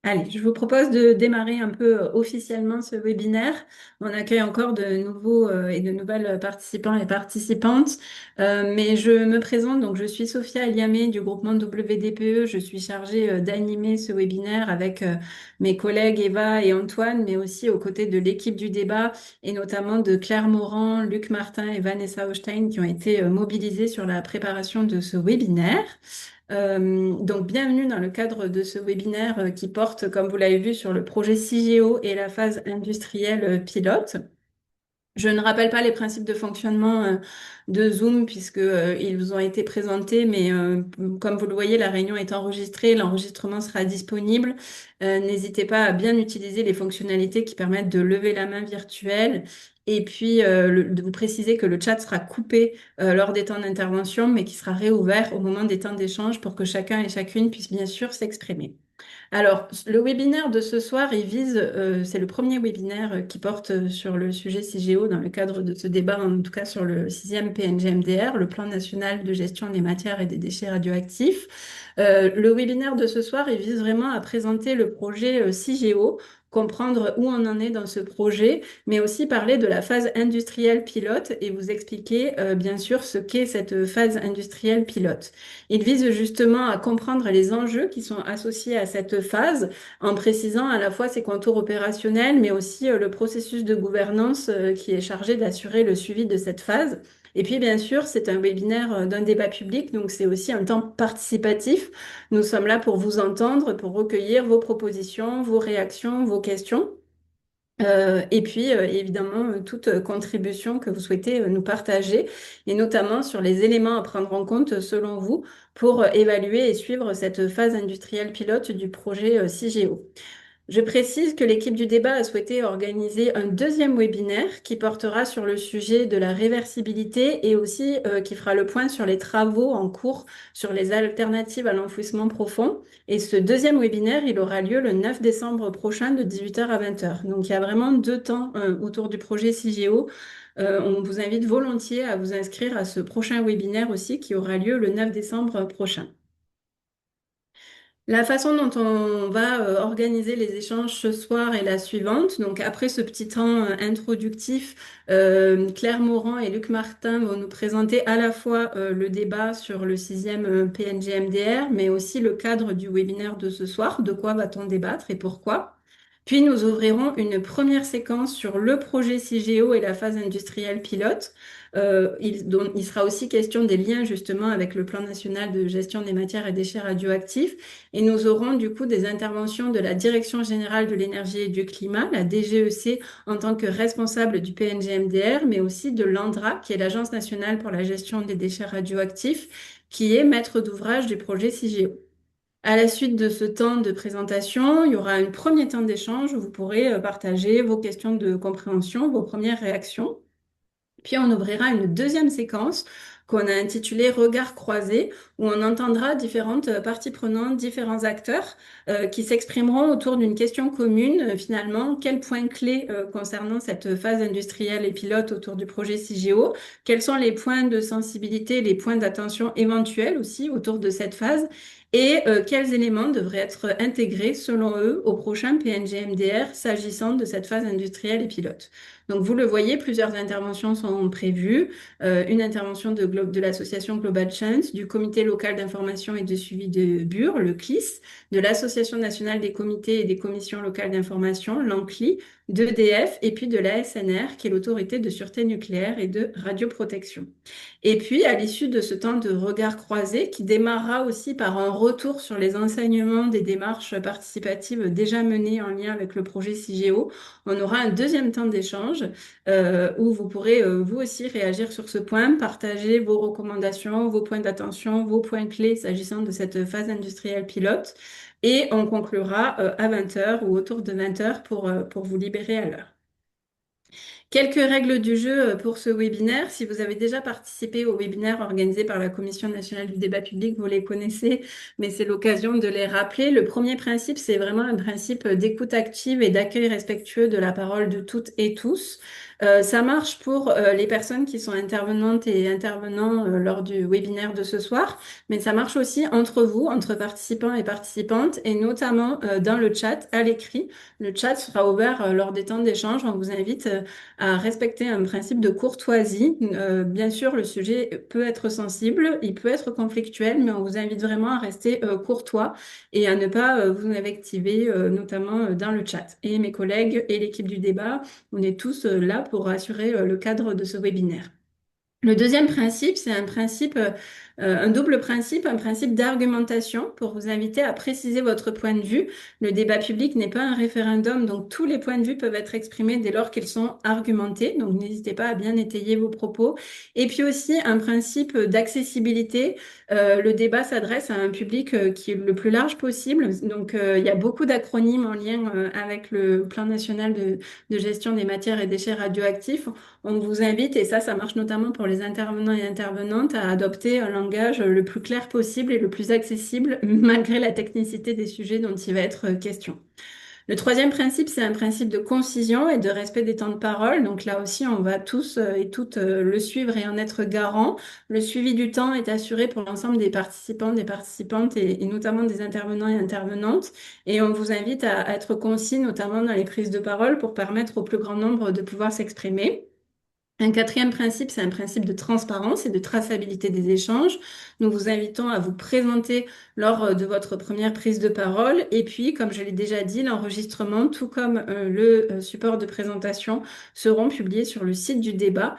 Allez, je vous propose de démarrer un peu officiellement ce webinaire. On accueille encore de nouveaux et de nouvelles participants et participantes. Mais je me présente, donc je suis Sophia Eliamé du groupement WDPE. Je suis chargée d'animer ce webinaire avec mes collègues Eva et Antoine, mais aussi aux côtés de l'équipe du débat et notamment de Claire Morand, Luc Martin et Vanessa Hochstein qui ont été mobilisés sur la préparation de ce webinaire. Donc, bienvenue dans le cadre de ce webinaire qui porte, comme vous l'avez vu, sur le projet CIGEO et la phase industrielle pilote. Je ne rappelle pas les principes de fonctionnement de Zoom puisque ils vous ont été présentés, mais comme vous le voyez, la réunion est enregistrée, l'enregistrement sera disponible. N'hésitez pas à bien utiliser les fonctionnalités qui permettent de lever la main virtuelle. Et puis, de vous préciser que le chat sera coupé lors des temps d'intervention, mais qui sera réouvert au moment des temps d'échange pour que chacun et chacune puisse bien sûr s'exprimer. Alors, le webinaire de ce soir, c'est le premier webinaire qui porte sur le sujet CIGEO dans le cadre de ce débat, en tout cas sur le sixième PNGMDR, le Plan national de gestion des matières et des déchets radioactifs. Le webinaire de ce soir, il vise vraiment à présenter le projet CIGEO, comprendre où on en est dans ce projet, mais aussi parler de la phase industrielle pilote et vous expliquer bien sûr ce qu'est cette phase industrielle pilote. Il vise justement à comprendre les enjeux qui sont associés à cette phase en précisant à la fois ses contours opérationnels, mais aussi le processus de gouvernance qui est chargé d'assurer le suivi de cette phase. Et puis, bien sûr, c'est un webinaire d'un débat public, donc c'est aussi un temps participatif. Nous sommes là pour vous entendre, pour recueillir vos propositions, vos réactions, vos questions. Et puis, évidemment, toute contribution que vous souhaitez nous partager, et notamment sur les éléments à prendre en compte selon vous pour évaluer et suivre cette phase industrielle pilote du projet CIGEO. Je précise que l'équipe du débat a souhaité organiser un deuxième webinaire qui portera sur le sujet de la réversibilité et aussi qui fera le point sur les travaux en cours sur les alternatives à l'enfouissement profond. Et ce deuxième webinaire, il aura lieu le 9 décembre prochain de 18h à 20h. Donc il y a vraiment deux temps autour du projet CIGEO. On vous invite volontiers à vous inscrire à ce prochain webinaire aussi qui aura lieu le 9 décembre prochain. La façon dont on va organiser les échanges ce soir est la suivante. Donc, après ce petit temps introductif, Claire Morand et Luc Martin vont nous présenter à la fois le débat sur le sixième PNGMDR, mais aussi le cadre du webinaire de ce soir. De quoi va-t-on débattre et pourquoi? Puis, nous ouvrirons une première séquence sur le projet CIGEO et la phase industrielle pilote. Dont il sera aussi question des liens justement avec le plan national de gestion des matières et déchets radioactifs. Et nous aurons du coup des interventions de la Direction générale de l'énergie et du climat, la DGEC, en tant que responsable du PNGMDR, mais aussi de l'ANDRA, qui est l'Agence nationale pour la gestion des déchets radioactifs, qui est maître d'ouvrage du projet CIGEO. À la suite de ce temps de présentation, il y aura un premier temps d'échange où vous pourrez partager vos questions de compréhension, vos premières réactions. Puis on ouvrira une deuxième séquence qu'on a intitulée Regards croisés, où on entendra différentes parties prenantes, différents acteurs qui s'exprimeront autour d'une question commune, finalement, quels points clés concernant cette phase industrielle et pilote autour du projet CIGEO, quels sont les points de sensibilité, les points d'attention éventuels aussi autour de cette phase, et quels éléments devraient être intégrés, selon eux, au prochain PNGMDR s'agissant de cette phase industrielle et pilote. Donc, vous le voyez, plusieurs interventions sont prévues. Une intervention de l'association Global Chance, du comité local d'information et de suivi de BUR, le CLIS, de l'Association nationale des comités et des commissions locales d'information, l'ANCLI, d'EDF et puis de l'ASNR, qui est l'autorité de sûreté nucléaire et de radioprotection. Et puis, à l'issue de ce temps de regard croisé, qui démarrera aussi par un retour sur les enseignements des démarches participatives déjà menées en lien avec le projet CIGEO, on aura un deuxième temps d'échange où vous pourrez vous aussi réagir sur ce point, partager vos recommandations, vos points d'attention, vos points clés s'agissant de cette phase industrielle pilote. Et on conclura à 20 heures ou autour de 20 heures pour vous libérer à l'heure. Quelques règles du jeu pour ce webinaire. Si vous avez déjà participé au webinaire organisé par la Commission nationale du débat public, vous les connaissez, mais c'est l'occasion de les rappeler. Le premier principe, c'est vraiment un principe d'écoute active et d'accueil respectueux de la parole de toutes et tous. Ça marche pour les personnes qui sont intervenantes et intervenants lors du webinaire de ce soir, mais ça marche aussi entre vous, entre participants et participantes, et notamment dans le chat à l'écrit. Le chat sera ouvert lors des temps d'échange. On vous invite à respecter un principe de courtoisie. Bien sûr, le sujet peut être sensible, il peut être conflictuel, mais on vous invite vraiment à rester courtois et à ne pas vous invectiver, notamment dans le chat. Et mes collègues et l'équipe du débat, on est tous là pour assurer le cadre de ce webinaire. Le deuxième principe, c'est un principe, un double principe, un principe d'argumentation pour vous inviter à préciser votre point de vue. Le débat public n'est pas un référendum, donc tous les points de vue peuvent être exprimés dès lors qu'ils sont argumentés. Donc n'hésitez pas à bien étayer vos propos. Et puis aussi un principe d'accessibilité. Le débat s'adresse à un public qui est le plus large possible. Donc il y a beaucoup d'acronymes en lien avec le plan national de gestion des matières et déchets radioactifs. On vous invite, et ça marche notamment pour les intervenants et intervenantes, à adopter un langage le plus clair possible et le plus accessible, malgré la technicité des sujets dont il va être question. Le troisième principe, c'est un principe de concision et de respect des temps de parole. Donc là aussi, on va tous et toutes le suivre et en être garant. Le suivi du temps est assuré pour l'ensemble des participants, des participantes et notamment des intervenants et intervenantes. Et on vous invite à être concis, notamment dans les prises de parole, pour permettre au plus grand nombre de pouvoir s'exprimer. Un quatrième principe, c'est un principe de transparence et de traçabilité des échanges. Nous vous invitons à vous présenter lors de votre première prise de parole. Et puis, comme je l'ai déjà dit, l'enregistrement, tout comme le support de présentation, seront publiés sur le site du débat.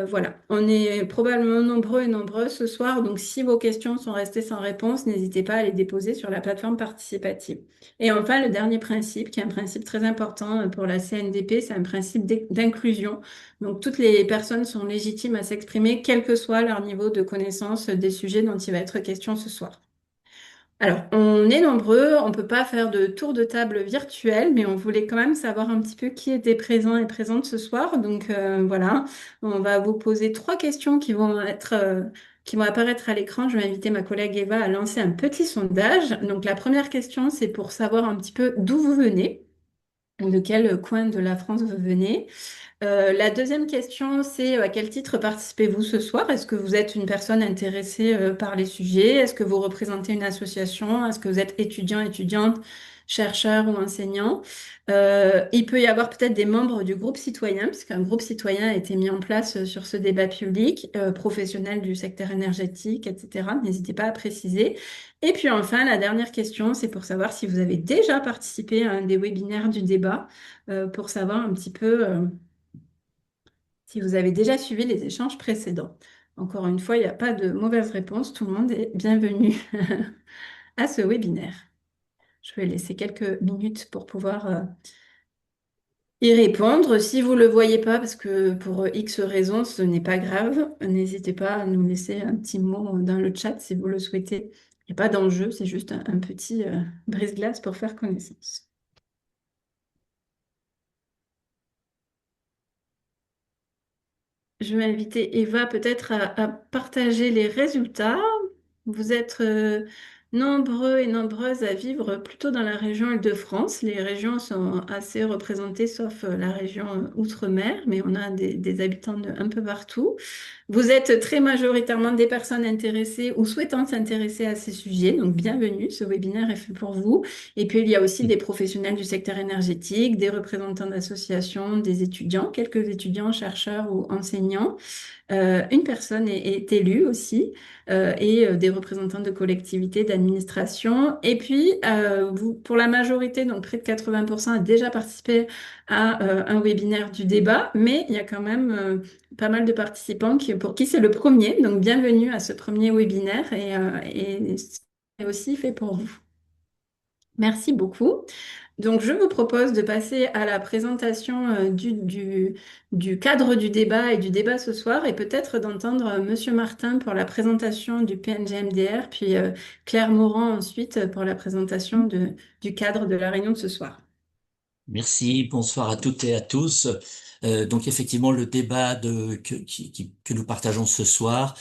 Voilà, on est probablement nombreux et nombreuses ce soir. Donc, si vos questions sont restées sans réponse, n'hésitez pas à les déposer sur la plateforme participative. Et enfin, le dernier principe, qui est un principe très important pour la CNDP, c'est un principe d'inclusion. Donc, toutes les personnes sont légitimes à s'exprimer, quel que soit leur niveau de connaissance des sujets dont il va être question ce soir. Alors, on est nombreux, on ne peut pas faire de tour de table virtuel, mais on voulait quand même savoir un petit peu qui était présent et présente ce soir. Donc, voilà, on va vous poser trois questions qui vont apparaître à l'écran. Je vais inviter ma collègue Eva à lancer un petit sondage. Donc, la première question, c'est pour savoir un petit peu d'où vous venez, de quel coin de la France vous venez. La deuxième question, c'est à quel titre participez-vous ce soir? Est-ce que vous êtes une personne intéressée par les sujets? Est-ce que vous représentez une association? Est-ce que vous êtes étudiant, étudiante, chercheur ou enseignant? Il peut y avoir peut-être des membres du groupe citoyen, puisqu'un groupe citoyen a été mis en place sur ce débat public, professionnel du secteur énergétique, etc. N'hésitez pas à préciser. Et puis enfin, la dernière question, c'est pour savoir si vous avez déjà participé à un des webinaires du débat, pour savoir un petit peu si vous avez déjà suivi les échanges précédents. Encore une fois, il n'y a pas de mauvaise réponse. Tout le monde est bienvenu à ce webinaire. Je vais laisser quelques minutes pour pouvoir y répondre. Si vous ne le voyez pas, parce que pour X raisons, ce n'est pas grave, n'hésitez pas à nous laisser un petit mot dans le chat si vous le souhaitez. Il n'y a pas d'enjeu, c'est juste un petit brise-glace pour faire connaissance. Je vais inviter Eva peut-être à partager les résultats. Vous êtes nombreux et nombreuses à vivre plutôt dans la région Île-de-France. Les régions sont assez représentées, sauf la région Outre-mer, mais on a des habitants de un peu partout. Vous êtes très majoritairement des personnes intéressées ou souhaitant s'intéresser à ces sujets, donc bienvenue, ce webinaire est fait pour vous. Et puis il y a aussi des professionnels du secteur énergétique, des représentants d'associations, des étudiants, quelques étudiants, chercheurs ou enseignants. Une personne est élue aussi et des représentants de collectivités, d'administration. Et puis, pour la majorité, donc près de 80%, a déjà participé à un webinaire du débat, mais il y a quand même pas mal de participants pour qui c'est le premier. Donc, bienvenue à ce premier webinaire et c'est aussi fait pour vous. Merci beaucoup. Donc, je vous propose de passer à la présentation du cadre du débat et du débat ce soir et peut-être d'entendre Monsieur Martin pour la présentation du PNGMDR, puis Claire Morand ensuite pour la présentation du cadre de la réunion de ce soir. Merci, bonsoir à toutes et à tous. Donc effectivement, le débat que nous partageons ce soir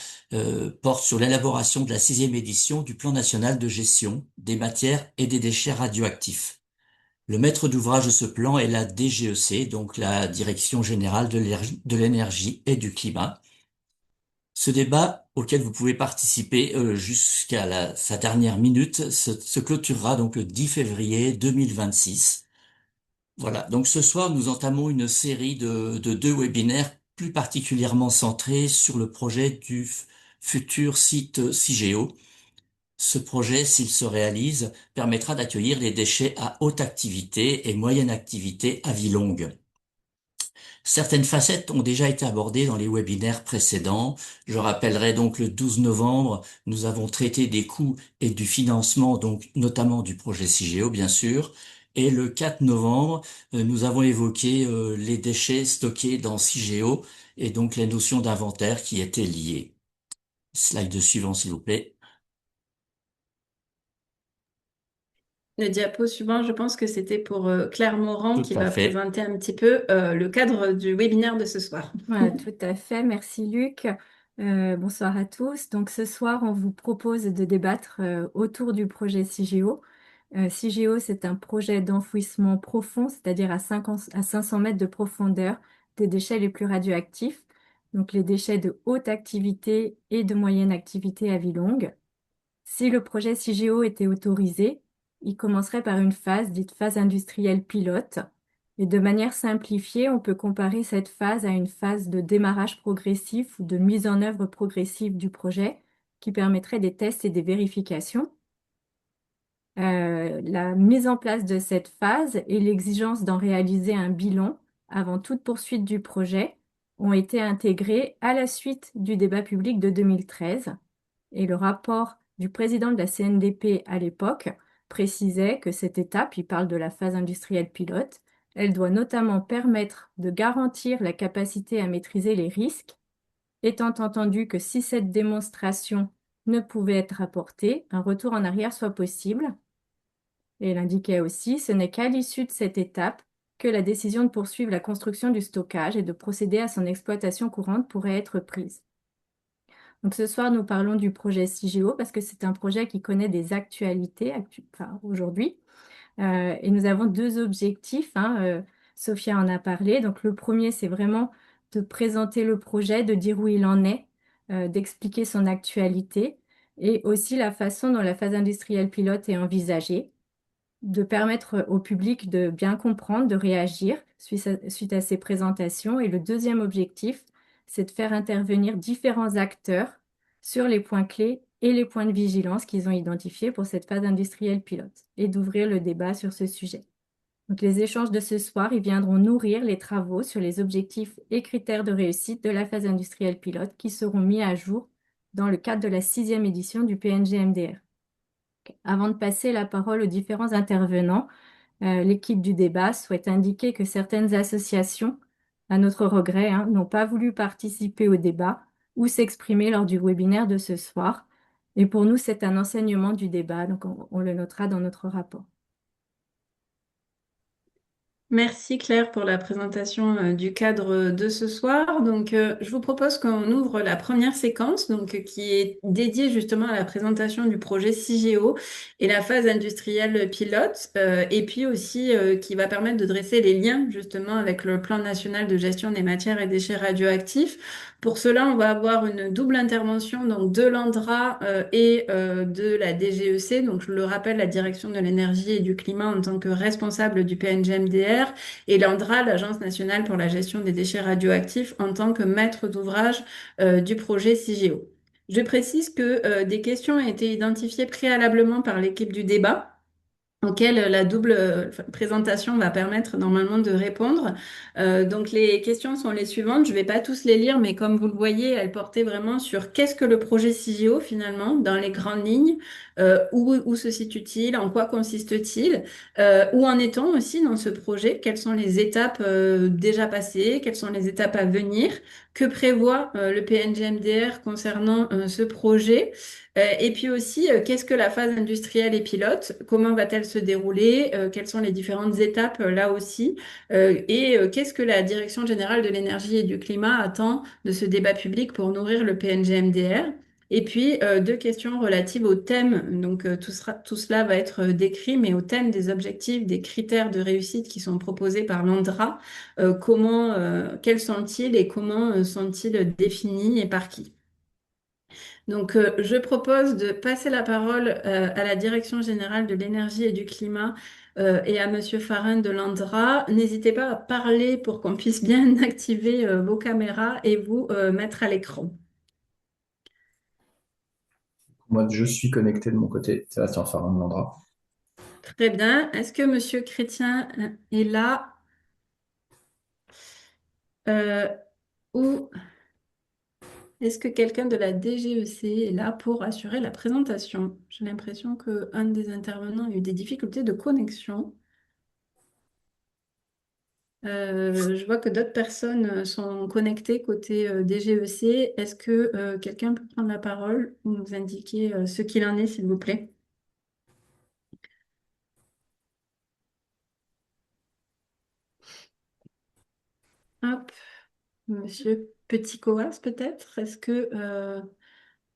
porte sur l'élaboration de la 6e édition du Plan national de gestion des matières et des déchets radioactifs. Le maître d'ouvrage de ce plan est la DGEC, donc la Direction générale de l'énergie et du climat. Ce débat auquel vous pouvez participer jusqu'à sa dernière minute se clôturera donc le 10 février 2026. Voilà, donc ce soir nous entamons une série de deux webinaires plus particulièrement centrés sur le projet du futur site Cigéo. Ce projet, s'il se réalise, permettra d'accueillir les déchets à haute activité et moyenne activité à vie longue. Certaines facettes ont déjà été abordées dans les webinaires précédents. Je rappellerai donc le 12 novembre, nous avons traité des coûts et du financement, donc notamment du projet Cigéo, bien sûr. Et le 4 novembre, nous avons évoqué les déchets stockés dans Cigéo et donc les notions d'inventaire qui étaient liées. Slide suivant, s'il vous plaît. Le diapo suivant, je pense que c'était pour Claire Morand Tout qui à va fait. présenter un petit peu le cadre du webinaire de ce soir. Voilà, tout à fait. Merci Luc. Bonsoir à tous. Donc ce soir, on vous propose de débattre autour du projet CIGEO. CIGEO, c'est un projet d'enfouissement profond, c'est-à-dire à 500 mètres de profondeur des déchets les plus radioactifs, donc les déchets de haute activité et de moyenne activité à vie longue. Si le projet CIGEO était autorisé, il commencerait par une phase dite phase industrielle pilote. Et de manière simplifiée, on peut comparer cette phase à une phase de démarrage progressif ou de mise en œuvre progressive du projet qui permettrait des tests et des vérifications. La mise en place de cette phase et l'exigence d'en réaliser un bilan avant toute poursuite du projet ont été intégrées à la suite du débat public de 2013 et le rapport du président de la CNDP à l'époque précisait que cette étape, il parle de la phase industrielle pilote, elle doit notamment permettre de garantir la capacité à maîtriser les risques, étant entendu que si cette démonstration ne pouvait être apportée, un retour en arrière soit possible. Et il indiquait aussi, ce n'est qu'à l'issue de cette étape que la décision de poursuivre la construction du stockage et de procéder à son exploitation courante pourrait être prise. Donc ce soir, nous parlons du projet CIGEO parce que c'est un projet qui connaît des actualités aujourd'hui. Et nous avons deux objectifs, hein, Sophia en a parlé. Donc le premier, c'est vraiment de présenter le projet, de dire où il en est, d'expliquer son actualité et aussi la façon dont la phase industrielle pilote est envisagée, de permettre au public de bien comprendre, de réagir suite à ces présentations. Et le deuxième objectif, c'est de faire intervenir différents acteurs sur les points clés et les points de vigilance qu'ils ont identifiés pour cette phase industrielle pilote et d'ouvrir le débat sur ce sujet. Donc, les échanges de ce soir, ils viendront nourrir les travaux sur les objectifs et critères de réussite de la phase industrielle pilote qui seront mis à jour dans le cadre de la 6e édition du PNGMDR. Avant de passer la parole aux différents intervenants, l'équipe du débat souhaite indiquer que certaines associations, à notre regret, hein, n'ont pas voulu participer au débat ou s'exprimer lors du webinaire de ce soir. Et pour nous, c'est un enseignement du débat, donc on le notera dans notre rapport. Merci Claire pour la présentation du cadre de ce soir. Donc, je vous propose qu'on ouvre la première séquence, donc qui est dédiée justement à la présentation du projet CIGEO et la phase industrielle pilote, et puis aussi qui va permettre de dresser les liens justement avec le plan national de gestion des matières et déchets radioactifs. Pour cela, on va avoir une double intervention donc de l'ANDRA et de la DGEC. Donc, je le rappelle, la Direction de l'énergie et du climat en tant que responsable du PNGMDR et l'ANDRA, l'Agence nationale pour la gestion des déchets radioactifs, en tant que maître d'ouvrage du projet CIGEO. Je précise que des questions ont été identifiées préalablement par l'équipe du débat auquel la double présentation va permettre normalement de répondre. Donc les questions sont les suivantes. Je ne vais pas tous les lire, mais comme vous le voyez, elles portaient vraiment sur qu'est-ce que le projet CIGEO finalement, dans les grandes lignes, où se situe-t-il, en quoi consiste-t-il, où en est-on aussi dans ce projet, quelles sont les étapes déjà passées, quelles sont les étapes à venir, que prévoit le PNGMDR concernant ce projet. Et puis aussi, qu'est-ce que la phase industrielle et pilote? Comment va-t-elle se dérouler? Quelles sont les différentes étapes là aussi? Et qu'est-ce que la Direction générale de l'énergie et du climat attend de ce débat public pour nourrir le PNGMDR? Et puis, deux questions relatives au thème. Donc, tout cela va être décrit, mais au thème des objectifs, des critères de réussite qui sont proposés par l'ANDRA. Quels sont-ils et comment sont-ils définis et par qui? Donc, je propose de passer la parole à la Direction générale de l'énergie et du climat et à Monsieur Farin de l'ANDRA. N'hésitez pas à parler pour qu'on puisse bien activer vos caméras et vous mettre à l'écran. Moi, je suis connecté de mon côté. Sébastien Farin de Landra. Très bien. Est-ce que Monsieur Chrétien est là euh, ou est-ce que quelqu'un de la DGEC est là pour assurer la présentation? J'ai l'impression qu'un des intervenants a eu des difficultés de connexion. Je vois que d'autres personnes sont connectées côté DGEC. Est-ce que quelqu'un peut prendre la parole ou nous indiquer ce qu'il en est, s'il vous plaît? Hop, Monsieur Petit-Coas, peut-être? Est-ce que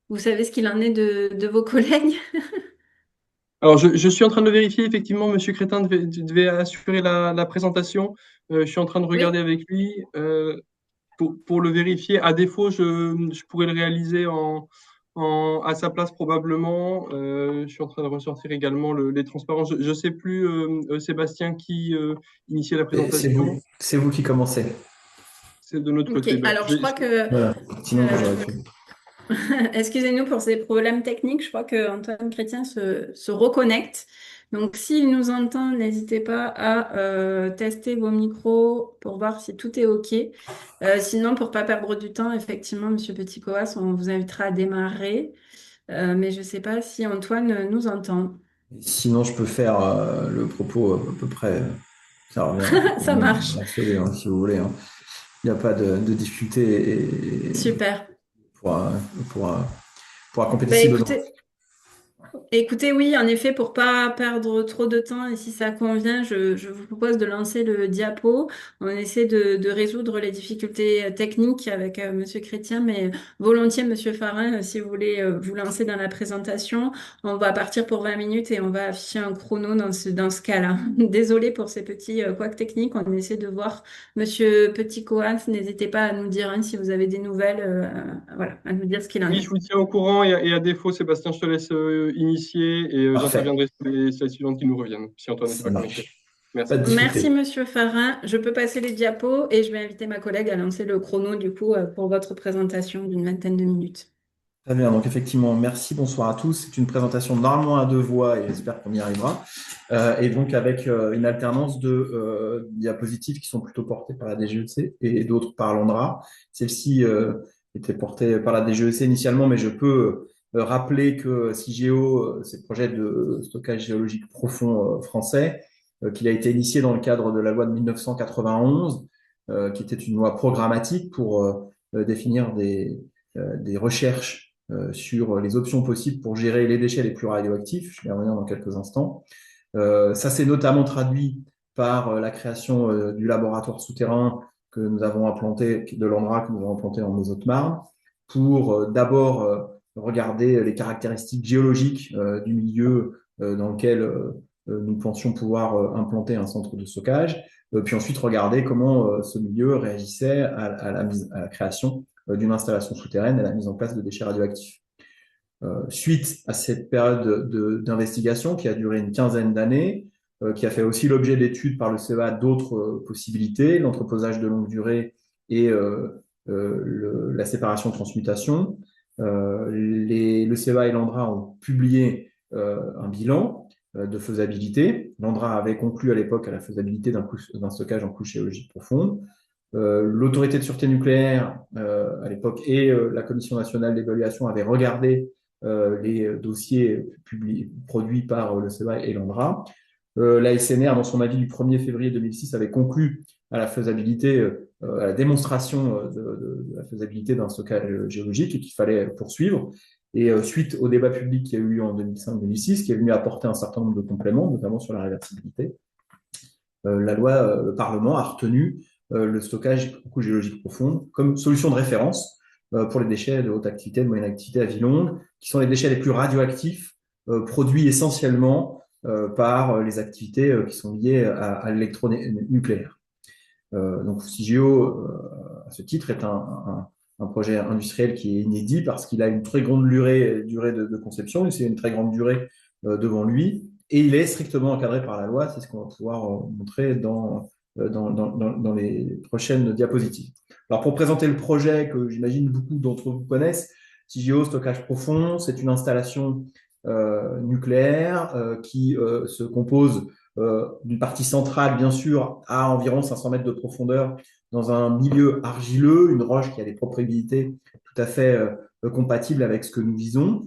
vous savez ce qu'il en est de vos collègues? Alors, je suis en train de vérifier, effectivement, Monsieur Crétin devait assurer la présentation. Je suis en train de regarder Oui. avec lui pour le vérifier. À défaut, je pourrais le réaliser à sa place probablement. Je suis en train de ressortir également les transparences. Je ne sais plus, Sébastien, qui initiait la Et présentation. c'est vous qui commencez. C'est de notre Ok, côté. Ben, alors je crois que Voilà. Sinon, j'aurais euh, fait. excusez-nous pour ces problèmes techniques. Je crois que Antoine Chrétien se reconnecte. Donc, s'il nous entend, n'hésitez pas à tester vos micros pour voir si tout est OK. Sinon, pour pas perdre du temps, effectivement, Monsieur Petit-Coas, on vous invitera à démarrer. Mais je ne sais pas si Antoine nous entend. Sinon, je peux faire le propos à peu près. Ça revient au Ça même marche. absolu, hein, si vous voulez, hein. Il n'y a pas de difficulté et Super. pourra, pourra, pourra compléter Ben, si besoin. écoutez, oui, en effet, pour pas perdre trop de temps et si ça convient, je vous propose de lancer le diapo. On essaie de résoudre les difficultés techniques avec Monsieur Chrétien, mais volontiers, Monsieur Farin, si vous voulez vous lancer dans la présentation, on va partir pour 20 minutes et on va afficher un chrono dans ce cas-là. Désolée pour ces petits couacs techniques. On essaie de voir Monsieur Petit-Coas. N'hésitez pas à nous dire hein, si vous avez des nouvelles, voilà, à nous dire ce qu'il en Oui, est. je vous tiens au courant et à défaut, Sébastien, je te laisse initier et Parfait, j'interviendrai sur les slides suivantes qui nous reviennent, si Antoine n'était ça pas connecté. marche. Pas Merci. de Merci, difficulté. Monsieur Farin. Je peux passer les diapos et je vais inviter ma collègue à lancer le chrono du coup pour votre présentation d'une vingtaine de minutes. Très bien, donc effectivement, merci, bonsoir à tous. C'est une présentation normalement à deux voix et j'espère qu'on y arrivera. Et donc avec une alternance de diapositives qui sont plutôt portées par la DGEC et d'autres par l'ANDRA. Celle-ci était portée par la DGEC initialement, mais je peux rappeler que CIGEO, c'est le projet de stockage géologique profond français, qu'il a été initié dans le cadre de la loi de 1991, qui était une loi programmatique pour définir des recherches sur les options possibles pour gérer les déchets les plus radioactifs. Je vais y revenir dans quelques instants. Ça s'est notamment traduit par la création du laboratoire souterrain que nous avons implanté, de l'ANDRA que nous avons implanté en Meuse-Haute-Marne, pour d'abord regarder les caractéristiques géologiques du milieu dans lequel nous pensions pouvoir implanter un centre de stockage, puis ensuite regarder comment ce milieu réagissait à la création d'une installation souterraine et à la mise en place de déchets radioactifs. Suite à cette période d'investigation qui a duré une quinzaine d'années, qui a fait aussi l'objet d'études par le CEA d'autres possibilités, l'entreposage de longue durée et la séparation transmutation. Le CEA et l'ANDRA ont publié un bilan de faisabilité. L'ANDRA avait conclu à l'époque à la faisabilité d'un stockage en couche géologique profonde. L'autorité de sûreté nucléaire à l'époque et la Commission nationale d'évaluation avaient regardé les dossiers produits par le CEA et l'ANDRA. La SNR, dans son avis du 1er février 2006, avait conclu à la faisabilité, à la démonstration de la faisabilité d'un stockage géologique et qu'il fallait poursuivre. Et suite au débat public qui a eu lieu en 2005-2006, qui est venu apporter un certain nombre de compléments, notamment sur la réversibilité, le Parlement a retenu le stockage en couche géologique profonde comme solution de référence pour les déchets de haute activité, de moyenne activité à vie longue, qui sont les déchets les plus radioactifs, produits essentiellement par les activités qui sont liées à l'électronucléaire. Donc CIGEO, à ce titre, est un projet industriel qui est inédit parce qu'il a une très grande durée de conception, c'est une très grande durée devant lui, et il est strictement encadré par la loi, c'est ce qu'on va pouvoir montrer dans les prochaines diapositives. Alors pour présenter le projet que j'imagine beaucoup d'entre vous connaissent, CIGEO, stockage profond, c'est une installation nucléaire qui se compose d'une partie centrale, bien sûr, à environ 500 mètres de profondeur, dans un milieu argileux, une roche qui a des propriétés tout à fait compatibles avec ce que nous visons.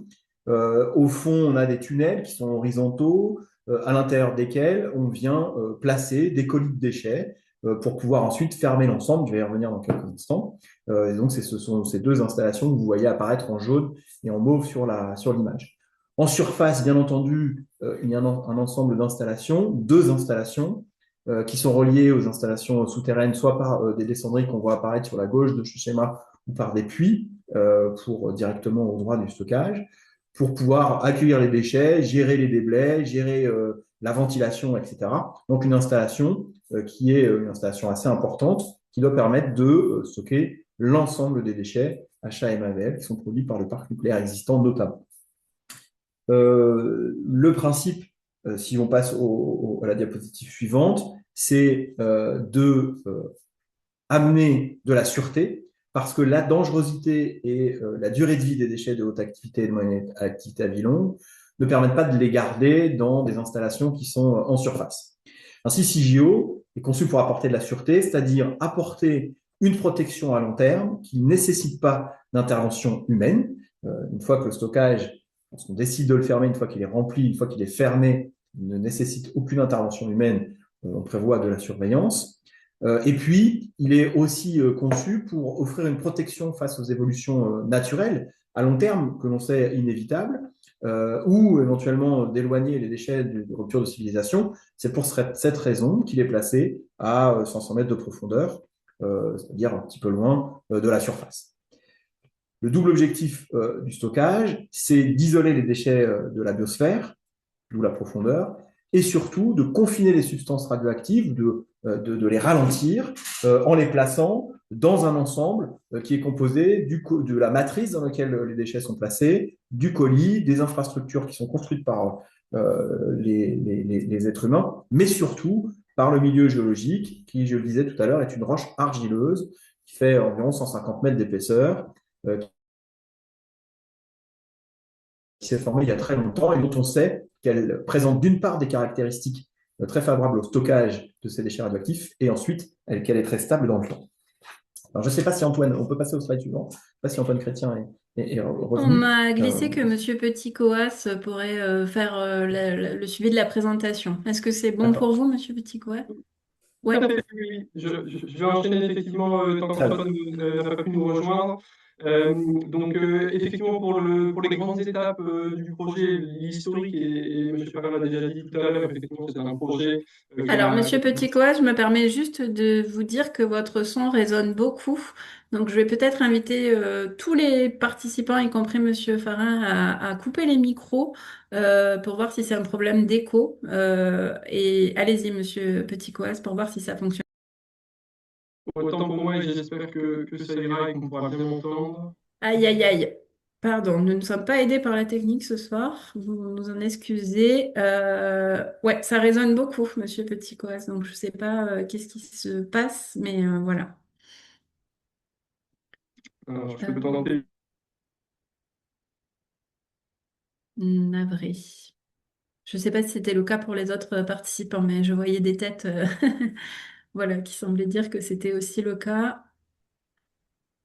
Au fond, on a des tunnels qui sont horizontaux, à l'intérieur desquels on vient placer des colis de déchets pour pouvoir ensuite fermer l'ensemble. Je vais y revenir dans quelques instants. Et donc, ce sont ces deux installations que vous voyez apparaître en jaune et en mauve sur l'image. En surface, bien entendu, il y a un ensemble d'installations, deux installations qui sont reliées aux installations souterraines, soit par des descendries qu'on voit apparaître sur la gauche de ce schéma, ou par des puits pour directement au droit du stockage, pour pouvoir accueillir les déchets, gérer les déblais, gérer la ventilation, etc. Donc une installation qui est une installation assez importante, qui doit permettre de stocker l'ensemble des déchets HAMAVL qui sont produits par le parc nucléaire existant notamment. Le principe, si on passe à la diapositive suivante, c'est de amener de la sûreté, parce que la dangerosité et la durée de vie des déchets de haute activité et de moyenne activité à vie longue ne permettent pas de les garder dans des installations qui sont en surface. Ainsi, CIGEO est conçu pour apporter de la sûreté, c'est-à-dire apporter une protection à long terme qui ne nécessite pas d'intervention humaine. Une fois que le stockage, lorsqu'on décide de le fermer, une fois qu'il est rempli, une fois qu'il est fermé, il ne nécessite aucune intervention humaine, on prévoit de la surveillance. Et puis, il est aussi conçu pour offrir une protection face aux évolutions naturelles à long terme que l'on sait inévitables, ou éventuellement d'éloigner les déchets de rupture de civilisation. C'est pour cette raison qu'il est placé à 500 mètres de profondeur, c'est-à-dire un petit peu loin de la surface. Le double objectif du stockage, c'est d'isoler les déchets de la biosphère, d'où la profondeur, et surtout de confiner les substances radioactives, de les ralentir en les plaçant dans un ensemble qui est composé de la matrice dans laquelle les déchets sont placés, du colis, des infrastructures qui sont construites par les êtres humains, mais surtout par le milieu géologique qui, je le disais tout à l'heure, est une roche argileuse qui fait environ 150 mètres d'épaisseur, qui s'est formée il y a très longtemps et dont on sait qu'elle présente d'une part des caractéristiques très favorables au stockage de ces déchets radioactifs et ensuite qu'elle est très stable dans le temps. Alors, je ne sais pas si Antoine, on peut passer au slide suivant, je ne sais pas si Antoine Chrétien est On revenu. m'a glissé que Monsieur Petit-Coas pourrait faire le suivi de la présentation. Est-ce que c'est bon pour vous, Monsieur Petit-Coas? Tout à fait, oui. Je vais enchaîner effectivement tant qu'Antoine n'a pas pu nous rejoindre. Donc, effectivement, pour les grandes étapes du projet, l'historique, et M. Farah l'a déjà dit tout à l'heure, effectivement, c'est un projet Alors, Monsieur Petit-Coas, je me permets juste de vous dire que votre son résonne beaucoup. Donc, je vais peut-être inviter tous les participants, y compris Monsieur Farin, à couper les micros pour voir si c'est un problème d'écho. Et allez-y, Monsieur Petit-Coas, pour voir si ça fonctionne. Autant pour moi, et j'espère que ça ira et qu'on pourra bien m'entendre. Aïe, aïe, aïe. Pardon, nous ne sommes pas aidés par la technique ce soir. Vous nous en excusez. Ouais, ça résonne beaucoup, Monsieur Petit-Coas. Donc, je ne sais pas qu'est-ce qui se passe, mais voilà. Alors, je peux tenter. Navré. Je ne sais pas si c'était le cas pour les autres participants, mais je voyais des têtes voilà, qui semblaient dire que c'était aussi le cas.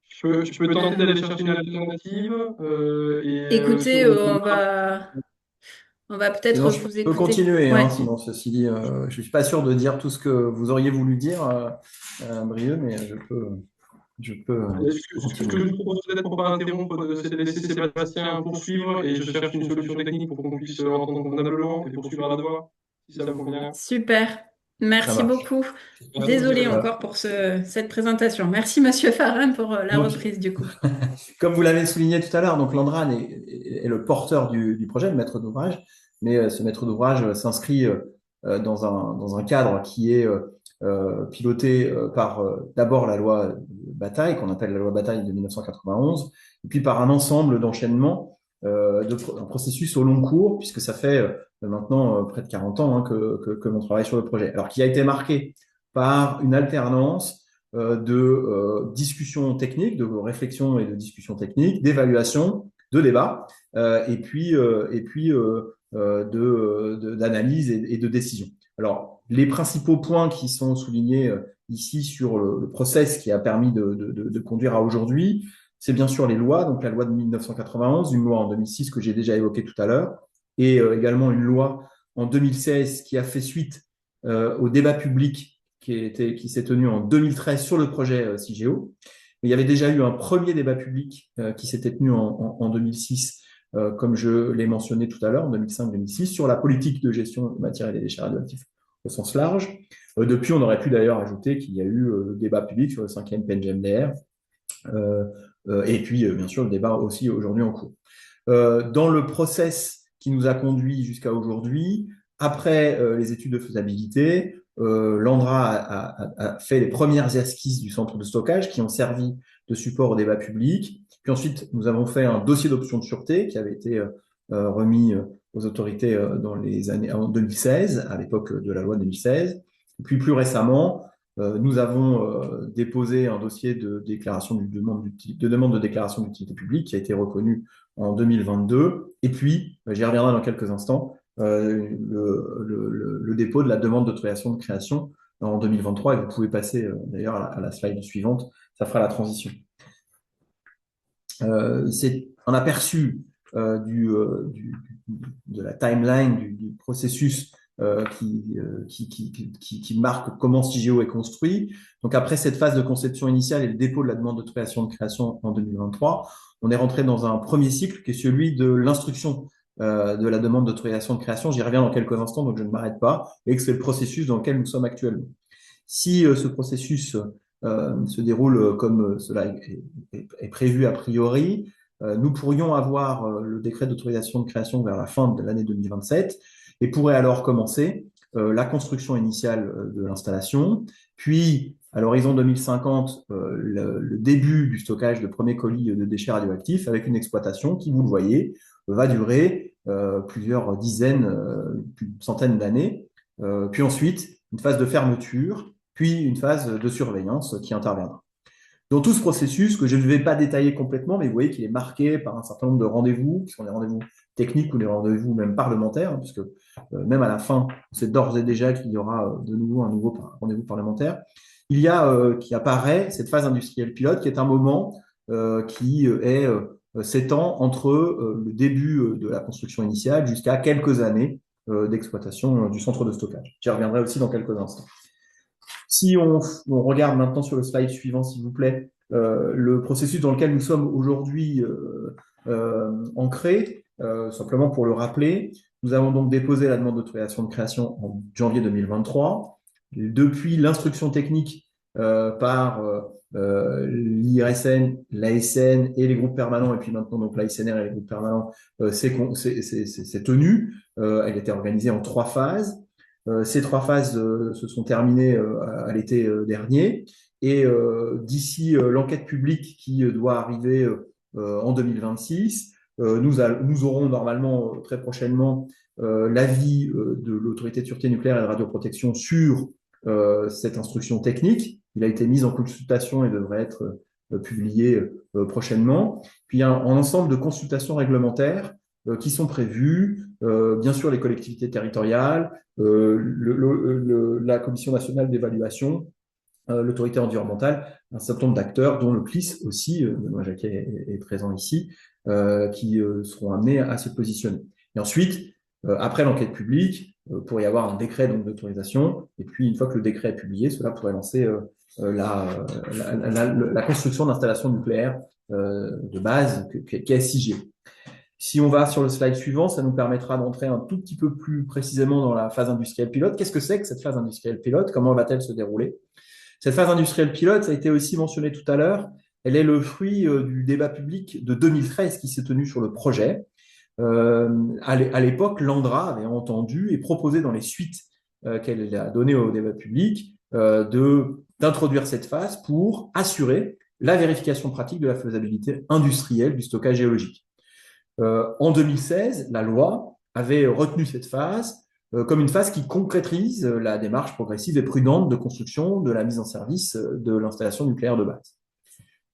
Je peux tenter d'aller chercher une alternative. Écoutez, on va peut-être Sinon, je vous peux écouter. continuer, Ouais. sinon, ceci dit, je ne suis pas sûr de dire tout ce que vous auriez voulu dire, Brieux, mais je peux Ce que je vous propose peut-être pour ne pas interrompre, c'est de laisser Sébastien poursuivre et je cherche une solution technique pour qu'on puisse entendre convenablement et poursuivre à la voix, si ça vous convient. Super. Ça Merci marche. beaucoup. Désolée encore pour cette présentation. Merci, Monsieur Farhan, pour la Donc, reprise du coup. comme vous l'avez souligné tout à l'heure, donc l'Andran est le porteur du projet, le maître d'ouvrage, mais ce maître d'ouvrage s'inscrit dans un cadre qui est piloté par d'abord la loi Bataille, qu'on appelle la loi Bataille de 1991, et puis par un ensemble d'enchaînements, un processus au long cours, puisque ça fait maintenant près de 40 ans hein, que l'on travaille sur le projet. Alors, qui a été marqué par une alternance de discussions techniques, de réflexion et de discussions techniques, d'évaluation, de débat, d'analyse et de décision. Alors, les principaux points qui sont soulignés ici sur le process qui a permis de conduire à aujourd'hui, c'est bien sûr les lois, donc la loi de 1991, une loi en 2006 que j'ai déjà évoquée tout à l'heure, et également une loi en 2016 qui a fait suite au débat public qui s'est tenu en 2013 sur le projet CIGEO. Mais il y avait déjà eu un premier débat public qui s'était tenu en 2006, comme je l'ai mentionné tout à l'heure, en 2005-2006, sur la politique de gestion des matières et des déchets radioactifs au sens large. Depuis, on aurait pu d'ailleurs ajouter qu'il y a eu débat public sur le 5e PNGMDR, et puis bien sûr le débat aussi aujourd'hui en cours. Dans le process qui nous a conduit jusqu'à aujourd'hui, après les études de faisabilité, l'Andra a fait les premières esquisses du centre de stockage qui ont servi de support au débat public. Puis ensuite, nous avons fait un dossier d'option de sûreté qui avait été remis aux autorités dans les années en 2016, à l'époque de la loi 2016. Et puis plus récemment, nous avons déposé un dossier de demande de déclaration d'utilité publique qui a été reconnu en 2022. Et puis, j'y reviendrai dans quelques instants, le dépôt de la demande d'autorisation de création en 2023. Et vous pouvez passer d'ailleurs à la slide suivante, ça fera la transition. C'est un aperçu de la timeline du processus qui marque comment CIGEO est construit. Donc après cette phase de conception initiale et le dépôt de la demande d'autorisation de création en 2023, on est rentré dans un premier cycle qui est celui de l'instruction de la demande d'autorisation de création. J'y reviens dans quelques instants, donc je ne m'arrête pas, et que c'est le processus dans lequel nous sommes actuellement. Si ce processus se déroule comme cela est prévu a priori, nous pourrions avoir le décret d'autorisation de création vers la fin de l'année 2027 et pourrait alors commencer la construction initiale de l'installation, puis à l'horizon 2050, le début du stockage de premiers colis de déchets radioactifs avec une exploitation qui, vous le voyez, va durer plusieurs dizaines, centaines d'années, puis ensuite une phase de fermeture, puis une phase de surveillance qui interviendra. Dans tout ce processus, que je ne vais pas détailler complètement, mais vous voyez qu'il est marqué par un certain nombre de rendez-vous, qui sont des rendez-vous techniques ou des rendez-vous même parlementaires, hein, puisque même à la fin, on sait d'ores et déjà qu'il y aura de nouveau un nouveau rendez-vous parlementaire. Il y a qui apparaît cette phase industrielle pilote, qui est un moment qui s'étend entre le début de la construction initiale jusqu'à quelques années d'exploitation du centre de stockage. J'y reviendrai aussi dans quelques instants. Si on regarde maintenant sur le slide suivant, s'il vous plaît, le processus dans lequel nous sommes aujourd'hui ancrés, simplement pour le rappeler, nous avons donc déposé la demande d'autorisation de création en janvier 2023. Depuis l'instruction technique par l'IRSN, l'ASN et les groupes permanents, et puis maintenant donc l'ASNR et les groupes permanents, c'est tenu. Elle était organisée en 3 phases. Ces 3 phases se sont terminées à l'été dernier. Et d'ici l'enquête publique qui doit arriver en 2026, nous aurons normalement très prochainement l'avis de l'autorité de sûreté nucléaire et de radioprotection sur cette instruction technique. Il a été mis en consultation et devrait être publié prochainement. Puis il y a un ensemble de consultations réglementaires qui sont prévues, bien sûr les collectivités territoriales, la Commission nationale d'évaluation, l'autorité environnementale, un certain nombre d'acteurs, dont le CLIS aussi, Benoît Jacquet est présent ici, qui seront amenés à se positionner. Et ensuite, après l'enquête publique, pour y avoir un décret d'autorisation, et puis une fois que le décret est publié, cela pourrait lancer la construction d'installations nucléaires de base qu'est CIGEO. Si on va sur le slide suivant, ça nous permettra d'entrer un tout petit peu plus précisément dans la phase industrielle pilote. Qu'est-ce que c'est que cette phase industrielle pilote? Comment va-t-elle se dérouler? Cette phase industrielle pilote, ça a été aussi mentionné tout à l'heure, elle est le fruit du débat public de 2013 qui s'est tenu sur le projet. À l'époque, l'ANDRA avait entendu et proposé dans les suites qu'elle a données au débat public d'introduire cette phase pour assurer la vérification pratique de la faisabilité industrielle du stockage géologique. En 2016, la loi avait retenu cette phase comme une phase qui concrétise la démarche progressive et prudente de construction de la mise en service de l'installation nucléaire de base.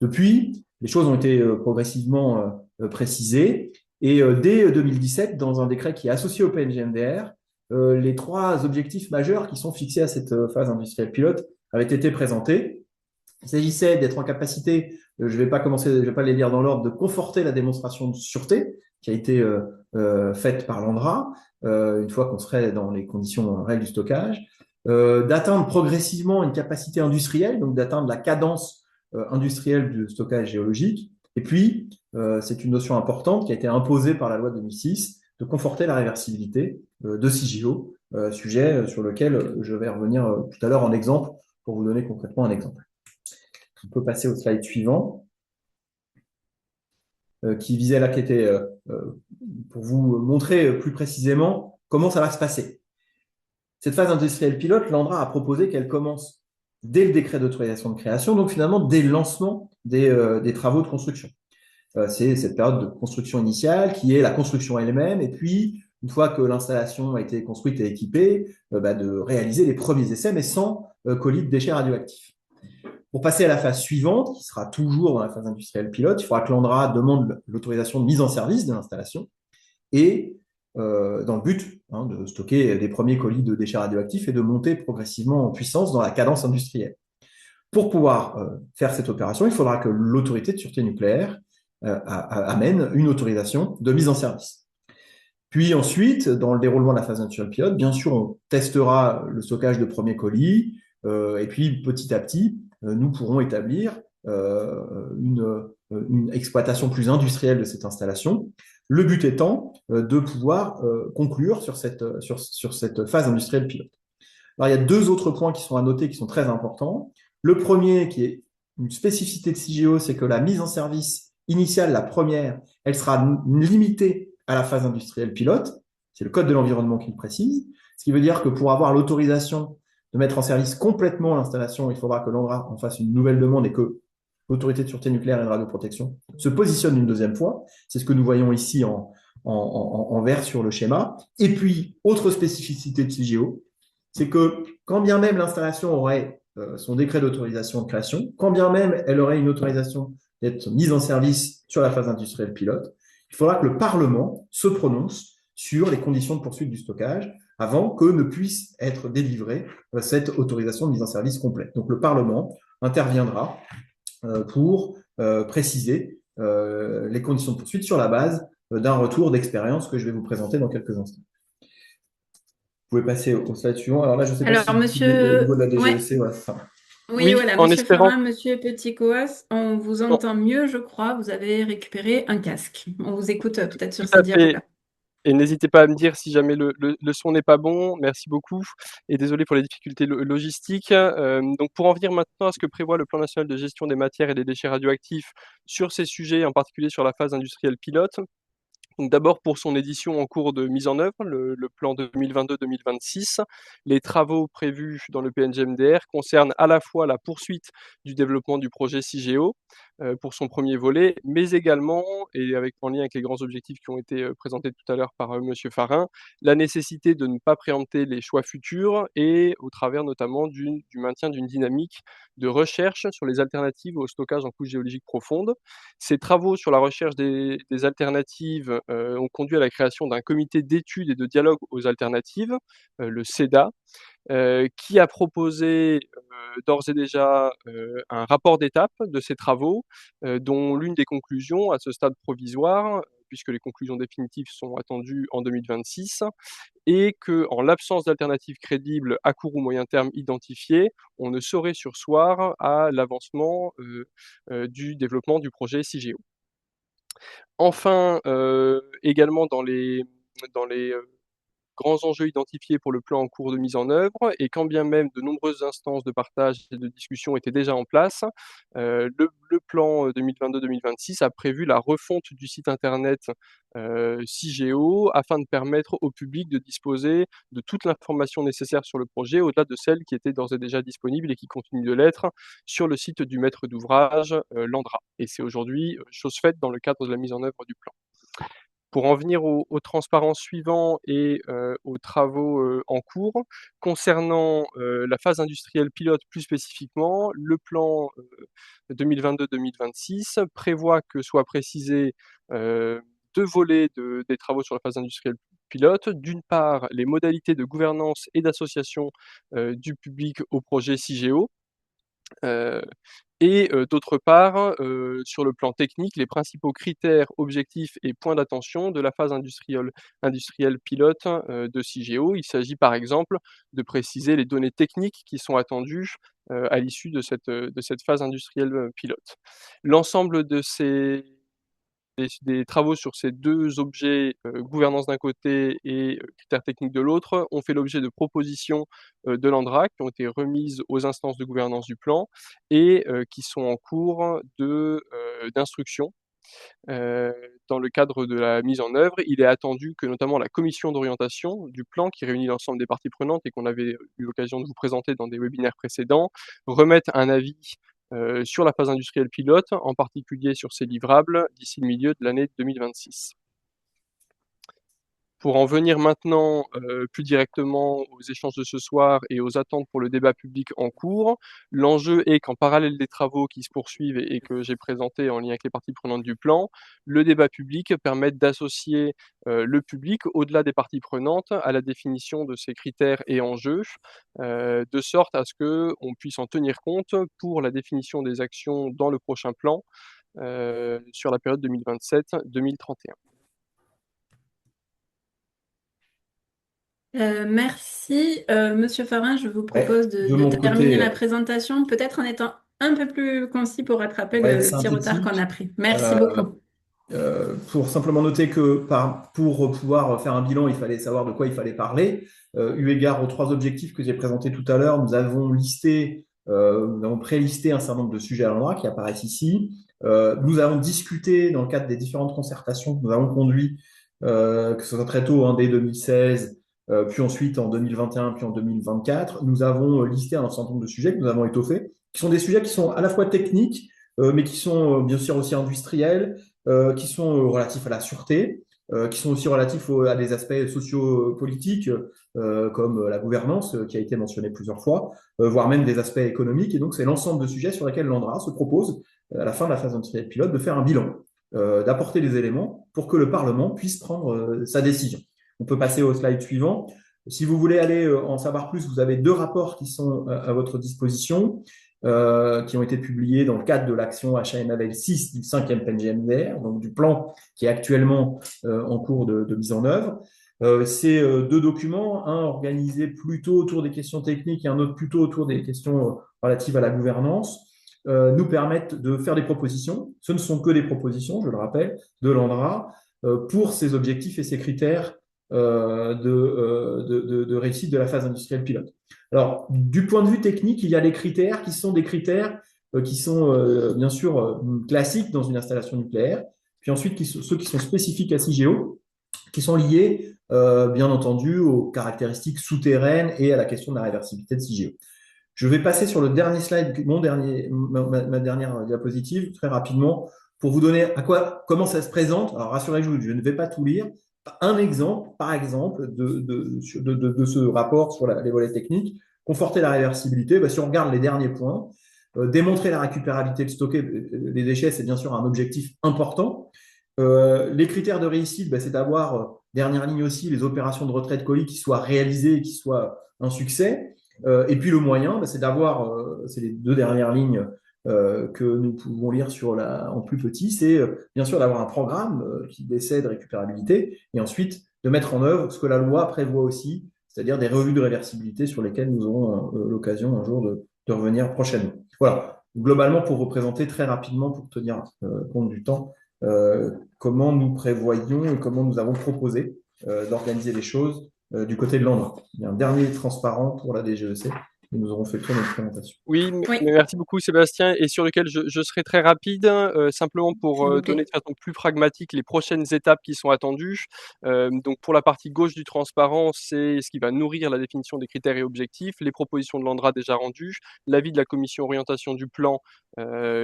Depuis, les choses ont été progressivement précisées et dès 2017, dans un décret qui est associé au PNGMDR, les 3 objectifs majeurs qui sont fixés à cette phase industrielle pilote avaient été présentés. Il s'agissait d'être en capacité, je ne vais pas les lire dans l'ordre, de conforter la démonstration de sûreté qui a été faite par l'ANDRA, une fois qu'on serait dans les conditions réelles du stockage, d'atteindre progressivement une capacité industrielle, donc d'atteindre la cadence industrielle du stockage géologique. Et puis, c'est une notion importante qui a été imposée par la loi de 2006, de conforter la réversibilité de CIGEO, sujet sur lequel je vais revenir tout à l'heure en exemple pour vous donner concrètement un exemple. On peut passer au slide suivant, qui visait là, qui était pour vous montrer plus précisément comment ça va se passer. Cette phase industrielle pilote, l'ANDRA a proposé qu'elle commence dès le décret d'autorisation de création, donc finalement dès le lancement des travaux de construction. C'est cette période de construction initiale qui est la construction elle-même, et puis une fois que l'installation a été construite et équipée, de réaliser les premiers essais, mais sans colis de déchets radioactifs. Pour passer à la phase suivante, qui sera toujours dans la phase industrielle pilote, il faudra que l'ANDRA demande l'autorisation de mise en service de l'installation et dans le but de stocker des premiers colis de déchets radioactifs et de monter progressivement en puissance dans la cadence industrielle. Pour pouvoir faire cette opération, il faudra que l'autorité de sûreté nucléaire amène une autorisation de mise en service. Puis ensuite, dans le déroulement de la phase industrielle pilote, bien sûr, on testera le stockage de premiers colis et puis petit à petit, nous pourrons établir une exploitation plus industrielle de cette installation. Le but étant de pouvoir conclure sur cette phase industrielle pilote. Alors, il y a 2 autres points qui sont à noter, qui sont très importants. Le premier, qui est une spécificité de CIGEO, c'est que la mise en service initiale, la première, elle sera limitée à la phase industrielle pilote. C'est le code de l'environnement qui le précise. Ce qui veut dire que pour avoir l'autorisation de mettre en service complètement l'installation, il faudra que l'ANDRA en fasse une nouvelle demande et que l'autorité de sûreté nucléaire et de radioprotection se positionne une deuxième fois. C'est ce que nous voyons ici en vert sur le schéma. Et puis, autre spécificité de CIGEO, c'est que quand bien même l'installation aurait son décret d'autorisation de création, quand bien même elle aurait une autorisation d'être mise en service sur la phase industrielle pilote, il faudra que le Parlement se prononce sur les conditions de poursuite du stockage avant que ne puisse être délivrée cette autorisation de mise en service complète. Donc le Parlement interviendra pour préciser les conditions de poursuite sur la base d'un retour d'expérience que je vais vous présenter dans quelques instants. Vous pouvez passer au slide suivant. Alors là, je ne sais pas si monsieur... au niveau de la DGEC, ouais. Oui, Oui, voilà, en monsieur espérant... Farin, monsieur Petit-Coas, on vous entend mieux, je crois. Vous avez récupéré un casque. On vous écoute peut-être sur cette diapo-là. Et n'hésitez pas à me dire si jamais le son n'est pas bon. Merci beaucoup. Et désolé pour les difficultés logistiques. Donc, pour en venir maintenant à ce que prévoit le plan national de gestion des matières et des déchets radioactifs sur ces sujets, en particulier sur la phase industrielle pilote. Donc d'abord pour son édition en cours de mise en œuvre, le plan 2022-2026, les travaux prévus dans le PNGMDR concernent à la fois la poursuite du développement du projet CIGEO pour son premier volet, mais également, et en lien avec les grands objectifs qui ont été présentés tout à l'heure par Monsieur Farin, la nécessité de ne pas préempter les choix futurs et au travers notamment du maintien d'une dynamique de recherche sur les alternatives au stockage en couche géologique profonde. Ces travaux sur la recherche des alternatives ont conduit à la création d'un comité d'études et de dialogue aux alternatives, le CEDA, qui a proposé d'ores et déjà un rapport d'étape de ces travaux, dont l'une des conclusions à ce stade provisoire, puisque les conclusions définitives sont attendues en 2026, et qu'en l'absence d'alternatives crédibles à court ou moyen terme identifiées, on ne saurait surseoir à l'avancement du développement du projet CIGEO. Enfin, également dans les grands enjeux identifiés pour le plan en cours de mise en œuvre, et quand bien même de nombreuses instances de partage et de discussion étaient déjà en place, le plan 2022-2026 a prévu la refonte du site internet Cigéo afin de permettre au public de disposer de toute l'information nécessaire sur le projet, au-delà de celle qui était d'ores et déjà disponible et qui continue de l'être sur le site du maître d'ouvrage, l'Andra. Et c'est aujourd'hui chose faite dans le cadre de la mise en œuvre du plan. Pour en venir aux transparences suivants et aux travaux en cours, concernant la phase industrielle pilote plus spécifiquement, le plan 2022-2026 prévoit que soient précisés deux volets des travaux sur la phase industrielle pilote. D'une part, les modalités de gouvernance et d'association du public au projet CIGEO. Et d'autre part, sur le plan technique, les principaux critères, objectifs et points d'attention de la phase industrielle pilote de CIGEO. Il s'agit par exemple de préciser les données techniques qui sont attendues à l'issue de cette phase industrielle pilote. L'ensemble des travaux sur ces deux objets, gouvernance d'un côté et critères techniques de l'autre, ont fait l'objet de propositions de l'ANDRA qui ont été remises aux instances de gouvernance du plan et qui sont en cours d'instruction. Dans le cadre de la mise en œuvre, il est attendu que notamment la commission d'orientation du plan, qui réunit l'ensemble des parties prenantes et qu'on avait eu l'occasion de vous présenter dans des webinaires précédents, remette un avis sur la phase industrielle pilote, en particulier sur ses livrables, d'ici le milieu de l'année 2026. Pour en venir maintenant plus directement aux échanges de ce soir et aux attentes pour le débat public en cours, l'enjeu est qu'en parallèle des travaux qui se poursuivent et que j'ai présentés en lien avec les parties prenantes du plan, le débat public permette d'associer le public, au-delà des parties prenantes, à la définition de ces critères et enjeux, de sorte à ce qu'on puisse en tenir compte pour la définition des actions dans le prochain plan sur la période 2027-2031. Merci. Monsieur Farin, je vous Ouais, propose de de mon terminer côté, la présentation, peut-être en étant un peu plus concis pour rattraper on va être le petit retard qu'on a synthétique. pris. Merci Euh, beaucoup. pour simplement noter que pour pouvoir faire un bilan, il fallait savoir de quoi il fallait parler. Eu égard aux trois objectifs que j'ai présentés tout à l'heure, nous avons prélisté un certain nombre de sujets à l'endroit qui apparaissent ici. Nous avons discuté dans le cadre des différentes concertations que nous avons conduites, que ce soit très tôt, dès 2016, puis ensuite en 2021, puis en 2024. Nous avons listé un certain nombre de sujets que nous avons étoffés, qui sont des sujets qui sont à la fois techniques, mais qui sont bien sûr aussi industriels, qui sont relatifs à la sûreté, qui sont aussi relatifs à des aspects sociopolitiques, comme la gouvernance, qui a été mentionnée plusieurs fois, voire même des aspects économiques. Et donc, c'est l'ensemble de sujets sur lesquels l'ANDRA se propose, à la fin de la phase industrielle pilote, de faire un bilan, d'apporter des éléments pour que le Parlement puisse prendre sa décision. On peut passer au slide suivant. Si vous voulez aller en savoir plus, vous avez deux rapports qui sont à votre disposition, qui ont été publiés dans le cadre de l'action HANAVEL 6 du 5e PNGMDR, donc du plan qui est actuellement en cours de mise en œuvre. Ces deux documents, un organisé plutôt autour des questions techniques et un autre plutôt autour des questions relatives à la gouvernance, nous permettent de faire des propositions. Ce ne sont que des propositions, je le rappelle, de l'ANDRA pour ces objectifs et ces critères de réussite de la phase industrielle pilote. Alors, du point de vue technique, il y a les critères qui sont des critères qui sont bien sûr classiques dans une installation nucléaire, puis ensuite ceux qui sont spécifiques à CIGEO, qui sont liés bien entendu aux caractéristiques souterraines et à la question de la réversibilité de CIGEO. Je vais passer sur le dernier slide, ma dernière diapositive, très rapidement, pour vous donner comment ça se présente. Alors, rassurez-vous, je ne vais pas tout lire. Un exemple, par exemple, de ce rapport sur les volets techniques, conforter la réversibilité. Si on regarde les derniers points, démontrer la récupérabilité de stocker les déchets, c'est bien sûr un objectif important. Les critères de réussite, c'est d'avoir, dernière ligne aussi, les opérations de retrait de colis qui soient réalisées et qui soient un succès. Et puis le moyen, c'est d'avoir, c'est les deux dernières lignes que nous pouvons lire en plus petit, c'est bien sûr d'avoir un programme d'essai de récupérabilité et ensuite de mettre en œuvre ce que la loi prévoit aussi, c'est-à-dire des revues de réversibilité sur lesquelles nous aurons l'occasion un jour de revenir prochainement. Voilà, globalement pour représenter très rapidement, pour tenir compte du temps, comment nous prévoyons et comment nous avons proposé d'organiser les choses du côté de l'Andra. Il y a un dernier transparent pour la DGEC et nous aurons fait le tour de notre présentation. Oui, Oui, mais merci beaucoup Sébastien, et sur lequel je serai très rapide, simplement s'il pour vous donner plaît. de façon plus pragmatique les prochaines étapes qui sont attendues. Donc pour la partie gauche du transparent, c'est ce qui va nourrir la définition des critères et objectifs, les propositions de l'ANDRA déjà rendues, l'avis de la commission orientation du plan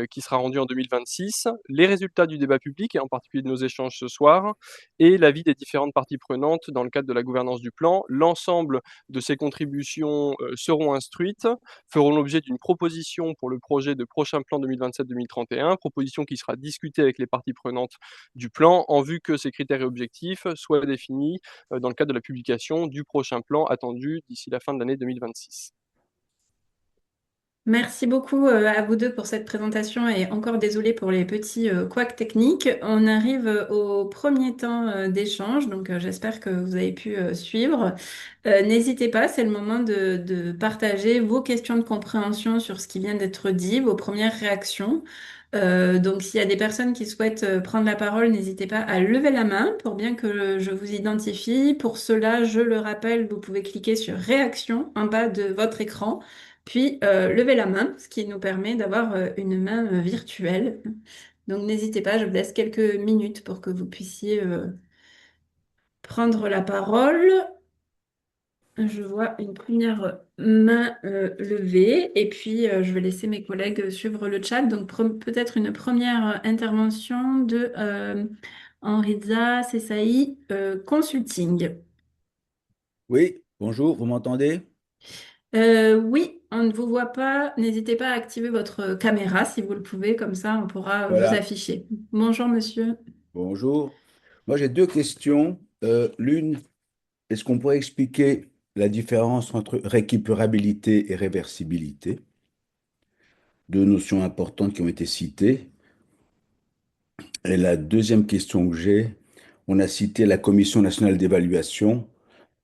qui sera rendu en 2026, les résultats du débat public et en particulier de nos échanges ce soir, et l'avis des différentes parties prenantes dans le cadre de la gouvernance du plan. L'ensemble de ces contributions seront instruites, feront l'objet d'une proposition pour le projet de prochain plan 2027-2031, proposition qui sera discutée avec les parties prenantes du plan en vue que ces critères et objectifs soient définis dans le cadre de la publication du prochain plan attendu d'ici la fin de l'année 2026. Merci beaucoup à vous deux pour cette présentation et encore désolé pour les petits couacs techniques. On arrive au premier temps d'échange, donc j'espère que vous avez pu suivre. N'hésitez pas, c'est le moment de partager vos questions de compréhension sur ce qui vient d'être dit, vos premières réactions. Donc s'il y a des personnes qui souhaitent prendre la parole, n'hésitez pas à lever la main pour bien que je vous identifie. Pour cela, je le rappelle, vous pouvez cliquer sur réaction en bas de votre écran. Puis levez la main, ce qui nous permet d'avoir une main virtuelle. Donc n'hésitez pas, je vous laisse quelques minutes pour que vous puissiez prendre la parole. Je vois une première main levée et puis je vais laisser mes collègues suivre le chat. Donc peut-être une première intervention de Henriza Sessaï Consulting. Oui, bonjour, vous m'entendez? Oui, on ne vous voit pas. N'hésitez pas à activer votre caméra si vous le pouvez, comme ça on pourra vous Voilà, afficher. Bonjour monsieur. bonjour. Moi, j'ai deux questions. L'une, est-ce qu'on pourrait expliquer la différence entre récupérabilité et réversibilité? Deux notions importantes qui ont été citées. Et la deuxième question que j'ai, on a cité la Commission nationale d'évaluation.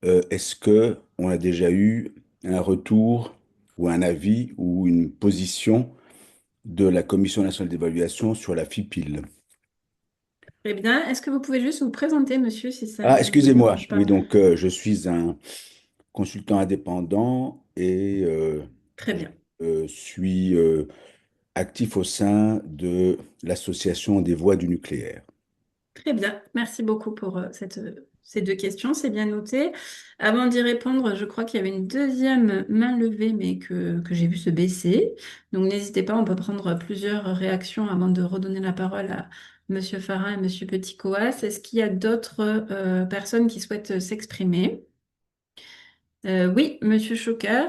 Est-ce que on a déjà eu un retour ou un avis ou une position de la Commission nationale d'évaluation sur la FIPIL? Très bien. Est-ce que vous pouvez juste vous présenter, monsieur, si ça Ah, ne vous excusez-moi. dérange Oui, pas? donc je suis un consultant indépendant et Très je bien. suis actif au sein de l'Association des voix du nucléaire. Très bien. Merci beaucoup pour ces deux questions. C'est bien noté. Avant d'y répondre, je crois qu'il y avait une deuxième main levée, mais que j'ai vu se baisser. Donc n'hésitez pas, on peut prendre plusieurs réactions avant de redonner la parole à monsieur Farin et monsieur Petit-Coas. Est-ce qu'il y a d'autres personnes qui souhaitent s'exprimer? Oui, monsieur Choquer.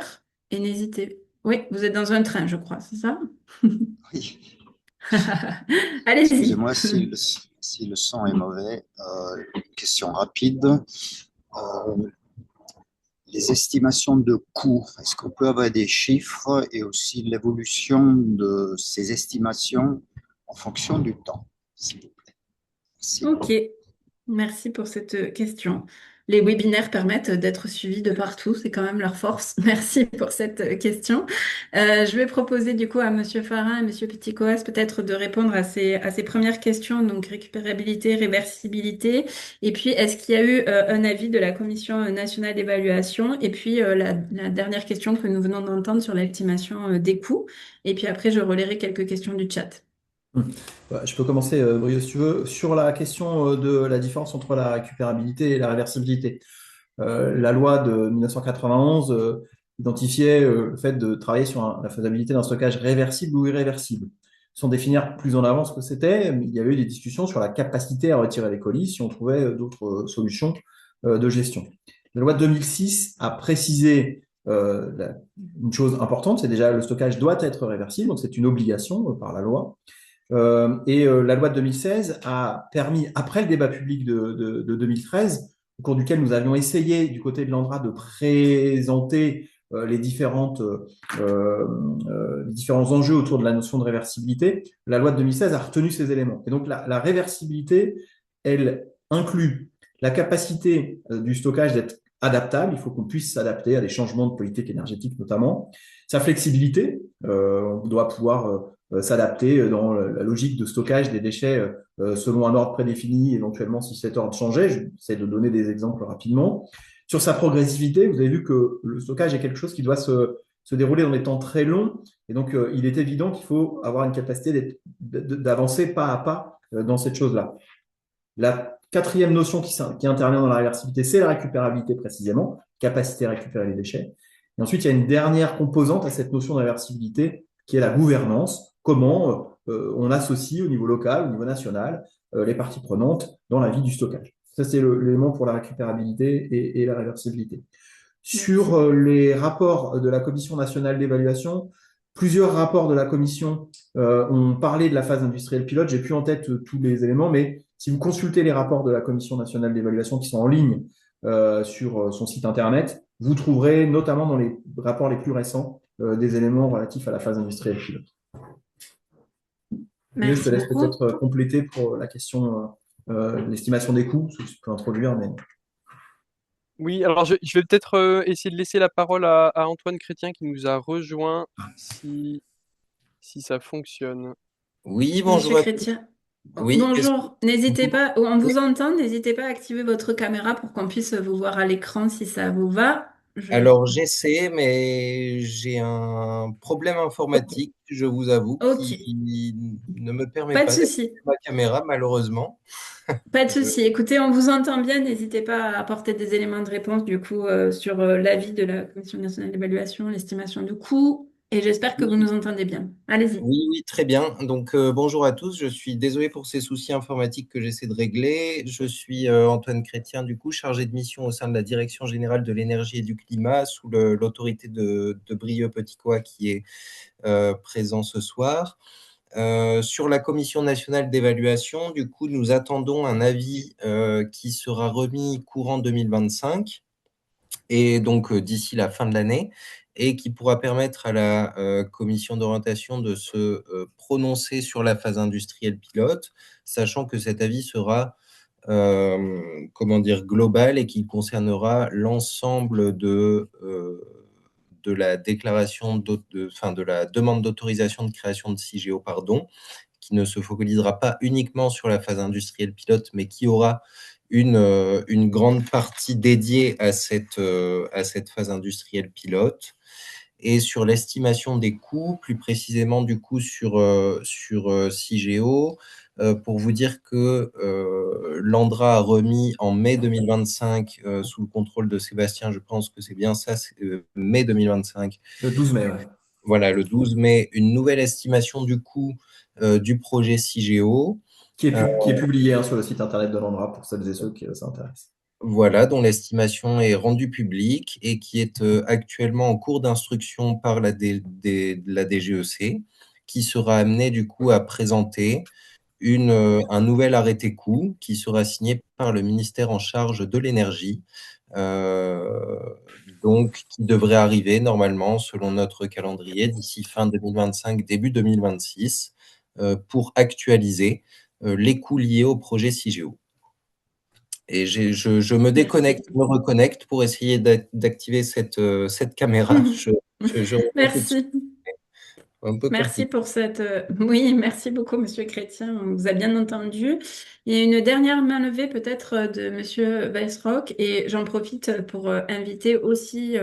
Et n'hésitez. Oui, vous êtes dans un train, je crois, c'est ça? Oui, Allez-y. excusez-moi si le son est mauvais. Une question rapide. Euh, les estimations de coûts, est-ce qu'on peut avoir des chiffres et aussi l'évolution de ces estimations en fonction du temps, s'il vous plaît? Merci. Ok, merci pour cette question. Les webinaires permettent d'être suivis de partout, c'est quand même leur force. Merci pour cette question. Je vais proposer du coup à Monsieur Farin et Monsieur Petit-Coas peut-être de répondre à ces premières questions, donc récupérabilité, réversibilité. Et puis, est-ce qu'il y a eu un avis de la Commission nationale d'évaluation? Et puis, la dernière question que nous venons d'entendre sur l'estimation des coûts. Et puis après, je relayerai quelques questions du chat. Ouais, je peux commencer, Brio, si tu veux, sur la question de la différence entre la récupérabilité et la réversibilité. La loi de 1991 identifiait le fait de travailler sur la faisabilité d'un stockage réversible ou irréversible. Sans définir plus en avant ce que c'était, il y avait eu des discussions sur la capacité à retirer les colis si on trouvait d'autres solutions de gestion. La loi de 2006 a précisé une chose importante, c'est déjà le stockage doit être réversible, donc c'est une obligation par la loi. La loi de 2016 a permis, après le débat public de 2013, au cours duquel nous avions essayé du côté de l'ANDRA de présenter les différents enjeux autour de la notion de réversibilité, la loi de 2016 a retenu ces éléments. Et donc la réversibilité, elle inclut la capacité du stockage d'être adaptable, il faut qu'on puisse s'adapter à des changements de politique énergétique notamment, sa flexibilité, on doit pouvoir s'adapter dans la logique de stockage des déchets selon un ordre prédéfini, éventuellement si cet ordre changeait. J'essaie de donner des exemples rapidement. Sur sa progressivité, vous avez vu que le stockage est quelque chose qui doit se dérouler dans des temps très longs. Et donc, il est évident qu'il faut avoir une capacité d'avancer pas à pas dans cette chose-là. La quatrième notion qui intervient dans la réversibilité, c'est la récupérabilité précisément, capacité à récupérer les déchets. Et ensuite, il y a une dernière composante à cette notion de réversibilité qui est la gouvernance. Comment on associe au niveau local, au niveau national, les parties prenantes dans la vie du stockage. Ça, c'est l'élément pour la récupérabilité et la réversibilité. Sur les rapports de la Commission nationale d'évaluation, plusieurs rapports de la Commission ont parlé de la phase industrielle pilote. J'ai plus en tête tous les éléments, mais si vous consultez les rapports de la Commission nationale d'évaluation qui sont en ligne sur son site Internet, vous trouverez notamment dans les rapports les plus récents des éléments relatifs à la phase industrielle pilote. Mais je te laisse peut-être compléter pour la question de l'estimation des coûts, ce que tu peux introduire, mais... Oui, alors je vais peut-être essayer de laisser la parole à Antoine Chrétien qui nous a rejoint, si ça fonctionne. Oui, Monsieur bonjour à tous. Chrétien. Oui, Bonjour, n'hésitez pas, on Oui. vous entend, n'hésitez pas à activer votre caméra pour qu'on puisse vous voir à l'écran si ça vous va. Alors j'essaie, mais j'ai un problème informatique, je vous avoue, Ok, qui ne me permet pas de pas souci, d'activer ma caméra, malheureusement. pas de Je- souci. Écoutez, on vous entend bien, n'hésitez pas à apporter des éléments de réponse du coup sur l'avis de la Commission nationale d'évaluation, l'estimation du coût, et j'espère que vous nous entendez bien. Allez-y. Oui, oui, très bien. Donc bonjour à tous. Je suis désolé pour ces soucis informatiques que j'essaie de régler. Je suis Antoine Chrétien, du coup, chargé de mission au sein de la Direction générale de l'énergie et du climat, sous l'autorité de Brieux-Petitcois qui est présent ce soir. Sur la Commission nationale d'évaluation, du coup, nous attendons un avis qui sera remis courant 2025 et donc d'ici la fin de l'année et qui pourra permettre à la commission d'orientation de se prononcer sur la phase industrielle pilote, sachant que cet avis sera comment dire, global et qui concernera l'ensemble de la déclaration de la demande d'autorisation de création de CIGEO, pardon, qui ne se focalisera pas uniquement sur la phase industrielle pilote, mais qui aura une grande partie dédiée à cette phase industrielle pilote. Et sur l'estimation des coûts, plus précisément du coup sur CIGEO, pour vous dire que l'ANDRA a remis en mai 2025, sous le contrôle de Sébastien, je pense que c'est bien ça, mai 2025. Le 12 mai, ouais. Voilà, le 12 mai, une nouvelle estimation du coût du projet CIGEO. Qui est publié sur le site internet de l'ANDRA pour celles et ceux qui s'intéressent. Voilà, dont l'estimation est rendue publique et qui est actuellement en cours d'instruction par la DGEC, qui sera amenée du coup à présenter un nouvel arrêté coût qui sera signé par le ministère en charge de l'énergie, donc qui devrait arriver normalement selon notre calendrier d'ici fin 2025, début 2026, pour actualiser les coûts liés au projet CIGEO. Et je me déconnecte, me reconnecte pour essayer d'activer cette caméra. Merci. Un peu Merci compliqué. pour cette... Oui, merci beaucoup, Monsieur Chrétien. On vous a bien entendu. Il y a une dernière main levée peut-être de Monsieur Weissrock et j'en profite pour inviter aussi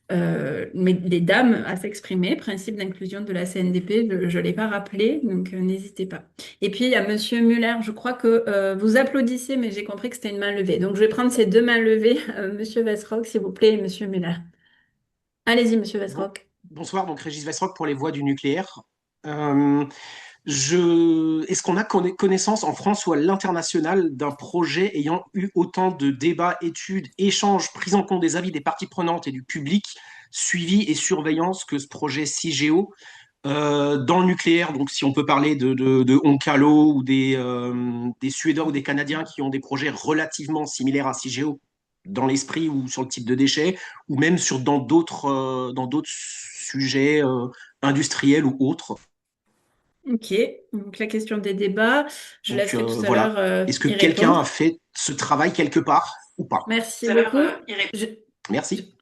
les dames à s'exprimer. Principe d'inclusion de la CNDP, je ne l'ai pas rappelé, donc n'hésitez pas. Et puis il y a Monsieur Muller. Je crois que vous applaudissez, mais j'ai compris que c'était une main levée. Donc je vais prendre ces deux mains levées. Monsieur Weissrock, s'il vous plaît, et Monsieur Muller. Allez-y, Monsieur Weissrock. Bonsoir, donc Régis Weissrock pour les voies du nucléaire. Est-ce qu'on a connaissance en France ou à l'international d'un projet ayant eu autant de débats, études, échanges, prise en compte des avis des parties prenantes et du public, suivi et surveillance que ce projet CIGEO dans le nucléaire? Donc si on peut parler de Onkalo ou des Suédois ou des Canadiens qui ont des projets relativement similaires à CIGEO dans l'esprit ou sur le type de déchets, ou même dans d'autres sujets industriels ou autres. Ok, donc la question des débats, je Donc laisserai tout à voilà. l'heure Est-ce que y quelqu'un répondre. a fait ce travail quelque part ou pas? Merci beaucoup. Merci.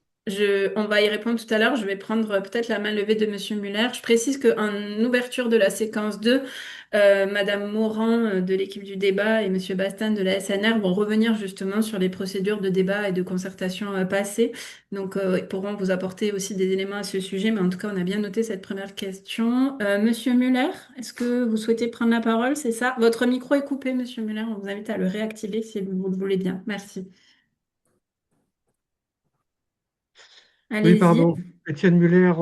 On va y répondre tout à l'heure. Je vais prendre peut-être la main levée de Monsieur Muller. Je précise qu'en ouverture de la séquence 2, Madame Morand de l'équipe du débat et Monsieur Bastin de la SNR vont revenir justement sur les procédures de débat et de concertation passées. Donc, ils pourront vous apporter aussi des éléments à ce sujet. Mais en tout cas, on a bien noté cette première question. Monsieur Muller, est-ce que vous souhaitez prendre la parole? C'est ça? Votre micro est coupé, Monsieur Muller. On vous invite à le réactiver si vous le voulez bien. Merci. Oui, Allez-y. pardon. Étienne Muller,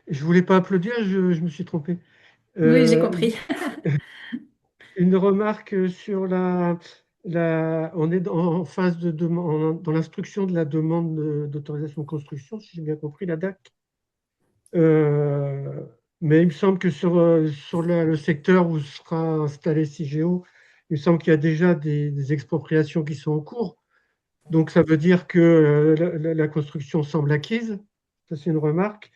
je voulais pas applaudir, je me suis trompé. Oui, j'ai Euh, compris. une remarque sur on est en phase de demande, dans l'instruction de la demande d'autorisation de construction, si j'ai bien compris, la DAC. Euh, mais il me semble que sur le secteur où sera installé CIGEO, il me semble qu'il y a déjà des expropriations qui sont en cours. Donc ça veut dire que la construction semble acquise. Ça, c'est une remarque.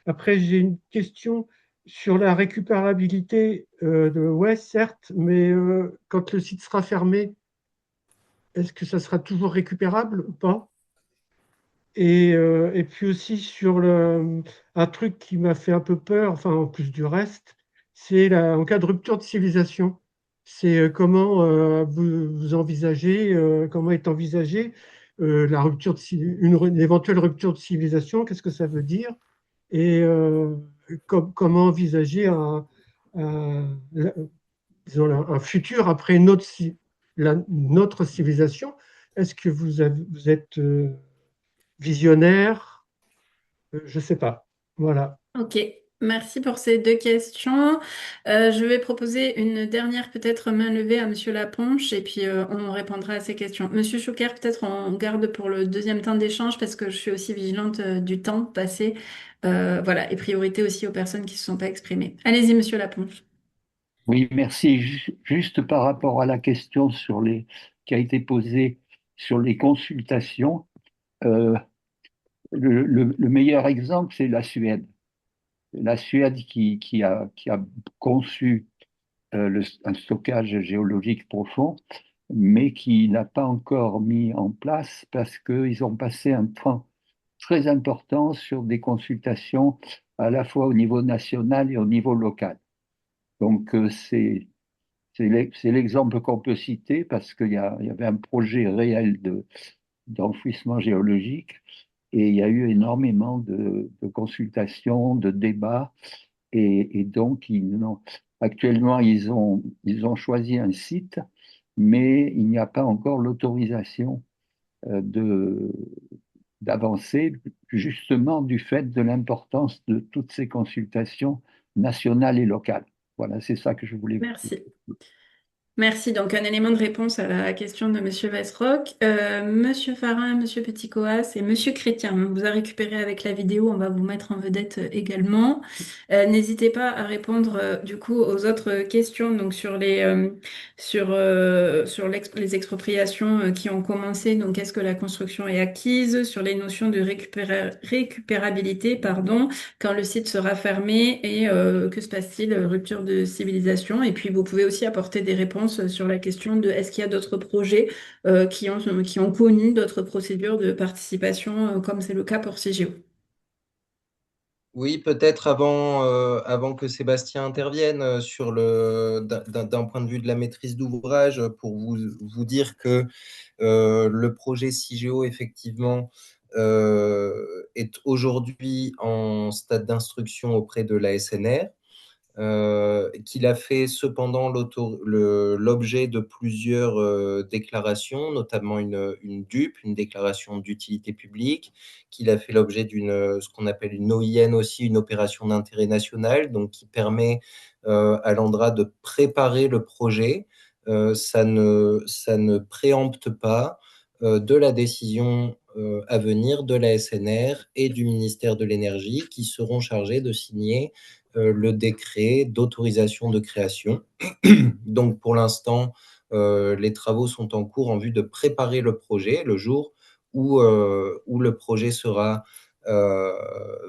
Après, j'ai une question sur la récupérabilité ouais, certes, mais quand le site sera fermé, est-ce que ça sera toujours récupérable ou pas? Et puis aussi sur un truc qui m'a fait un peu peur, enfin en plus du reste, c'est en cas de rupture de civilisation. C'est comment vous envisagez, comment est envisagée la rupture une éventuelle rupture de civilisation, qu'est-ce que ça veut dire? Et comment envisager la- disons, un futur après notre civilisation? Est-ce que vous êtes visionnaire? Je ne sais pas. Voilà. Ok, merci pour ces deux questions. Je vais proposer une dernière peut-être main levée à Monsieur Laponche et puis on répondra à ces questions. Monsieur Chouker, peut-être on garde pour le deuxième temps d'échange parce que je suis aussi vigilante du temps passé. Voilà, et priorité aussi aux personnes qui ne se sont pas exprimées. Allez-y, Monsieur Laponche. Oui, merci. Juste par rapport à la question qui a été posée sur les consultations, euh, le meilleur exemple, c'est la Suède. La Suède qui a conçu un stockage géologique profond, mais qui n'a pas encore mis en place parce qu'ils ont passé un temps très important sur des consultations à la fois au niveau national et au niveau local. Donc, c'est l'exemple qu'on peut citer parce il y avait un projet réel d'enfouissement géologique et il y a eu énormément de consultations, de débats et donc actuellement ils ont choisi un site, mais il n'y a pas encore l'autorisation de d'avancer justement du fait de l'importance de toutes ces consultations nationales et locales. Voilà, c'est ça que je voulais. Merci. Merci. Donc, un élément de réponse à la question de Monsieur Vesroc. Monsieur Farin, Monsieur Petit-Coas et Monsieur Chrétien, on vous a récupéré avec la vidéo, on va vous mettre en vedette également. N'hésitez pas à répondre du coup aux autres questions donc sur les expropriations qui ont commencé. Donc, est-ce que la construction est acquise? Sur les notions de récupérabilité, pardon, quand le site sera fermé et que se passe-t-il, rupture de civilisation? Et puis vous pouvez aussi apporter des réponses sur la question de est-ce qu'il y a d'autres projets qui ont connu d'autres procédures de participation, comme c'est le cas pour CGO. Oui, peut-être avant que Sébastien intervienne d'un point de vue de la maîtrise d'ouvrage, pour vous dire que le projet CIGEO, effectivement, est aujourd'hui en stade d'instruction auprès de la SNR. Qu'il a fait cependant l'objet de plusieurs déclarations, notamment une DUP, une déclaration d'utilité publique, qu'il a fait l'objet ce qu'on appelle une OIN aussi, une opération d'intérêt national, donc qui permet à l'ANDRA de préparer le projet. Ça ne préempte pas de la décision à venir de la SNR et du ministère de l'Énergie qui seront chargés de signer le décret d'autorisation de création. Donc, pour l'instant, les travaux sont en cours en vue de préparer le projet le jour où le projet sera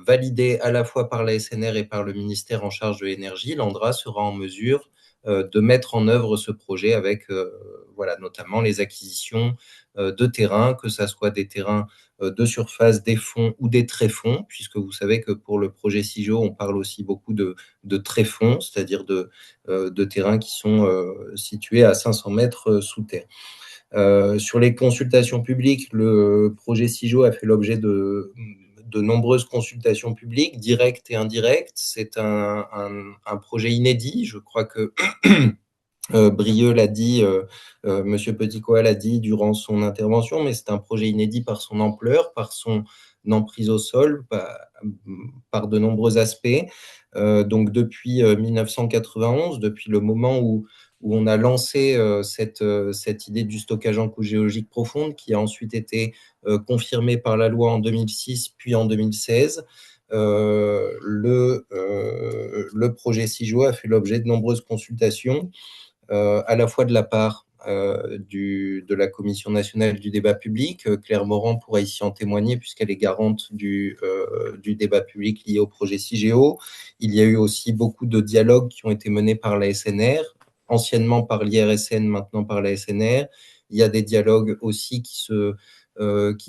validé à la fois par la SNR et par le ministère en charge de l'énergie. L'ANDRA sera en mesure de mettre en œuvre ce projet avec voilà, notamment les acquisitions de terrains, que ce soit des terrains de surface, des fonds ou des tréfonds, puisque vous savez que pour le projet CIGEO, on parle aussi beaucoup de tréfonds, c'est-à-dire de terrains qui sont situés à 500 mètres sous terre. Sur les consultations publiques, le projet CIGEO a fait l'objet de nombreuses consultations publiques, directes et indirectes. C'est un projet inédit. Je crois que Brieux l'a dit, Monsieur Petit-Coët l'a dit durant son intervention, mais c'est un projet inédit par son ampleur, par son emprise au sol, par de nombreux aspects. Donc depuis 1991, depuis le moment où on a lancé cette idée du stockage en couche géologique profonde, qui a ensuite été confirmée par la loi en 2006, puis en 2016, le projet CIGEO a fait l'objet de nombreuses consultations, à la fois de la part de la Commission nationale du débat public. Claire Morand pourra ici en témoigner puisqu'elle est garante du débat public lié au projet CIGEO. Il y a eu aussi beaucoup de dialogues qui ont été menés par la SNR, anciennement par l'IRSN, maintenant par la SNR. Il y a des dialogues aussi qui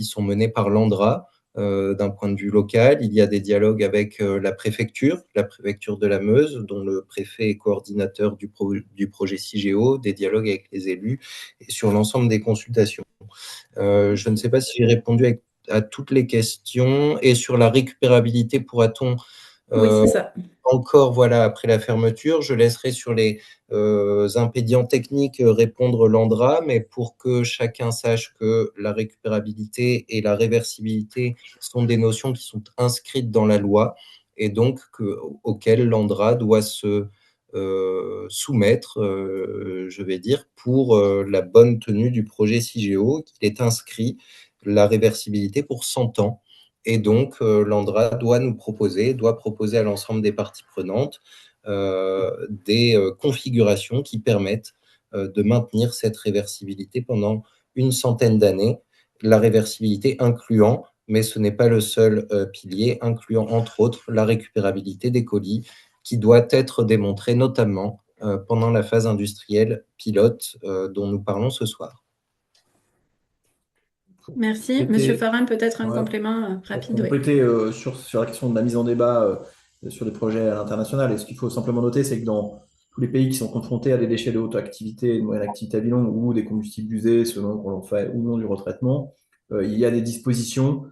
sont menés par l'ANDRA, d'un point de vue local. Il y a des dialogues avec la préfecture de la Meuse, dont le préfet est coordinateur du projet CIGEO, des dialogues avec les élus et sur l'ensemble des consultations. Je ne sais pas si j'ai répondu à toutes les questions. Et sur la récupérabilité, pourra-t-on Oui, c'est ça. encore, voilà, après la fermeture, je laisserai sur les impédients techniques répondre l'ANDRA, mais pour que chacun sache que la récupérabilité et la réversibilité sont des notions qui sont inscrites dans la loi et donc auxquelles l'ANDRA doit se soumettre, je vais dire, pour la bonne tenue du projet CIGEO. Il est inscrit la réversibilité pour 100 ans. Et donc, l'ANDRA doit proposer à l'ensemble des parties prenantes des configurations qui permettent de maintenir cette réversibilité pendant une centaine d'années. La réversibilité incluant, mais ce n'est pas le seul pilier, incluant entre autres la récupérabilité des colis qui doit être démontrée notamment pendant la phase industrielle pilote dont nous parlons ce soir. Merci. Monsieur Farin, peut-être un complément rapide. Pour compléter sur la question de la mise en débat sur les projets à l'international, et ce qu'il faut simplement noter, c'est que dans tous les pays qui sont confrontés à des déchets de haute activité, de moyenne activité à bilan ou des combustibles usés, selon qu'on fait ou non du retraitement, il y a des dispositions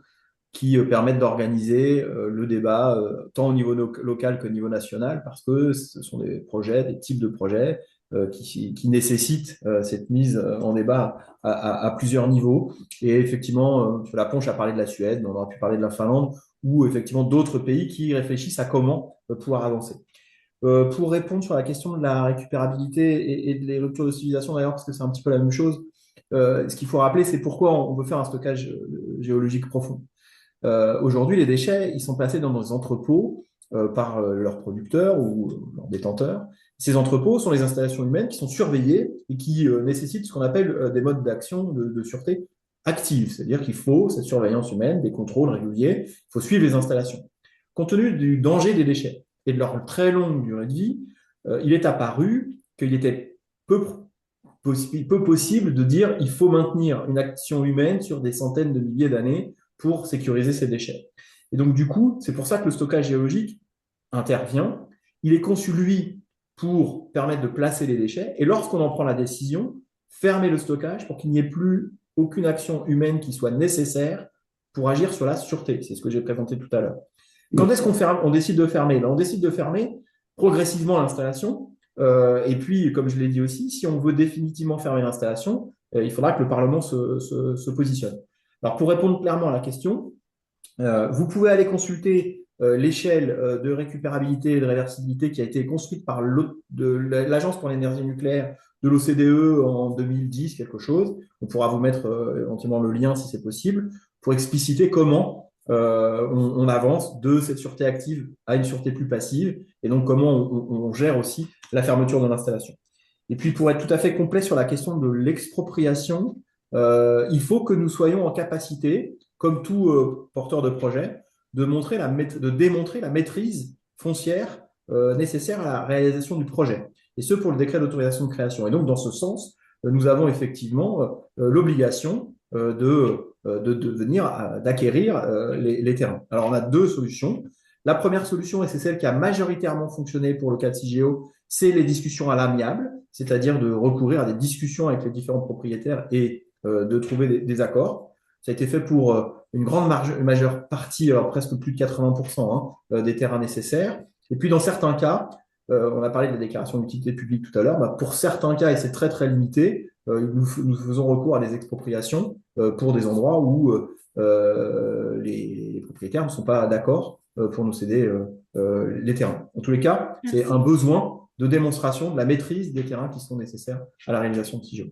qui permettent d'organiser le débat tant au niveau local qu'au niveau national, parce que ce sont des projets, des types de projets qui nécessitent cette mise en débat à plusieurs niveaux. Et effectivement, la Ponche a parlé de la Suède, mais on aurait pu parler de la Finlande, ou effectivement d'autres pays qui réfléchissent à comment pouvoir avancer. Pour répondre sur la question de la récupérabilité et des ruptures de civilisation, d'ailleurs, parce que c'est un petit peu la même chose, ce qu'il faut rappeler, c'est pourquoi on veut faire un stockage géologique profond. Aujourd'hui, les déchets, ils sont placés dans des entrepôts par leurs producteurs ou leurs détenteurs. Ces entrepôts sont les installations humaines qui sont surveillées et qui nécessitent ce qu'on appelle des modes d'action de sûreté active. C'est-à-dire qu'il faut cette surveillance humaine, des contrôles réguliers, il faut suivre les installations. Compte tenu du danger des déchets et de leur très longue durée de vie, il est apparu qu'il était peu possible de dire il faut maintenir une action humaine sur des centaines de milliers d'années pour sécuriser ces déchets. Et donc, du coup, c'est pour ça que le stockage géologique intervient. Il est conçu, lui, pour permettre de placer les déchets. Et lorsqu'on en prend la décision, fermer le stockage pour qu'il n'y ait plus aucune action humaine qui soit nécessaire pour agir sur la sûreté. C'est ce que j'ai présenté tout à l'heure. Quand est-ce qu'on décide de fermer? On décide de fermer progressivement l'installation. Et puis, comme je l'ai dit aussi, si on veut définitivement fermer l'installation, il faudra que le Parlement se positionne. Alors, pour répondre clairement à la question, vous pouvez aller consulter l'échelle de récupérabilité et de réversibilité qui a été construite par l'Agence pour l'énergie nucléaire de l'OCDE en 2010, quelque chose. On pourra vous mettre éventuellement le lien si c'est possible, pour expliciter comment on avance de cette sûreté active à une sûreté plus passive, et donc comment on gère aussi la fermeture de l'installation. Et puis, pour être tout à fait complet sur la question de l'expropriation, il faut que nous soyons en capacité, comme tout porteur de projet, de démontrer la maîtrise foncière nécessaire à la réalisation du projet. et ce pour le décret d'autorisation de création. Et donc, dans ce sens, nous avons effectivement l'obligation d'acquérir les terrains. Alors, on a deux solutions. La première solution, et c'est celle qui a majoritairement fonctionné pour le cas de CIGEO, c'est les discussions à l'amiable, c'est-à-dire de recourir à des discussions avec les différents propriétaires et de trouver des accords. Ça a été fait pour une majeure partie, alors presque plus de 80% des terrains nécessaires. Et puis, dans certains cas, on a parlé de la déclaration d'utilité publique tout à l'heure, pour certains cas, et c'est très très limité, nous faisons recours à des expropriations pour des endroits où les propriétaires ne sont pas d'accord pour nous céder les terrains. En tous les cas, c'est un besoin de démonstration de la maîtrise des terrains qui sont nécessaires à la réalisation de CIGEO.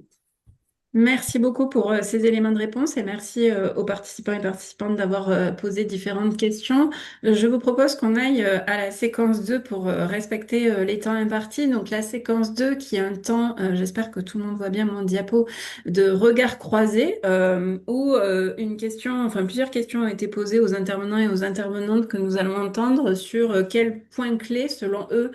Merci beaucoup pour ces éléments de réponse et merci aux participants et participantes d'avoir posé différentes questions. Je vous propose qu'on aille à la séquence 2 pour respecter les temps impartis. Donc la séquence 2 qui est un temps, j'espère que tout le monde voit bien mon diapo, de regard croisé où plusieurs questions ont été posées aux intervenants et aux intervenantes que nous allons entendre sur quels points clés, selon eux,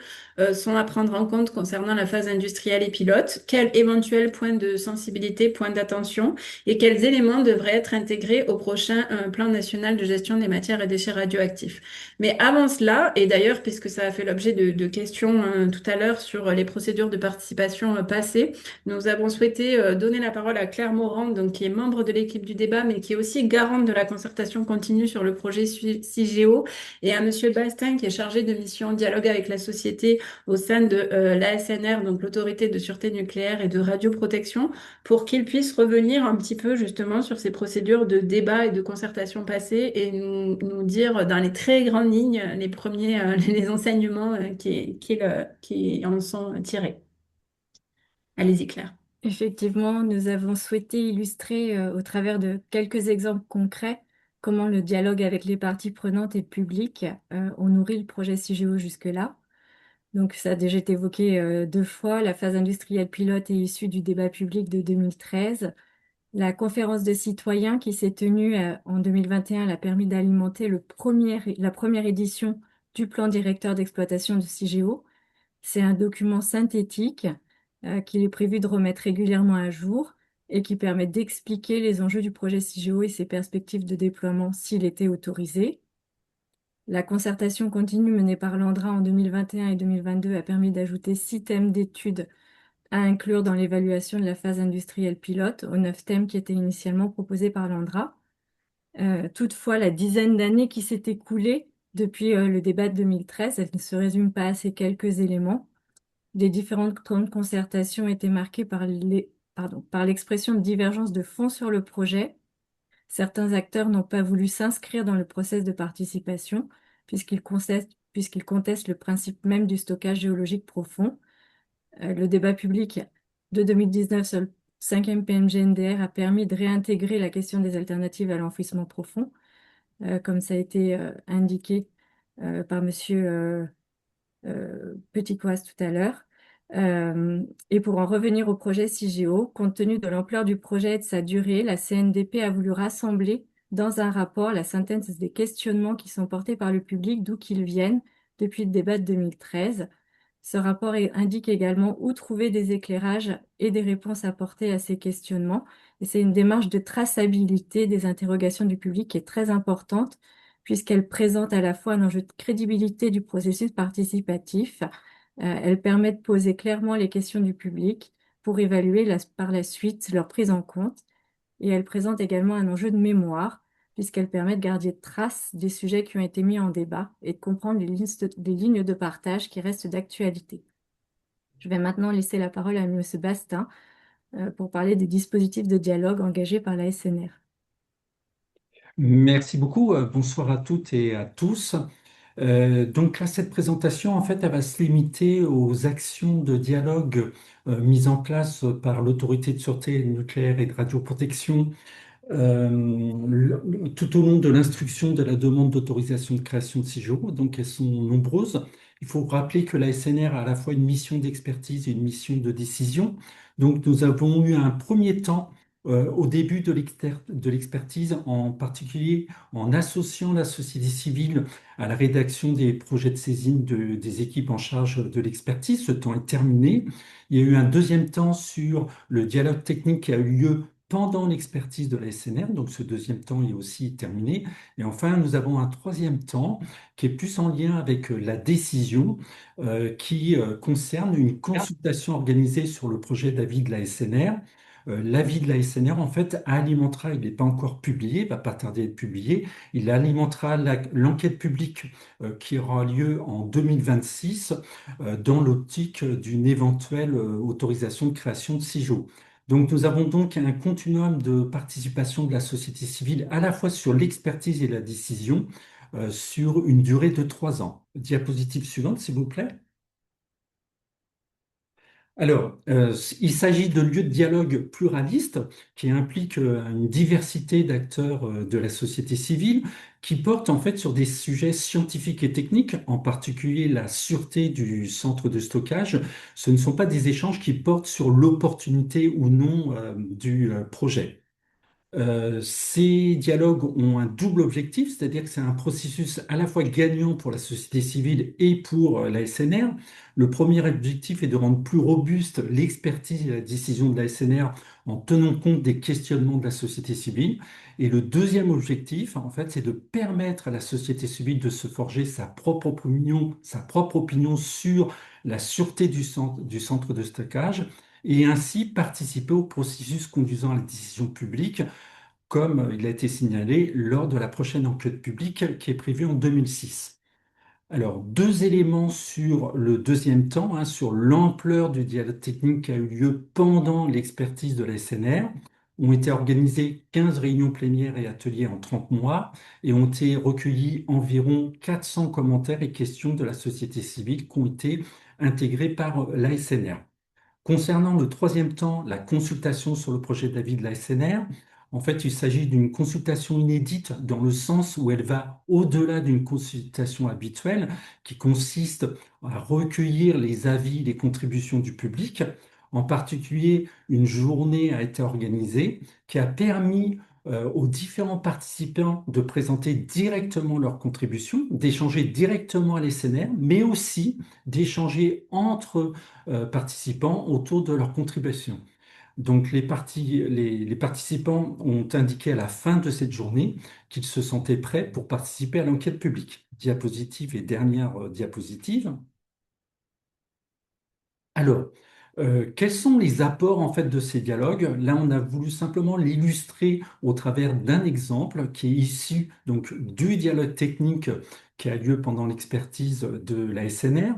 sont à prendre en compte concernant la phase industrielle et pilote, quels éventuels points de sensibilité, points d'attention et quels éléments devraient être intégrés au prochain plan national de gestion des matières et déchets radioactifs. Mais avant cela, et d'ailleurs puisque ça a fait l'objet de questions tout à l'heure sur les procédures de participation passées, nous avons souhaité donner la parole à Claire Morand, donc, qui est membre de l'équipe du débat, mais qui est aussi garante de la concertation continue sur le projet CIGEO, et à Monsieur Bastin, qui est chargé de mission dialogue avec la société au sein de l'ASNR, donc l'Autorité de sûreté nucléaire et de radioprotection, pour qu'ils puissent revenir un petit peu justement sur ces procédures de débat et de concertation passées et nous dire dans les très grandes lignes les premiers les enseignements qui en sont tirés. Allez-y, Claire. Effectivement, nous avons souhaité illustrer au travers de quelques exemples concrets comment le dialogue avec les parties prenantes et le public ont nourri le projet CIGEO jusque-là. Donc, ça a déjà été évoqué 2 fois. La phase industrielle pilote est issue du débat public de 2013. La conférence de citoyens qui s'est tenue en 2021 a permis d'alimenter la première édition du plan directeur d'exploitation de CIGEO. C'est un document synthétique qu'il est prévu de remettre régulièrement à jour et qui permet d'expliquer les enjeux du projet CIGEO et ses perspectives de déploiement s'il était autorisé. La concertation continue menée par l'ANDRA en 2021 et 2022 a permis d'ajouter 6 thèmes d'études à inclure dans l'évaluation de la phase industrielle pilote aux 9 thèmes qui étaient initialement proposés par l'ANDRA. Toutefois, la dizaine d'années qui s'est écoulée depuis le débat de 2013, elle ne se résume pas à ces quelques éléments. Les différentes temps de concertation étaient marquées par l'expression de divergences de fond sur le projet. Certains acteurs n'ont pas voulu s'inscrire dans le processus de participation puisqu'ils contestent le principe même du stockage géologique profond. Le débat public de 2019 sur le 5e PMGNDR a permis de réintégrer la question des alternatives à l'enfouissement profond, comme ça a été indiqué par Monsieur Petit-Coise tout à l'heure. Et pour en revenir au projet CIGEO, compte tenu de l'ampleur du projet et de sa durée, la CNDP a voulu rassembler dans un rapport la synthèse des questionnements qui sont portés par le public, d'où qu'ils viennent, depuis le débat de 2013. Ce rapport indique également où trouver des éclairages et des réponses apportées à ces questionnements. Et c'est une démarche de traçabilité des interrogations du public qui est très importante, puisqu'elle présente à la fois un enjeu de crédibilité du processus participatif. Elle permet de poser clairement les questions du public pour évaluer par la suite leur prise en compte. Et elle présente également un enjeu de mémoire, puisqu'elle permet de garder trace des sujets qui ont été mis en débat et de comprendre les lignes de partage qui restent d'actualité. Je vais maintenant laisser la parole à M. Bastin pour parler des dispositifs de dialogue engagés par la SNR. Merci beaucoup. Bonsoir à toutes et à tous. Donc là, cette présentation, en fait, elle va se limiter aux actions de dialogue mises en place par l'Autorité de sûreté nucléaire et de radioprotection tout au long de l'instruction de la demande d'autorisation de création de CIGEO. Donc elles sont nombreuses. Il faut rappeler que la SNR a à la fois une mission d'expertise et une mission de décision. Donc nous avons eu un premier temps au début de l'expertise, en particulier en associant la société civile à la rédaction des projets de saisine des équipes en charge de l'expertise. Ce temps est terminé. Il y a eu un deuxième temps sur le dialogue technique qui a eu lieu pendant l'expertise de la SNR, donc ce deuxième temps est aussi terminé. Et enfin, nous avons un troisième temps qui est plus en lien avec la décision qui concerne une consultation organisée sur le projet d'avis de la SNR. L'avis de la SNR, en fait, alimentera, il n'est pas encore publié, il va pas tarder à être publié, il alimentera l'enquête publique qui aura lieu en 2026 dans l'optique d'une éventuelle autorisation de création de CIGEO. Donc, nous avons donc un continuum de participation de la société civile à la fois sur l'expertise et la décision sur une durée de 3 ans. Diapositive suivante, s'il vous plaît. Alors, il s'agit de lieux de dialogue pluralistes qui impliquent une diversité d'acteurs de la société civile qui portent en fait sur des sujets scientifiques et techniques, en particulier la sûreté du centre de stockage. Ce ne sont pas des échanges qui portent sur l'opportunité ou non du projet. Ces dialogues ont un double objectif, c'est-à-dire que c'est un processus à la fois gagnant pour la société civile et pour la SNR. Le premier objectif est de rendre plus robuste l'expertise et la décision de la SNR en tenant compte des questionnements de la société civile. Et le deuxième objectif, en fait, c'est de permettre à la société civile de se forger sa propre opinion sur la sûreté du centre de stockage et ainsi participer au processus conduisant à la décision publique, comme il a été signalé lors de la prochaine enquête publique qui est prévue en 2006. Alors, deux éléments sur le deuxième temps, hein, sur l'ampleur du dialogue technique qui a eu lieu pendant l'expertise de la SNR. Ont été organisées 15 réunions plénières et ateliers en 30 mois et ont été recueillis environ 400 commentaires et questions de la société civile qui ont été intégrés par la SNR. Concernant le troisième temps, la consultation sur le projet d'avis de la SNR, en fait, il s'agit d'une consultation inédite dans le sens où elle va au-delà d'une consultation habituelle qui consiste à recueillir les avis, les contributions du public. En particulier, une journée a été organisée qui a permis aux différents participants de présenter directement leurs contributions, d'échanger directement à l'SNR, mais aussi d'échanger entre participants autour de leurs contributions. Donc les participants ont indiqué à la fin de cette journée qu'ils se sentaient prêts pour participer à l'enquête publique. Diapositive et dernière diapositive. Alors, quels sont les apports en fait de ces dialogues? Là, on a voulu simplement l'illustrer au travers d'un exemple qui est issu donc du dialogue technique qui a lieu pendant l'expertise de la SNR.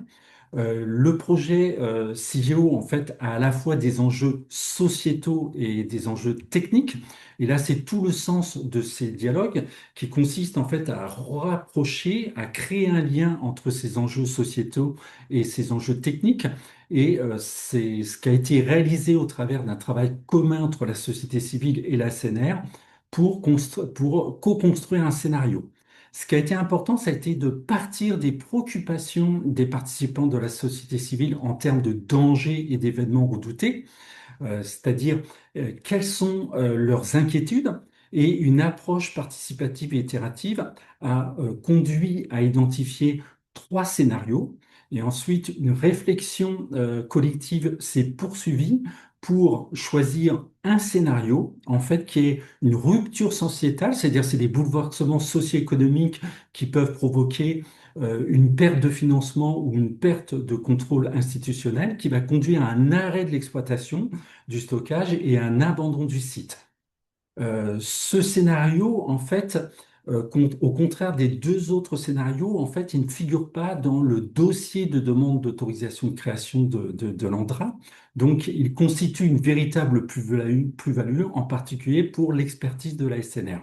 Le projet CIGEO en fait a à la fois des enjeux sociétaux et des enjeux techniques. Et là, c'est tout le sens de ces dialogues qui consistent en fait à rapprocher, à créer un lien entre ces enjeux sociétaux et ces enjeux techniques. Et c'est ce qui a été réalisé au travers d'un travail commun entre la société civile et la CNR pour co-construire un scénario. Ce qui a été important, ça a été de partir des préoccupations des participants de la société civile en termes de dangers et d'événements redoutés, c'est-à-dire quelles sont leurs inquiétudes. Et une approche participative et itérative a conduit à identifier 3 scénarios. Et ensuite, une réflexion collective s'est poursuivie pour choisir un scénario, en fait, qui est une rupture sociétale, c'est-à-dire c'est des bouleversements socio-économiques qui peuvent provoquer une perte de financement ou une perte de contrôle institutionnel qui va conduire à un arrêt de l'exploitation du stockage et à un abandon du site. Ce scénario, en fait, au contraire des deux autres scénarios, en fait, il ne figure pas dans le dossier de demande d'autorisation de création de l'ANDRA. Donc, il constitue une véritable plus-value, en particulier pour l'expertise de la SNR.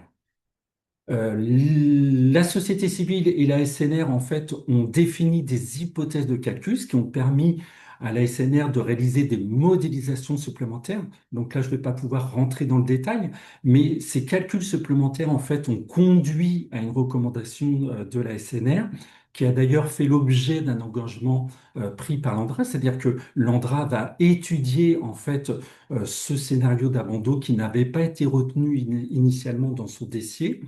La société civile et la SNR, en fait, ont défini des hypothèses de calcul, ce qui ont permis à la SNR de réaliser des modélisations supplémentaires. Donc là, je ne vais pas pouvoir rentrer dans le détail, mais ces calculs supplémentaires, en fait, ont conduit à une recommandation de la SNR qui a d'ailleurs fait l'objet d'un engagement pris par l'ANDRA, c'est-à-dire que l'ANDRA va étudier en fait ce scénario d'abandon qui n'avait pas été retenu initialement dans son dossier.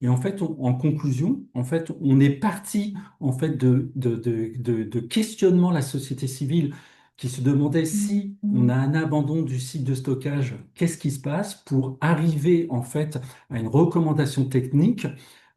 Et en fait, en conclusion, en fait, on est parti en fait de questionnement de la société civile qui se demandait si on a un abandon du site de stockage, qu'est-ce qui se passe pour arriver en fait à une recommandation technique.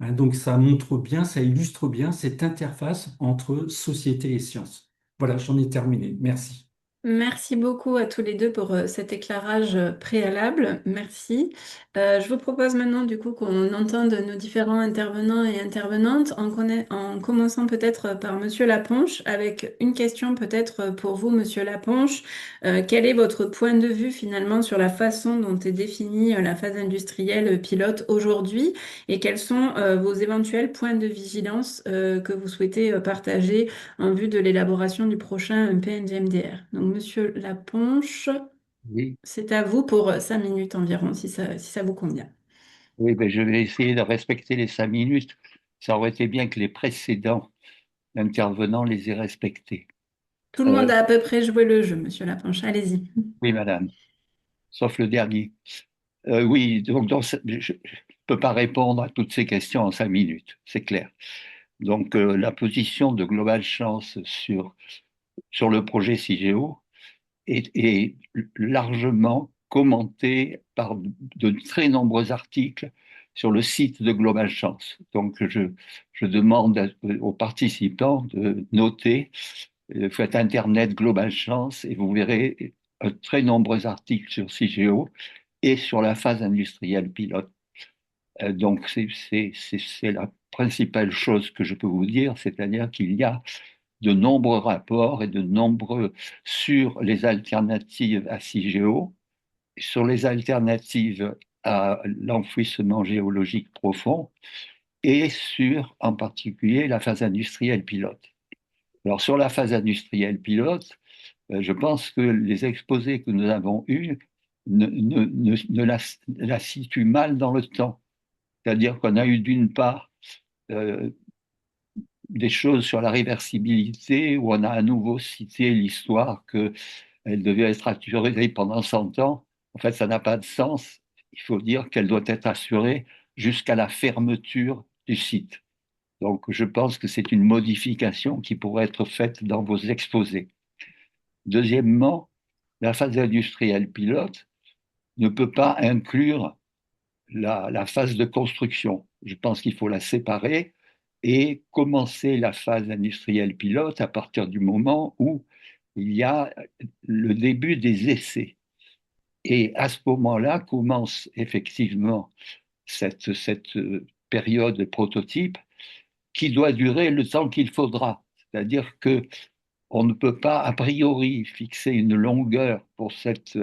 Hein, donc ça montre bien, ça illustre bien cette interface entre société et science. Voilà, j'en ai terminé. Merci. Merci beaucoup à tous les deux pour cet éclairage préalable. Merci. Je vous propose maintenant du coup qu'on entende nos différents intervenants et intervenantes en commençant peut-être par Monsieur Laponche avec une question peut-être pour vous, Monsieur Laponche. Quel est votre point de vue finalement sur la façon dont est définie la phase industrielle pilote aujourd'hui et quels sont vos éventuels points de vigilance que vous souhaitez partager en vue de l'élaboration du prochain PNGMDR. Donc, Monsieur Laponche, Oui, c'est à vous pour 5 minutes environ, si ça vous convient. oui, ben, je vais essayer de respecter les 5 minutes. Ça aurait été bien que les précédents intervenants les aient respectés. Tout le monde a à peu près joué le jeu, Monsieur Laponche. Allez-y. Oui, madame, sauf le dernier. Oui, donc je ne peux pas répondre à toutes ces questions en 5 minutes, c'est clair. Donc, la position de Global Chance sur le projet CIGEO est largement commentée par de très nombreux articles sur le site de Global Chance. Donc, je demande aux participants de noter, faites Internet Global Chance et vous verrez très nombreux articles sur CIGEO et sur la phase industrielle pilote. Donc, c'est la principale chose que je peux vous dire, c'est-à-dire qu'il y a de nombreux rapports et de nombreux sur les alternatives à CIGEO, sur les alternatives à l'enfouissement géologique profond et sur, en particulier, la phase industrielle pilote. Alors, sur la phase industrielle pilote, je pense que les exposés que nous avons eus la situent mal dans le temps. C'est-à-dire qu'on a eu d'une part euh, des choses sur la réversibilité où on a à nouveau cité l'histoire qu'elle devait être assurée pendant 100 ans. En fait, ça n'a pas de sens. Il faut dire qu'elle doit être assurée jusqu'à la fermeture du site. Donc, je pense que c'est une modification qui pourrait être faite dans vos exposés. Deuxièmement, la phase industrielle pilote ne peut pas inclure la phase de construction. Je pense qu'il faut la séparer et commencer la phase industrielle pilote à partir du moment où il y a le début des essais. Et à ce moment-là commence effectivement cette période de prototype qui doit durer le temps qu'il faudra. C'est-à-dire que on ne peut pas a priori fixer une longueur pour cette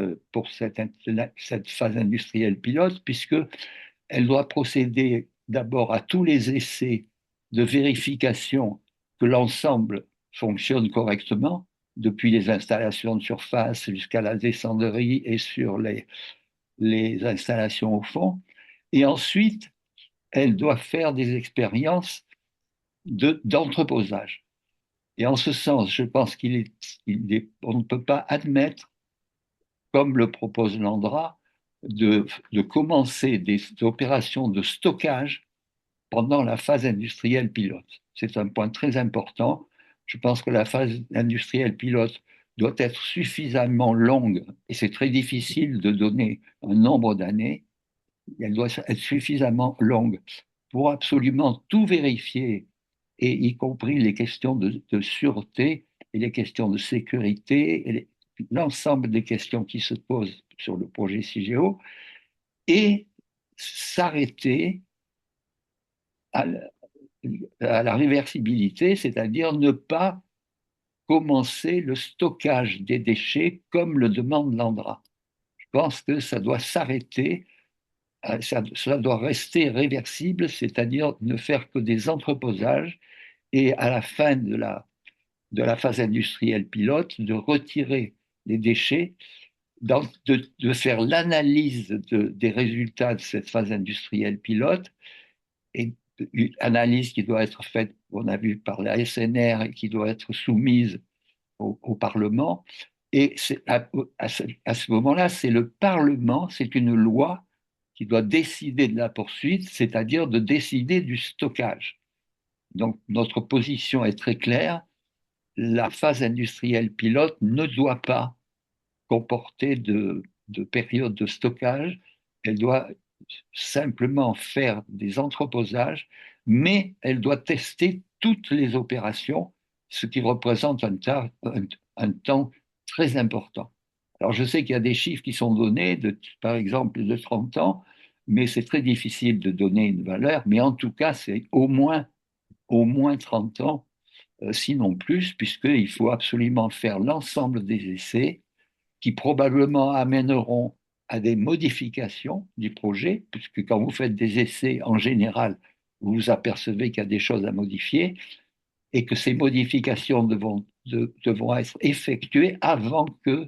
phase industrielle pilote, puisque elle doit procéder d'abord à tous les essais de vérification que l'ensemble fonctionne correctement, depuis les installations de surface jusqu'à la descenderie et sur les installations au fond. Et ensuite, elle doit faire des expériences d'entreposage. Et en ce sens, je pense on ne peut pas admettre, comme le propose l'ANDRA, de commencer des opérations de stockage pendant la phase industrielle pilote. C'est un point très important. Je pense que la phase industrielle pilote doit être suffisamment longue, et c'est très difficile de donner un nombre d'années, elle doit être suffisamment longue pour absolument tout vérifier, et y compris les questions de sûreté et les questions de sécurité et l'ensemble des questions qui se posent sur le projet CIGEO, et s'arrêter à la réversibilité, c'est-à-dire ne pas commencer le stockage des déchets comme le demande l'ANDRA. Je pense que ça doit s'arrêter, ça doit rester réversible, c'est-à-dire ne faire que des entreposages et à la fin de la phase industrielle pilote, de retirer les déchets, de faire l'analyse des résultats de cette phase industrielle pilote et une analyse qui doit être faite, on a vu par la SNR, et qui doit être soumise au Parlement. Et à ce moment-là, c'est le Parlement, c'est une loi qui doit décider de la poursuite, c'est-à-dire de décider du stockage. Donc, notre position est très claire. La phase industrielle pilote ne doit pas comporter de période de stockage. Elle doit simplement faire des entreposages, mais elle doit tester toutes les opérations, ce qui représente un temps très important. Alors, je sais qu'il y a des chiffres qui sont donnés, par exemple, de 30 ans, mais c'est très difficile de donner une valeur, mais en tout cas, c'est au moins 30 ans, sinon plus, puisqu'il faut absolument faire l'ensemble des essais qui probablement amèneront à des modifications du projet, puisque quand vous faites des essais, en général, vous vous apercevez qu'il y a des choses à modifier et que ces modifications devront être effectuées avant que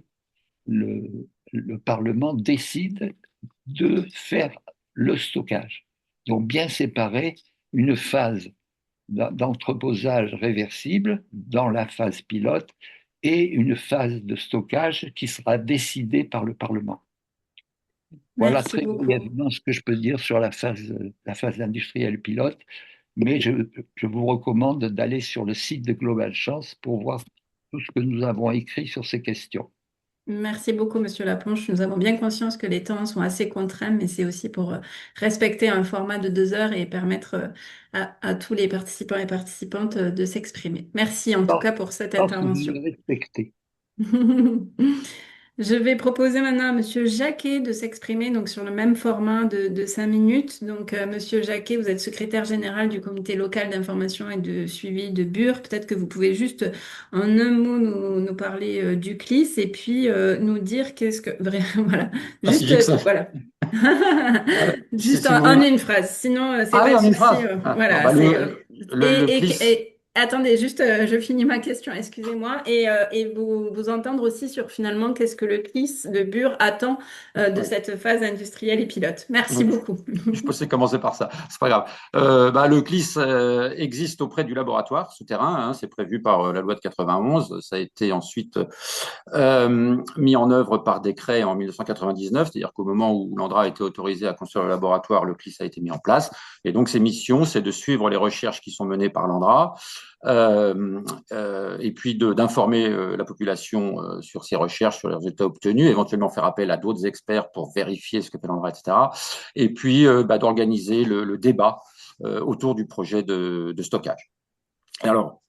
le Parlement décide de faire le stockage. Donc, bien séparer une phase d'entreposage réversible dans la phase pilote et une phase de stockage qui sera décidée par le Parlement. Voilà Merci très beaucoup. brièvement ce que je peux dire sur la phase industrielle pilote, mais je vous recommande d'aller sur le site de Global Chance pour voir tout ce que nous avons écrit sur ces questions. Merci beaucoup, Monsieur Laponche. Nous avons bien conscience que les temps sont assez contraints, mais c'est aussi pour respecter un format de 2 heures et permettre à tous les participants et participantes de s'exprimer. Merci en tout cas pour cette Je pense que vous intervention. le respectez. Je vais proposer maintenant à Monsieur Jacquet de s'exprimer donc sur le même format de 5 minutes. Donc, Monsieur Jacquet, vous êtes secrétaire général du comité local d'information et de suivi de Bure. Peut-être que vous pouvez juste en un mot nous parler du CLIS et puis nous dire qu'est-ce que voilà, Ah, si juste j'ai que ça. voilà. Juste Si vous en voulez. une phrase. Sinon, c'est Ah oui, pas en une suffit. phrase. Ah, Voilà, bon, bah, c'est le CLIS. et attendez, juste, je finis ma question, excusez-moi, et vous entendre aussi sur finalement qu'est-ce que le CLIS de Bure attend de Ouais. cette phase industrielle et pilote. Merci Oui. beaucoup. Je pensais commencer par ça. C'est pas grave. Le CLIS existe auprès du laboratoire souterrain. Hein, c'est prévu par la loi de 91. Ça a été ensuite mis en œuvre par décret en 1999. C'est-à-dire qu'au moment où l'ANDRA a été autorisé à construire le laboratoire, le CLIS a été mis en place. Et donc, ses missions, c'est de suivre les recherches qui sont menées par l'ANDRA, et puis d'informer la population sur ces recherches, sur les résultats obtenus, éventuellement faire appel à d'autres experts pour vérifier ce que fait l'ANDRA, etc. Et puis d'organiser le débat autour du projet de stockage. Et alors,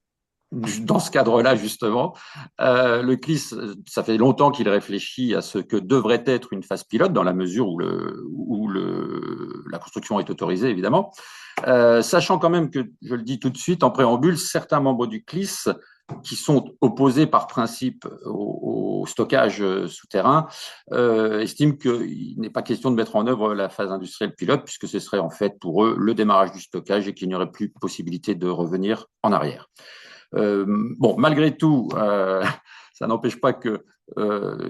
dans ce cadre-là, justement, le CLIS, ça fait longtemps qu'il réfléchit à ce que devrait être une phase pilote, dans la mesure où la construction est autorisée, évidemment. Sachant quand même que, je le dis tout de suite, en préambule, certains membres du CLIS qui sont opposés par principe au stockage souterrain estiment qu'il n'est pas question de mettre en œuvre la phase industrielle pilote, puisque ce serait en fait pour eux le démarrage du stockage et qu'il n'y aurait plus possibilité de revenir en arrière. Malgré tout, ça n'empêche pas que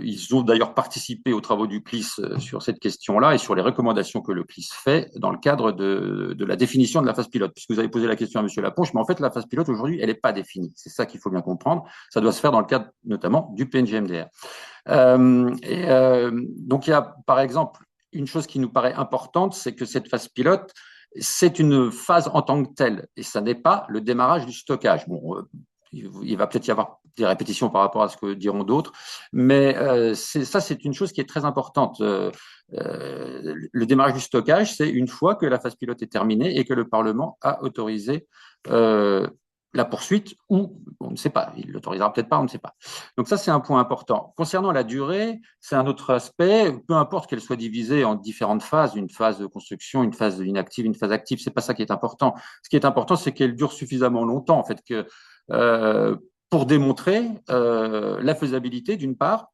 ils ont d'ailleurs participé aux travaux du CLIS sur cette question-là et sur les recommandations que le CLIS fait dans le cadre de la définition de la phase pilote. Puisque vous avez posé la question à Monsieur Laponche, mais en fait, la phase pilote aujourd'hui, elle n'est pas définie. C'est ça qu'il faut bien comprendre. Ça doit se faire dans le cadre notamment du PNGMDR. Donc, il y a par exemple une chose qui nous paraît importante, c'est que cette phase pilote, c'est une phase en tant que telle, et ça n'est pas le démarrage du stockage. Bon, il va peut-être y avoir des répétitions par rapport à ce que diront d'autres, mais c'est une chose qui est très importante. Le démarrage du stockage, c'est une fois que la phase pilote est terminée et que le Parlement a autorisé la poursuite, ou on ne sait pas, il l'autorisera peut-être pas, on ne sait pas. Donc ça, c'est un point important. Concernant la durée, c'est un autre aspect, peu importe qu'elle soit divisée en différentes phases, une phase de construction, une phase inactive, une phase active, c'est pas ça qui est important. Ce qui est important, c'est qu'elle dure suffisamment longtemps, en fait, pour démontrer la faisabilité d'une part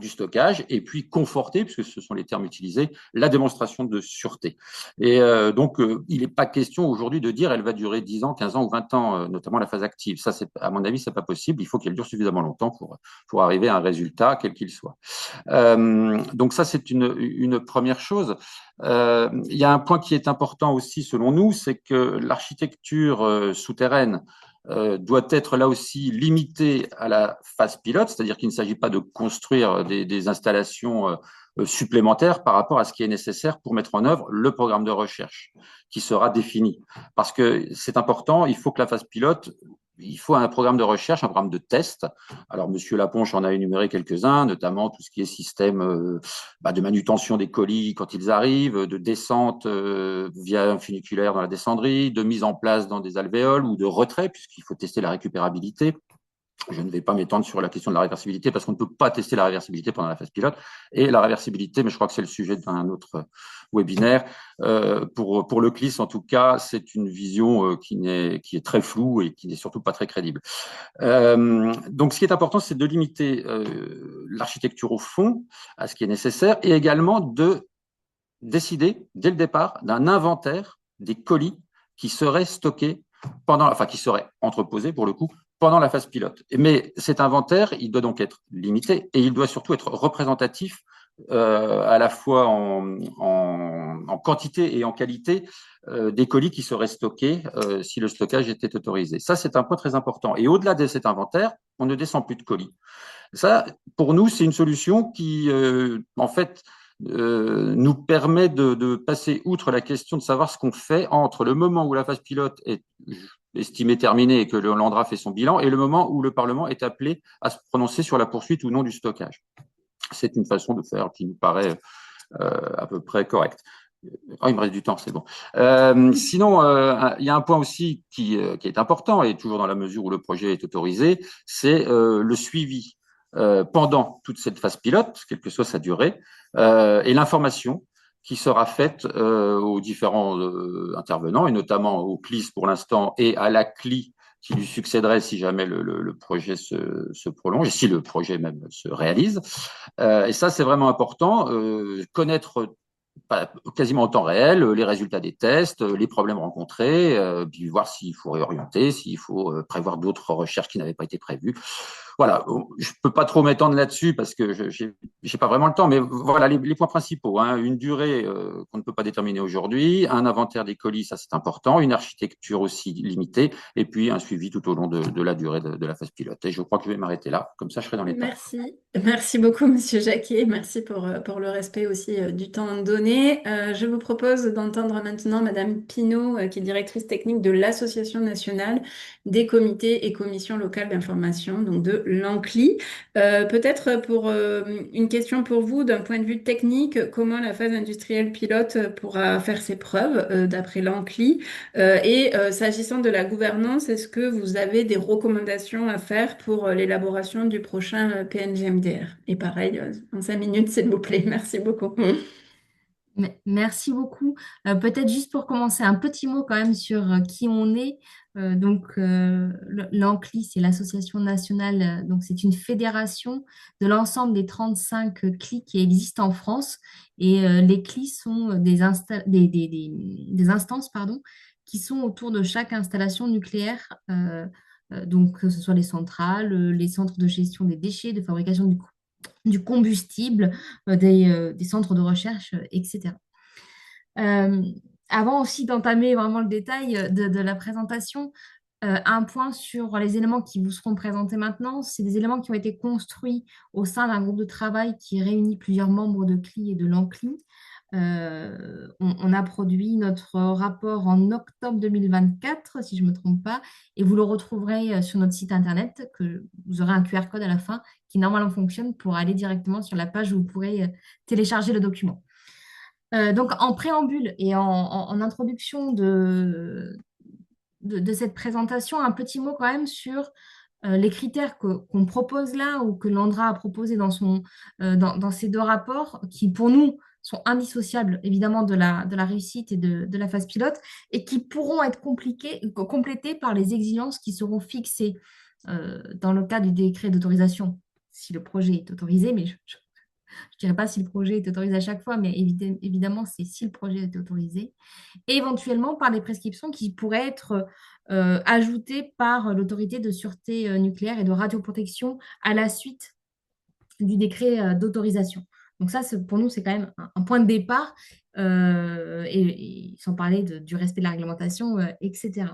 du stockage, et puis conforter, puisque ce sont les termes utilisés, la démonstration de sûreté. Et donc, il n'est pas question aujourd'hui de dire elle va durer 10 ans, 15 ans ou 20 ans, notamment la phase active. Ça, à mon avis, c'est pas possible. Il faut qu'elle dure suffisamment longtemps pour arriver à un résultat, quel qu'il soit. Donc ça, c'est une première chose. Il y a un point qui est important aussi, selon nous, c'est que l'architecture souterraine doit être là aussi limitée à la phase pilote, c'est-à-dire qu'il ne s'agit pas de construire des installations supplémentaires par rapport à ce qui est nécessaire pour mettre en œuvre le programme de recherche qui sera défini. Parce que c'est important, il faut que la phase pilote, il faut un programme de recherche, un programme de test. Alors, Monsieur Laponche en a énuméré quelques-uns, notamment tout ce qui est système de manutention des colis quand ils arrivent, de descente via un funiculaire dans la descendrie, de mise en place dans des alvéoles ou de retrait, puisqu'il faut tester la récupérabilité. Je ne vais pas m'étendre sur la question de la réversibilité parce qu'on ne peut pas tester la réversibilité pendant la phase pilote. Et la réversibilité, mais je crois que c'est le sujet d'un autre webinaire. Pour le CLIS, en tout cas, c'est une vision qui est très floue et qui n'est surtout pas très crédible. Donc, ce qui est important, c'est de limiter l'architecture au fond à ce qui est nécessaire et également de décider, dès le départ, d'un inventaire des colis qui seraient stockés qui seraient entreposés, pour le coup, pendant la phase pilote. Mais cet inventaire, il doit donc être limité et il doit surtout être représentatif à la fois en quantité et en qualité des colis qui seraient stockés si le stockage était autorisé. Ça, c'est un point très important. Et au-delà de cet inventaire, on ne descend plus de colis. Ça, pour nous, c'est une solution qui, en fait, nous permet de passer outre la question de savoir ce qu'on fait entre le moment où la phase pilote est estimée terminée et que l'ANDRA fait son bilan et le moment où le Parlement est appelé à se prononcer sur la poursuite ou non du stockage. C'est une façon de faire qui nous paraît à peu près correcte. Oh, il me reste du temps, c'est bon. Sinon, il y a un point aussi qui est important, et toujours dans la mesure où le projet est autorisé, c'est le suivi pendant toute cette phase pilote, quelle que soit sa durée, et l'information qui sera faite aux différents intervenants, et notamment au CLIS pour l'instant, et à la CLI qui lui succéderait si jamais le projet se prolonge, et si le projet même se réalise. Et ça, c'est vraiment important, connaître quasiment en temps réel les résultats des tests, les problèmes rencontrés, puis voir s'il faut réorienter, s'il faut prévoir d'autres recherches qui n'avaient pas été prévues. Voilà, je peux pas trop m'étendre là-dessus parce que j'ai pas vraiment le temps, mais voilà les points principaux. Hein. Une durée qu'on ne peut pas déterminer aujourd'hui, un inventaire des colis, ça c'est important, une architecture aussi limitée, et puis un suivi tout au long de la durée de la phase pilote. Et je crois que je vais m'arrêter là, comme ça je serai dans les temps. Merci beaucoup, Monsieur Jacquet. Merci pour le respect aussi du temps donné. Je vous propose d'entendre maintenant Madame Pinault, qui est directrice technique de l'Association nationale des comités et commissions locales d'information, donc de l'ANCLI. Peut-être pour une question pour vous, d'un point de vue technique, comment la phase industrielle pilote pourra faire ses preuves d'après l'ANCLI et s'agissant de la gouvernance, est-ce que vous avez des recommandations à faire pour l'élaboration du prochain PNGMDR? Et pareil, en 5 minutes, s'il vous plaît. Merci beaucoup. Merci beaucoup. Peut-être juste pour commencer, un petit mot quand même sur qui on est. L'ANCLI, c'est l'Association nationale, donc c'est une fédération de l'ensemble des 35 CLI qui existent en France. Et les CLI sont des instances pardon, qui sont autour de chaque installation nucléaire, donc que ce soit les centrales, les centres de gestion des déchets, de fabrication du combustible, des centres de recherche, etc. Avant aussi d'entamer vraiment le détail de la présentation, un point sur les éléments qui vous seront présentés maintenant, c'est des éléments qui ont été construits au sein d'un groupe de travail qui réunit plusieurs membres de CLI et de l'ANCLI. On a produit notre rapport en octobre 2024, si je ne me trompe pas, et vous le retrouverez sur notre site internet, que vous aurez un QR code à la fin qui normalement fonctionne pour aller directement sur la page où vous pourrez télécharger le document. Donc en préambule et en introduction de cette présentation, un petit mot quand même sur les critères qu'on propose là ou que l'ANDRA a proposé dans ces deux rapports qui pour nous sont indissociables évidemment de la réussite et de la phase pilote et qui pourront être complétés par les exigences qui seront fixées dans le cas du décret d'autorisation si le projet est autorisé, mais je Je ne dirais pas si le projet est autorisé à chaque fois, mais évidemment, c'est si le projet est autorisé. Et éventuellement par des prescriptions qui pourraient être ajoutées par l'autorité de sûreté nucléaire et de radioprotection à la suite du décret d'autorisation. Donc ça, pour nous, c'est quand même un point de départ, et sans parler du respect de la réglementation, etc.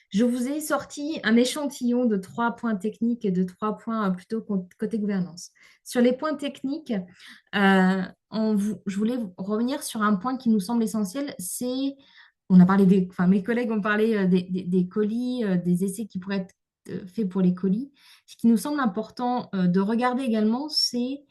Je vous ai sorti un échantillon de 3 points techniques et de 3 points plutôt côté gouvernance. Sur les points techniques, je voulais revenir sur un point qui nous semble essentiel, on a parlé mes collègues ont parlé des colis, des essais qui pourraient être faits pour les colis. Ce qui nous semble important de regarder également, c'est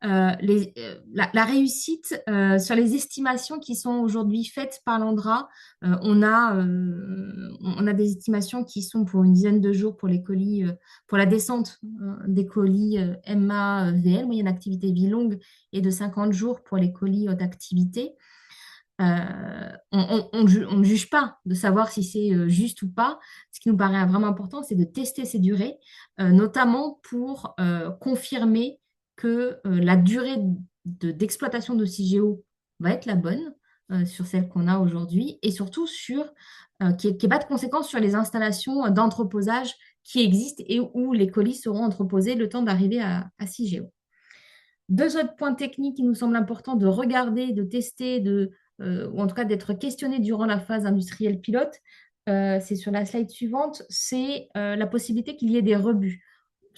la réussite sur les estimations qui sont aujourd'hui faites par l'ANDRA. On a des estimations qui sont pour une dizaine de jours pour les colis, pour la descente des colis MA-VL, moyenne activité vie longue, et de 50 jours pour les colis haute activité. On ne juge pas de savoir si c'est juste ou pas. Ce qui nous paraît vraiment important, c'est de tester ces durées, notamment pour confirmer que la durée d'exploitation de CIGEO va être la bonne sur celle qu'on a aujourd'hui et surtout qu'il n'y ait pas de conséquences sur les installations d'entreposage qui existent et où les colis seront entreposés le temps d'arriver à CIGEO. 2 autres points techniques qui nous semblent importants de regarder, de tester, ou en tout cas d'être questionné durant la phase industrielle pilote, c'est sur la slide suivante, c'est la possibilité qu'il y ait des rebuts.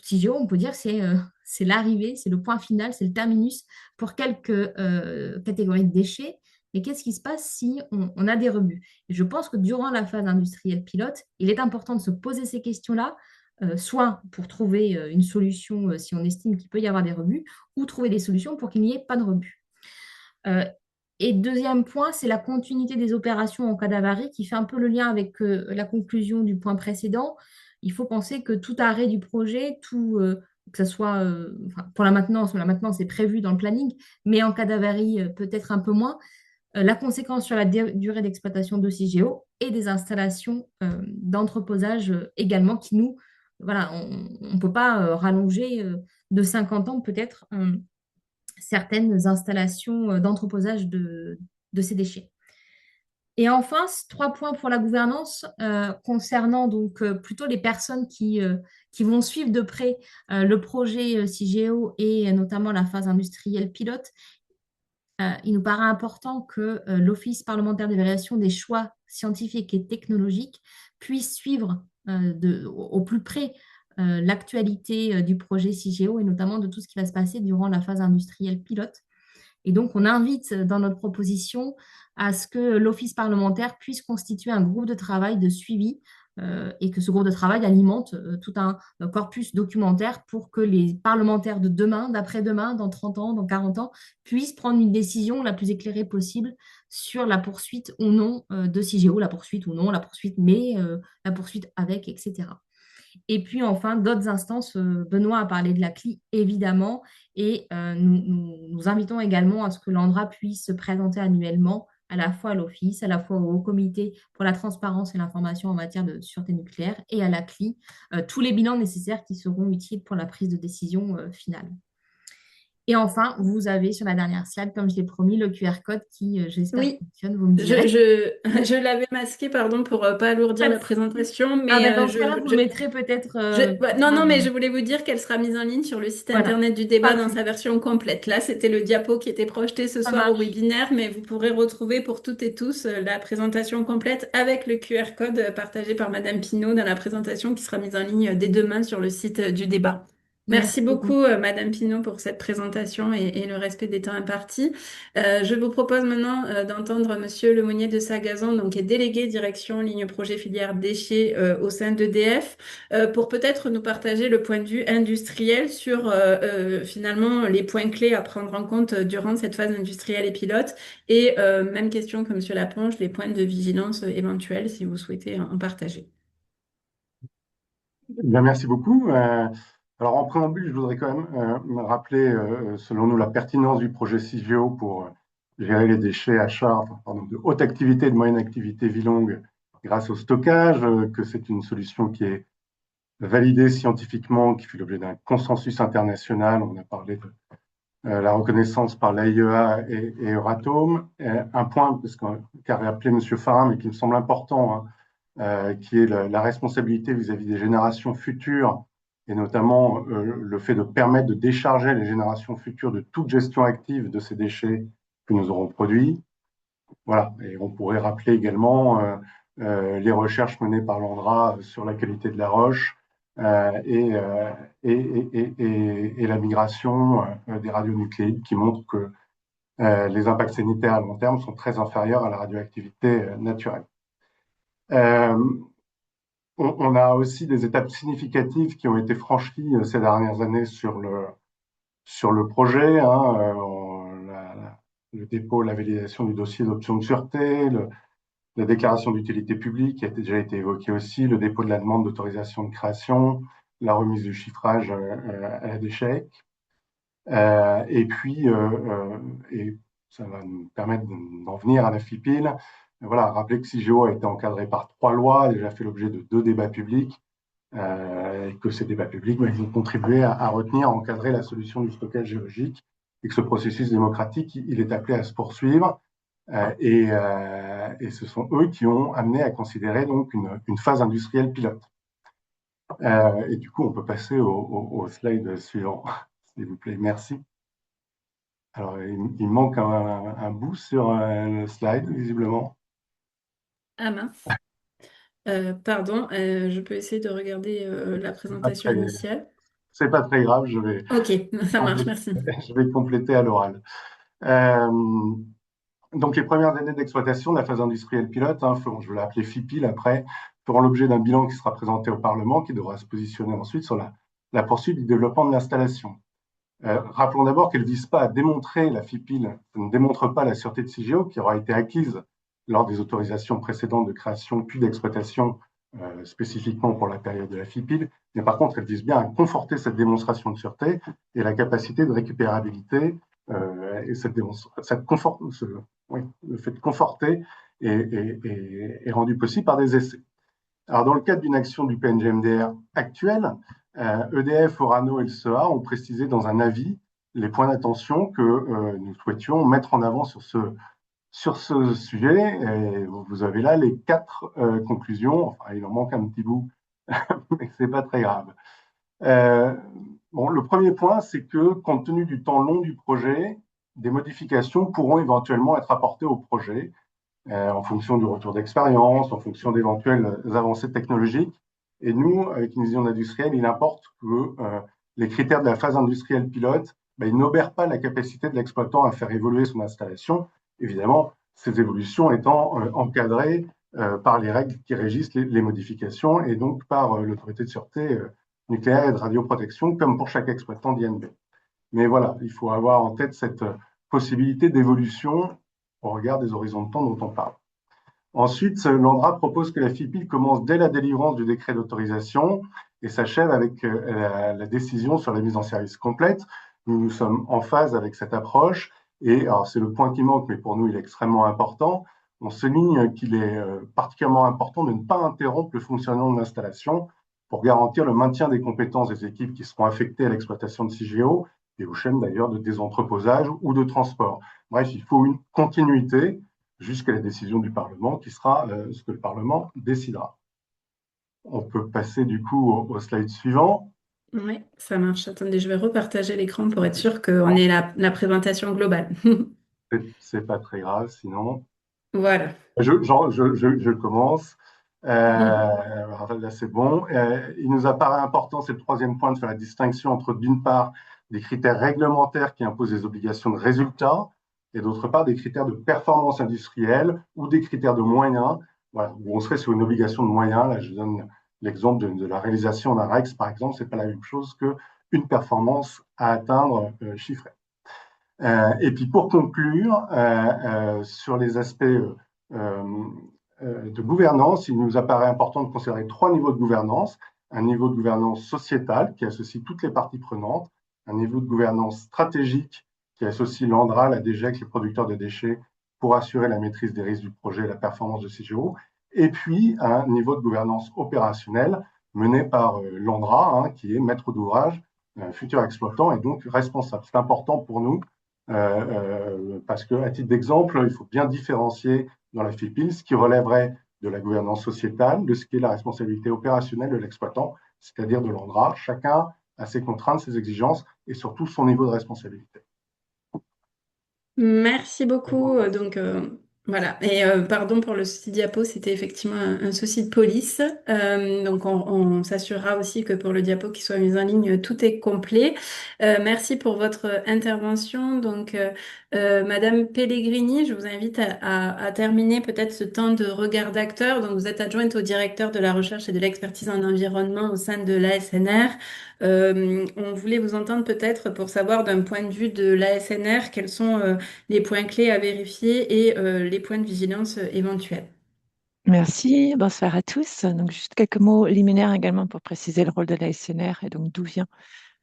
CIGEO, on peut dire, c'est l'arrivée, c'est le point final, c'est le terminus pour quelques catégories de déchets. Mais qu'est-ce qui se passe si on a des rebuts? Et je pense que durant la phase industrielle pilote, il est important de se poser ces questions-là, soit pour trouver une solution si on estime qu'il peut y avoir des rebuts, ou trouver des solutions pour qu'il n'y ait pas de rebuts. Et deuxième point, c'est la continuité des opérations en cas d'avarie qui fait un peu le lien avec la conclusion du point précédent. Il faut penser que tout arrêt du projet, que ce soit pour la maintenance est prévue dans le planning, mais en cas d'avarie, peut-être un peu moins. La conséquence sur la durée d'exploitation de CIGEO et des installations d'entreposage également qui voilà, on ne peut pas rallonger de 50 ans peut-être certaines installations d'entreposage de ces déchets. Et enfin, 3 points pour la gouvernance concernant donc plutôt les personnes qui vont suivre de près le projet CIGEO et notamment la phase industrielle pilote. Il nous paraît important que l'Office parlementaire d'évaluation des choix scientifiques et technologiques puisse suivre au plus près l'actualité du projet CIGEO et notamment de tout ce qui va se passer durant la phase industrielle pilote. Et donc, on invite dans notre proposition à ce que l'Office parlementaire puisse constituer un groupe de travail de suivi et que ce groupe de travail alimente tout un corpus documentaire pour que les parlementaires de demain, d'après-demain, dans 30 ans, dans 40 ans, puissent prendre une décision la plus éclairée possible sur la poursuite ou non de CIGEO, la poursuite ou non, la poursuite mais, la poursuite avec, etc. Et puis enfin, d'autres instances, Benoît a parlé de la CLI, évidemment, et nous invitons également à ce que l'ANDRA puisse se présenter annuellement à la fois à l'Office, à la fois au Comité pour la transparence et l'information en matière de sûreté nucléaire et à la CLI, tous les bilans nécessaires qui seront utiles pour la prise de décision finale. Et enfin, vous avez sur la dernière slide, comme je l'ai promis, le QR code qui, j'espère, Oui, fonctionne. Vous me direz. je l'avais masqué, pardon, pour pas alourdir la présentation, mais dans ce cas-là, vous le mettrez peut-être. non, mais je voulais vous dire qu'elle sera mise en ligne sur le site Voilà. internet du débat dans Parfait. sa version complète. Là, c'était le diapo qui était projeté ce Ça soir au marche. webinaire, mais vous pourrez retrouver pour toutes et tous la présentation complète avec le QR code partagé par Madame Pinault dans la présentation qui sera mise en ligne dès demain sur le site du débat. Merci beaucoup, Madame Pinault, pour cette présentation et le respect des temps impartis. Je vous propose maintenant d'entendre Monsieur Lemonnier de Sagazon, donc qui est délégué direction ligne projet filière déchets au sein d'EDF, pour peut-être nous partager le point de vue industriel sur finalement les points clés à prendre en compte durant cette phase industrielle et pilote. Et même question que Monsieur Laponge, les points de vigilance éventuels, si vous souhaitez en partager. Bien, merci beaucoup. Alors, en préambule, je voudrais quand même rappeler, selon nous, la pertinence du projet CIGEO pour gérer les déchets à charge, de haute activité et de moyenne activité vie longue grâce au stockage, que c'est une solution qui est validée scientifiquement, qui fait l'objet d'un consensus international. On a parlé la reconnaissance par l'AIEA et Euratom. Un point, qu'a rappelé M. Farin, mais qui me semble important, hein, qui est la responsabilité vis-à-vis des générations futures, et notamment le fait de permettre de décharger les générations futures de toute gestion active de ces déchets que nous aurons produits. Voilà, et on pourrait rappeler également les recherches menées par l'ANDRA sur la qualité de la roche, et la migration des radionucléides qui montrent que les impacts sanitaires à long terme sont très inférieurs à la radioactivité naturelle. On a aussi des étapes significatives qui ont été franchies ces dernières années sur le projet, hein, le dépôt, la validation du dossier d'option de sûreté, la déclaration d'utilité publique qui a déjà été évoquée aussi, le dépôt de la demande d'autorisation de création, la remise du chiffrage à la DCHEC. Et puis, et ça va nous permettre d'en venir à la FIPIL. Voilà, rappeler que CIGEO a été encadré par 3 lois, a déjà fait l'objet de 2 débats publics, et que ces débats publics, ils ont contribué à retenir, à encadrer la solution du stockage géologique, et que ce processus démocratique, il est appelé à se poursuivre. Et ce sont eux qui ont amené à considérer donc une phase industrielle pilote. Et du coup, on peut passer au slide suivant, s'il vous plaît. Merci. Alors, il manque un bout sur le slide, visiblement. Ah mince. Pardon, je peux essayer de regarder la présentation initiale. C'est pas très grave, je vais. Ok, ça marche, merci. Je vais compléter à l'oral. Donc, les premières années d'exploitation de la phase industrielle pilote, hein, je vais l'appeler FIPIL après, feront l'objet d'un bilan qui sera présenté au Parlement, qui devra se positionner ensuite sur la poursuite du développement de l'installation. Rappelons d'abord qu'elle ne vise pas à démontrer, la FIPIL ne démontre pas la sûreté de CIGEO qui aura été acquise lors des autorisations précédentes de création puis d'exploitation, spécifiquement pour la période de la FIPIL, mais par contre, elle vise bien à conforter cette démonstration de sûreté et la capacité de récupérabilité, et le fait de conforter est rendu possible par des essais. Alors, dans le cadre d'une action du PNGMDR actuelle, EDF, Orano et le CEA ont précisé dans un avis les points d'attention que nous souhaitions mettre en avant sur ce sujet. Et vous avez là les 4 conclusions. Enfin, il en manque un petit bout, mais ce n'est pas très grave. Le premier point, c'est que compte tenu du temps long du projet, des modifications pourront éventuellement être apportées au projet en fonction du retour d'expérience, en fonction d'éventuelles avancées technologiques. Et nous, avec une vision industrielle, il importe que les critères de la phase industrielle pilote, ils n'obèrent pas la capacité de l'exploitant à faire évoluer son installation. Évidemment, ces évolutions étant encadrées par les règles qui régissent les modifications et donc par l'autorité de sûreté nucléaire et de radioprotection, comme pour chaque exploitant d'INB. Mais voilà, il faut avoir en tête cette possibilité d'évolution au regard des horizons de temps dont on parle. Ensuite, l'ANDRA propose que la FIPIL commence dès la délivrance du décret d'autorisation et s'achève avec la décision sur la mise en service complète. Nous sommes en phase avec cette approche et alors c'est le point qui manque, mais pour nous il est extrêmement important. On souligne qu'il est particulièrement important de ne pas interrompre le fonctionnement de l'installation pour garantir le maintien des compétences des équipes qui seront affectées à l'exploitation de CIGEO et aux chaînes d'ailleurs de désentreposage ou de transport. Bref, il faut une continuité jusqu'à la décision du Parlement qui sera ce que le Parlement décidera. On peut passer du coup au slide suivant. Oui, ça marche. Attendez, je vais repartager l'écran pour être sûr qu'on ait la présentation globale. C'est pas très grave, sinon. Voilà. Je commence. Là, c'est bon. Il nous apparaît important, c'est le troisième point, de faire la distinction entre, d'une part, des critères réglementaires qui imposent des obligations de résultat, et d'autre part, des critères de performance industrielle ou des critères de moyens, voilà, où on serait sur une obligation de moyens. Là, je donne l'exemple de la réalisation d'un REX, par exemple, c'est pas la même chose qu'une performance à atteindre chiffrée. Et puis, pour conclure, sur les aspects de gouvernance, il nous apparaît important de considérer 3 niveaux de gouvernance. Un niveau de gouvernance sociétale qui associe toutes les parties prenantes, un niveau de gouvernance stratégique qui associe l'ANDRA, la DGEC, les producteurs de déchets pour assurer la maîtrise des risques du projet et la performance de CIGEO, et puis un niveau de gouvernance opérationnelle mené par l'ANDRA, qui est maître d'ouvrage futur exploitant est donc responsable. C'est important pour nous parce qu'à titre d'exemple, il faut bien différencier dans la FIPIL ce qui relèverait de la gouvernance sociétale, de ce qui est la responsabilité opérationnelle de l'exploitant, c'est-à-dire de l'ONDRA. Chacun a ses contraintes, ses exigences et surtout son niveau de responsabilité. Merci beaucoup. Voilà. Et pardon pour le souci diapo, c'était effectivement un souci de police. Donc on s'assurera aussi que pour le diapo qui soit mis en ligne, tout est complet. Merci pour votre intervention. Madame Pellegrini, je vous invite à terminer peut-être ce temps de regard d'acteur. Donc vous êtes adjointe au directeur de la recherche et de l'expertise en environnement au sein de l'ASNR. On voulait vous entendre peut-être pour savoir d'un point de vue de l'ASNR quels sont les points clés à vérifier et les points de vigilance éventuels. Merci, bonsoir à tous. Donc, juste quelques mots liminaires également pour préciser le rôle de la SNR et donc d'où vient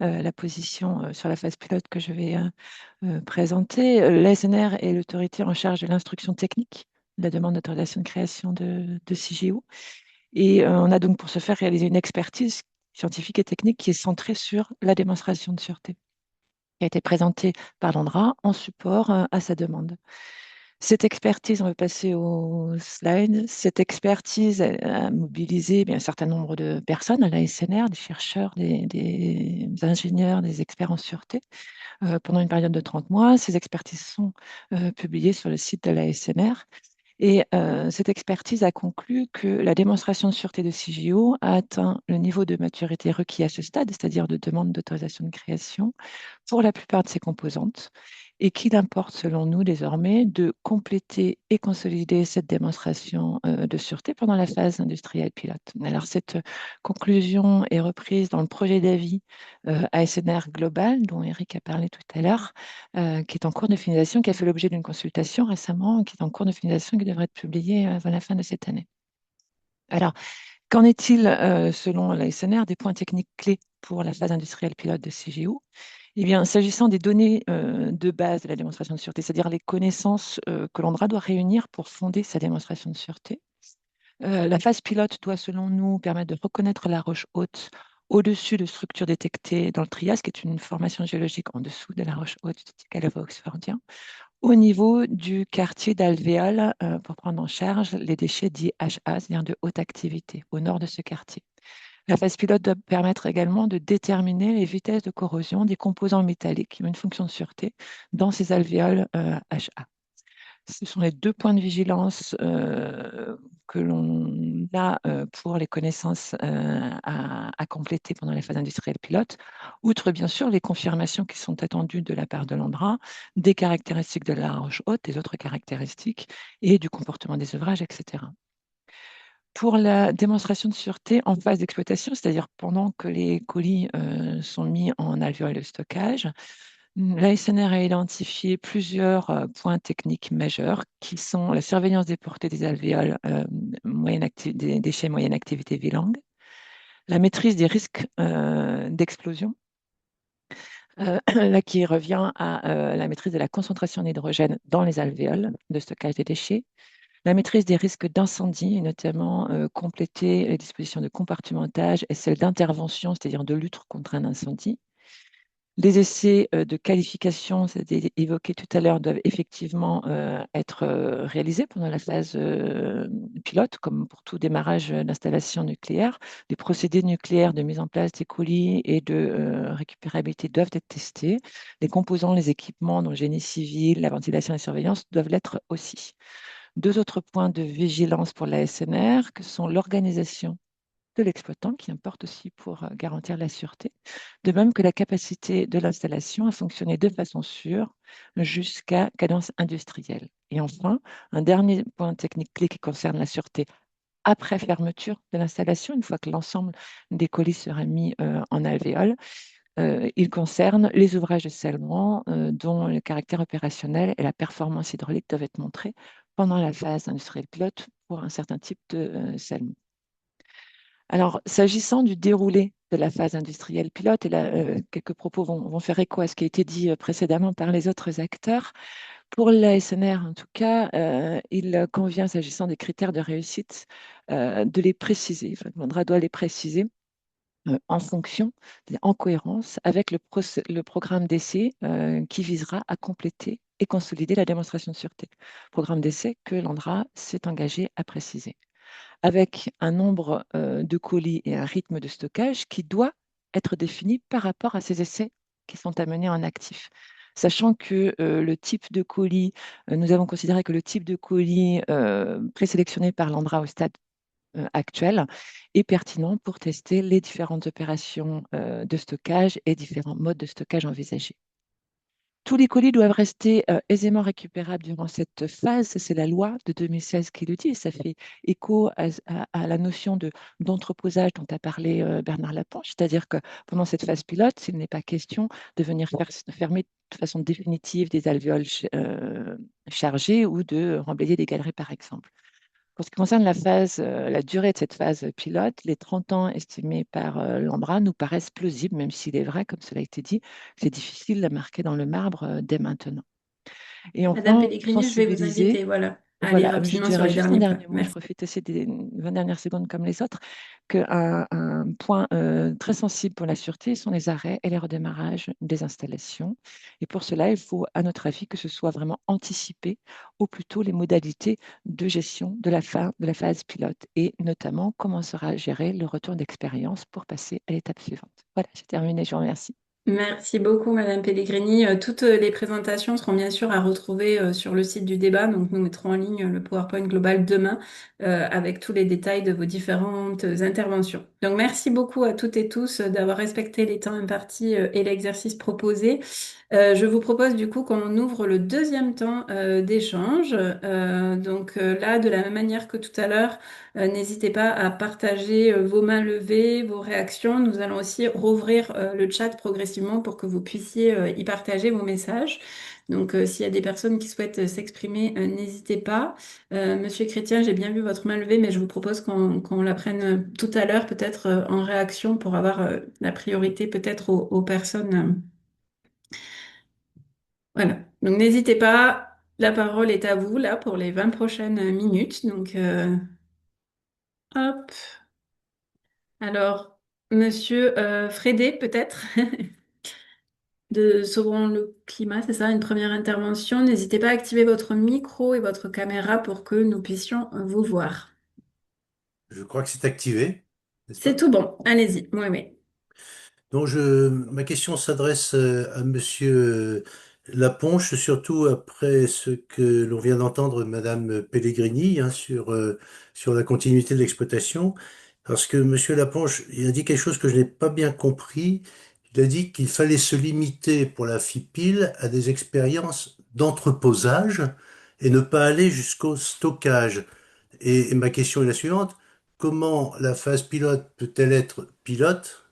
la position sur la phase pilote que je vais présenter. La SNR est l'autorité en charge de l'instruction technique de la demande d'autorisation de création de CIGEO. Et on a donc pour ce faire réalisé une expertise scientifique et technique qui est centrée sur la démonstration de sûreté, qui a été présentée par l'ANDRA en support à sa demande. Cette expertise, on va passer au slide, cette expertise a mobilisé un certain nombre de personnes à la SNR, des chercheurs, des ingénieurs, des experts en sûreté, pendant une période de 30 mois. Ces expertises sont publiées sur le site de la SNR. Et cette expertise a conclu que la démonstration de sûreté de CIGEO a atteint le niveau de maturité requis à ce stade, c'est-à-dire de demande d'autorisation de création, pour la plupart de ses composantes, et qu'il importe, selon nous, désormais, de compléter et consolider cette démonstration de sûreté pendant la phase industrielle pilote. Alors, cette conclusion est reprise dans le projet d'avis ASNR Global, dont Eric a parlé tout à l'heure, qui est en cours de finalisation, qui a fait l'objet d'une consultation récemment, qui est en cours de finalisation, qui devrait être publié avant la fin de cette année. Alors, qu'en est-il, selon l'ASNR, des points techniques clés pour la phase industrielle pilote de CIGEO? Eh bien, s'agissant des données de base de la démonstration de sûreté, c'est-à-dire les connaissances que l'ANDRA doit réunir pour fonder sa démonstration de sûreté, la phase pilote doit, selon nous, permettre de reconnaître la roche haute au-dessus de structures détectées dans le Trias, qui est une formation géologique en dessous de la roche haute du Calava oxfordien, au niveau du quartier d'alvéole pour prendre en charge les déchets dits HA, c'est-à-dire de haute activité, au nord de ce quartier. La phase pilote doit permettre également de déterminer les vitesses de corrosion des composants métalliques qui ont une fonction de sûreté dans ces alvéoles HA. Ce sont les deux points de vigilance que l'on a pour les connaissances à compléter pendant la phase industrielle pilote, outre bien sûr les confirmations qui sont attendues de la part de l'ANDRA, des caractéristiques de la roche haute, des autres caractéristiques et du comportement des ouvrages, etc. Pour la démonstration de sûreté en phase d'exploitation, c'est-à-dire pendant que les colis sont mis en alvéole de stockage, l'ASNR a identifié plusieurs points techniques majeurs qui sont la surveillance des portées des alvéoles des déchets moyenne activité VLANG, la maîtrise des risques d'explosion, là qui revient à la maîtrise de la concentration d'hydrogène dans les alvéoles de stockage des déchets, la maîtrise des risques d'incendie, et notamment compléter les dispositions de compartimentage et celles d'intervention, c'est-à-dire de lutte contre un incendie. Les essais de qualification, c'était évoqué tout à l'heure, doivent effectivement être réalisés pendant la phase pilote, comme pour tout démarrage d'installation nucléaire. Les procédés nucléaires de mise en place des colis et de récupérabilité doivent être testés. Les composants, les équipements, dont le génie civil, la ventilation et la surveillance, doivent l'être aussi. Deux autres points de vigilance pour la SNR, que sont l'organisation de l'exploitant, qui importe aussi pour garantir la sûreté, de même que la capacité de l'installation à fonctionner de façon sûre jusqu'à cadence industrielle. Et enfin, un dernier point technique clé qui concerne la sûreté après fermeture de l'installation, une fois que l'ensemble des colis sera mis en alvéole. Il concerne les ouvrages de scellement dont le caractère opérationnel et la performance hydraulique doivent être montrés pendant la phase industrielle pilote pour un certain type de scellement. Alors, s'agissant du déroulé de la phase industrielle pilote, et là, quelques propos vont faire écho à ce qui a été dit précédemment par les autres acteurs. Pour l'ASNR, en tout cas, il convient, s'agissant des critères de réussite, de les préciser. Enfin, le MONDRA doit les préciser en fonction, en cohérence avec le programme d'essai qui visera à compléter et consolider la démonstration de sûreté. Programme d'essai que l'ANDRA s'est engagé à préciser, avec un nombre de colis et un rythme de stockage qui doit être défini par rapport à ces essais qui sont amenés en actif. Sachant que le type de colis, nous avons considéré que le type de colis présélectionné par l'ANDRA au stade actuel est pertinent pour tester les différentes opérations de stockage et différents modes de stockage envisagés. Tous les colis doivent rester aisément récupérables durant cette phase. C'est la loi de 2016 qui le dit et ça fait écho à la notion d'entreposage dont a parlé Bernard Lapanche, c'est-à-dire que pendant cette phase pilote, s'il n'est pas question de venir fermer de façon définitive des alvéoles chargés ou de remblayer des galeries, par exemple. Pour ce qui concerne la durée de cette phase pilote, les 30 ans estimés par l'ANDRA nous paraissent plausibles, même s'il est vrai, comme cela a été dit, que c'est difficile de marquer dans le marbre dès maintenant. Et Madame enfin, Pellegrini, je vais vous inviter, voilà, à aller voilà, je rapidement sur dirais les juste un derniers points. dernier mot, je Merci. profite aussi des 20 dernières secondes comme les autres, qu'un point très sensible pour la sûreté sont les arrêts et les redémarrages des installations. Et pour cela, il faut, à notre avis, que ce soit vraiment anticipé au plus tôt les modalités de gestion de la phase pilote et notamment comment sera géré le retour d'expérience pour passer à l'étape suivante. Voilà, j'ai terminé, je vous remercie. Merci beaucoup, Madame Pellegrini. Toutes les présentations seront bien sûr à retrouver sur le site du débat. Donc, nous mettrons en ligne le PowerPoint global demain avec tous les détails de vos différentes interventions. Donc, merci beaucoup à toutes et tous d'avoir respecté les temps impartis et l'exercice proposé. Je vous propose du coup qu'on ouvre le deuxième temps d'échange. Là, de la même manière que tout à l'heure, n'hésitez pas à partager vos mains levées, vos réactions. Nous allons aussi rouvrir le chat progressivement pour que vous puissiez y partager vos messages. Donc, s'il y a des personnes qui souhaitent s'exprimer, n'hésitez pas. Monsieur Chrétien, j'ai bien vu votre main levée, mais je vous propose qu'on la prenne tout à l'heure, peut-être en réaction pour avoir la priorité peut-être aux personnes. Voilà. Donc, n'hésitez pas. La parole est à vous, là, pour les 20 prochaines minutes. Donc, hop. Alors, monsieur Frédé, peut-être, de Sauvons le climat, c'est ça, une première intervention. N'hésitez pas à activer votre micro et votre caméra pour que nous puissions vous voir. Je crois que c'est activé, n'est-ce C'est pas? tout bon. Allez-y. Oui, oui. Donc ma question s'adresse à Monsieur Laponche, surtout après ce que l'on vient d'entendre de Madame Pellegrini sur la continuité de l'exploitation. Parce que Monsieur Laponche, il a dit quelque chose que je n'ai pas bien compris. Il a dit qu'il fallait se limiter pour la FIPIL à des expériences d'entreposage et ne pas aller jusqu'au stockage. Et ma question est la suivante. Comment la phase pilote peut-elle être pilote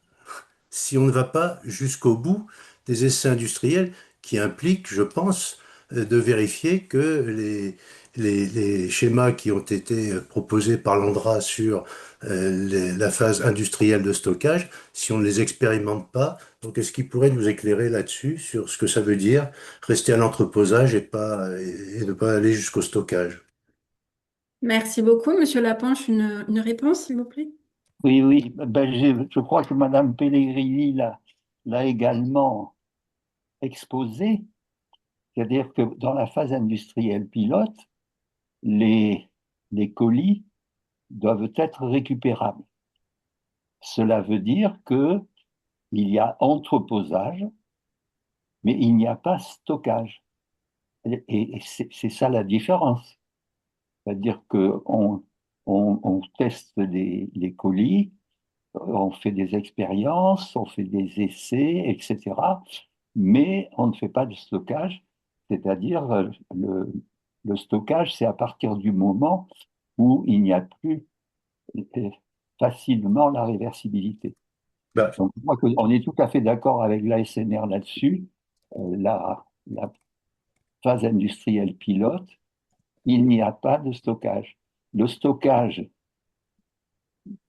si on ne va pas jusqu'au bout des essais industriels qui impliquent, je pense, de vérifier que les schémas qui ont été proposés par l'ANDRA sur la phase industrielle de stockage, si on ne les expérimente pas, donc est-ce qu'il pourrait nous éclairer là-dessus, sur ce que ça veut dire, rester à l'entreposage et ne pas aller jusqu'au stockage? Merci beaucoup, monsieur Lapanche. Une réponse, s'il vous plaît? Oui, oui, ben, je crois que Madame Pellegrini l'a également exposé, c'est-à-dire que dans la phase industrielle pilote, les, les colis doivent être récupérables. Cela veut dire que il y a entreposage, mais il n'y a pas stockage. Et c'est ça la différence. C'est-à-dire on teste les colis, on fait des expériences, on fait des essais, etc. Mais on ne fait pas de stockage. C'est-à-dire, le stockage, c'est à partir du moment où il n'y a plus facilement la réversibilité. Bah, Donc, je crois qu'on est tout à fait d'accord avec l'ASNR là-dessus. La phase industrielle pilote, il n'y a pas de stockage. Le stockage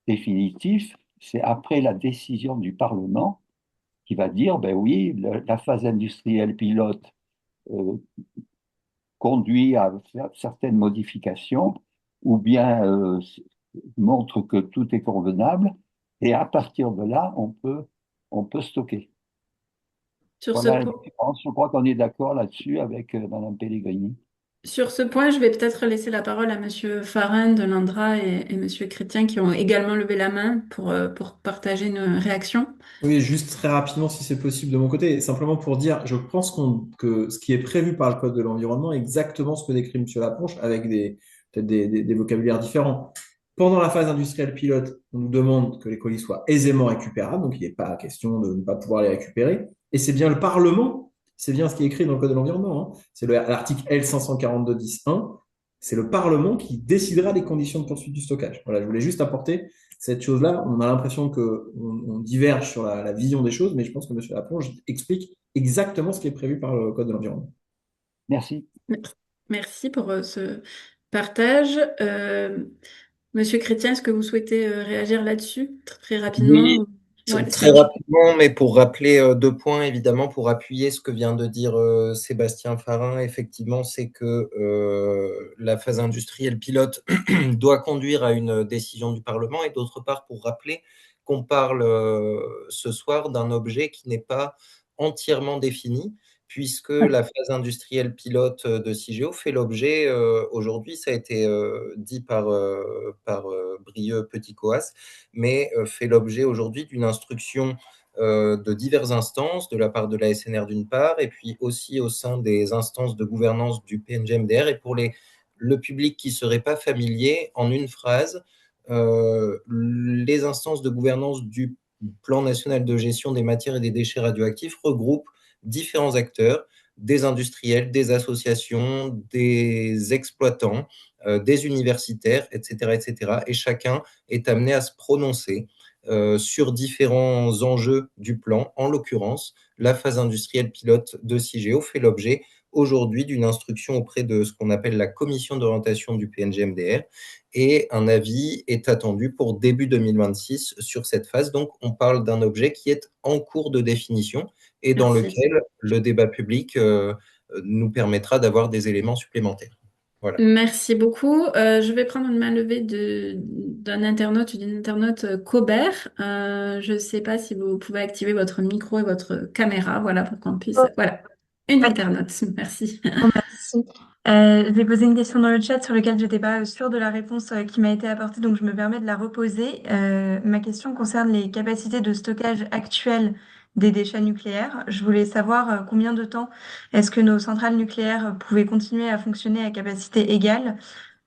définitif, c'est après la décision du Parlement qui va dire, ben oui, la phase industrielle pilote euh, conduit à certaines modifications ou bien montre que tout est convenable. Et à partir de là, on peut stocker. Sur ce Voilà la point, différence. Je crois qu'on est d'accord là-dessus avec Madame Pellegrini. sur ce point, je vais peut-être laisser la parole à Monsieur Farin de l'Andra et Monsieur Chrétien qui ont également levé la main pour partager une réaction. Oui, juste très rapidement, si c'est possible de mon côté, simplement pour dire, je pense que ce qui est prévu par le Code de l'environnement est exactement ce que décrit M. Laponche, avec peut-être des vocabulaires différents. Pendant la phase industrielle pilote, on nous demande que les colis soient aisément récupérables, donc il n'est pas question de ne pas pouvoir les récupérer. Et c'est bien le Parlement, c'est bien ce qui est écrit dans le Code de l'environnement, hein. C'est l'article L542-10-1, c'est le Parlement qui décidera des conditions de poursuite du stockage. Voilà, je voulais juste apporter cette chose-là. On a l'impression qu'on diverge sur la vision des choses, mais je pense que M. Laponge explique exactement ce qui est prévu par le Code de l'environnement. Merci. Merci pour ce partage. Monsieur Chrétien, est-ce que vous souhaitez réagir là-dessus très rapidement? Oui, Ouais, très Serge. rapidement, mais pour rappeler deux points, évidemment, pour appuyer ce que vient de dire Sébastien Farin, effectivement, c'est que la phase industrielle pilote doit conduire à une décision du Parlement, et d'autre part, pour rappeler qu'on parle ce soir d'un objet qui n'est pas entièrement défini, puisque la phase industrielle pilote de Cigéo fait l'objet, aujourd'hui, ça a été dit par Brieux Petit-Coas, mais fait l'objet aujourd'hui d'une instruction de diverses instances, de la part de la SNR d'une part, et puis aussi au sein des instances de gouvernance du PNGMDR. Et pour le public qui ne serait pas familier, en une phrase, les instances de gouvernance du Plan national de gestion des matières et des déchets radioactifs regroupent différents acteurs, des industriels, des associations, des exploitants, des universitaires, etc., etc. Et chacun est amené à se prononcer sur différents enjeux du plan. En l'occurrence, la phase industrielle pilote de Cigéo fait l'objet aujourd'hui d'une instruction auprès de ce qu'on appelle la commission d'orientation du PNGMDR, et un avis est attendu pour début 2026 sur cette phase. Donc, on parle d'un objet qui est en cours de définition et dans Merci. lequel le débat public nous permettra d'avoir des éléments supplémentaires. Voilà. Merci beaucoup. Je vais prendre une main levée d'un internaute ou d'une internaute Cobert. Je ne sais pas si vous pouvez activer votre micro et votre caméra, voilà, pour qu'on puisse. Voilà, une internaute. Merci. Merci. J'ai posé une question dans le chat sur laquelle je n'étais pas sûre de la réponse qui m'a été apportée, donc je me permets de la reposer. Ma question concerne les capacités de stockage actuelles des déchets nucléaires. Je voulais savoir combien de temps est-ce que nos centrales nucléaires pouvaient continuer à fonctionner à capacité égale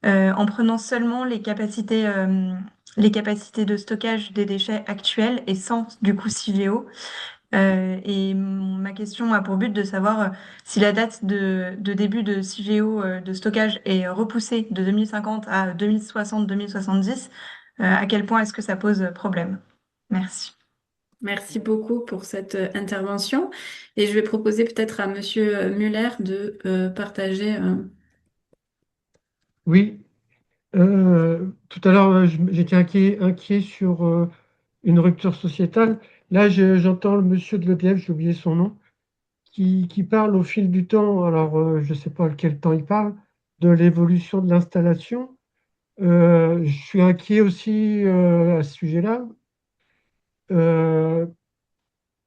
en prenant seulement les capacités de stockage des déchets actuels et sans du coup Cigéo. Et ma question a pour but de savoir si la date de début de Cigéo de stockage est repoussée de 2050 à 2060-2070, à quel point est-ce que ça pose problème? Merci. Merci beaucoup pour cette intervention. Et je vais proposer peut-être à Monsieur Muller de partager. Oui, tout à l'heure, j'étais inquiet sur une rupture sociétale. Là, j'entends le monsieur de l'EDF, j'ai oublié son nom, qui parle au fil du temps, alors je ne sais pas quel temps il parle, de l'évolution de l'installation. Je suis inquiet aussi à ce sujet-là.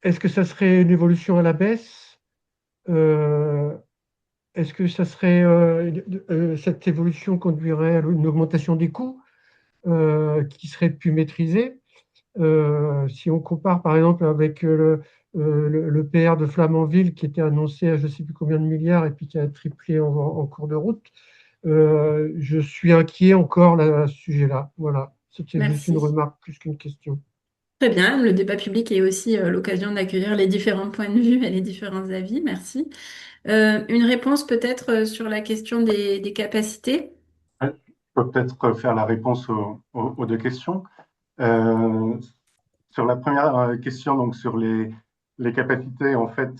Est-ce que ça serait une évolution à la baisse? Euh, Est-ce que ça serait, cette évolution conduirait à une augmentation des coûts qui serait plus maîtrisée? Si on compare par exemple avec le PR de Flamanville qui était annoncé à je ne sais plus combien de milliards et puis qui a triplé en cours de route, je suis inquiet encore là, à ce sujet-là. Voilà, c'était juste une Merci. remarque plus qu'une question. Très bien. Le débat public est aussi l'occasion d'accueillir les différents points de vue et les différents avis. Merci. Une réponse peut-être sur la question des capacités. Je peux peut-être faire la réponse aux deux questions. Euh, Sur la première question, donc sur les capacités, en fait,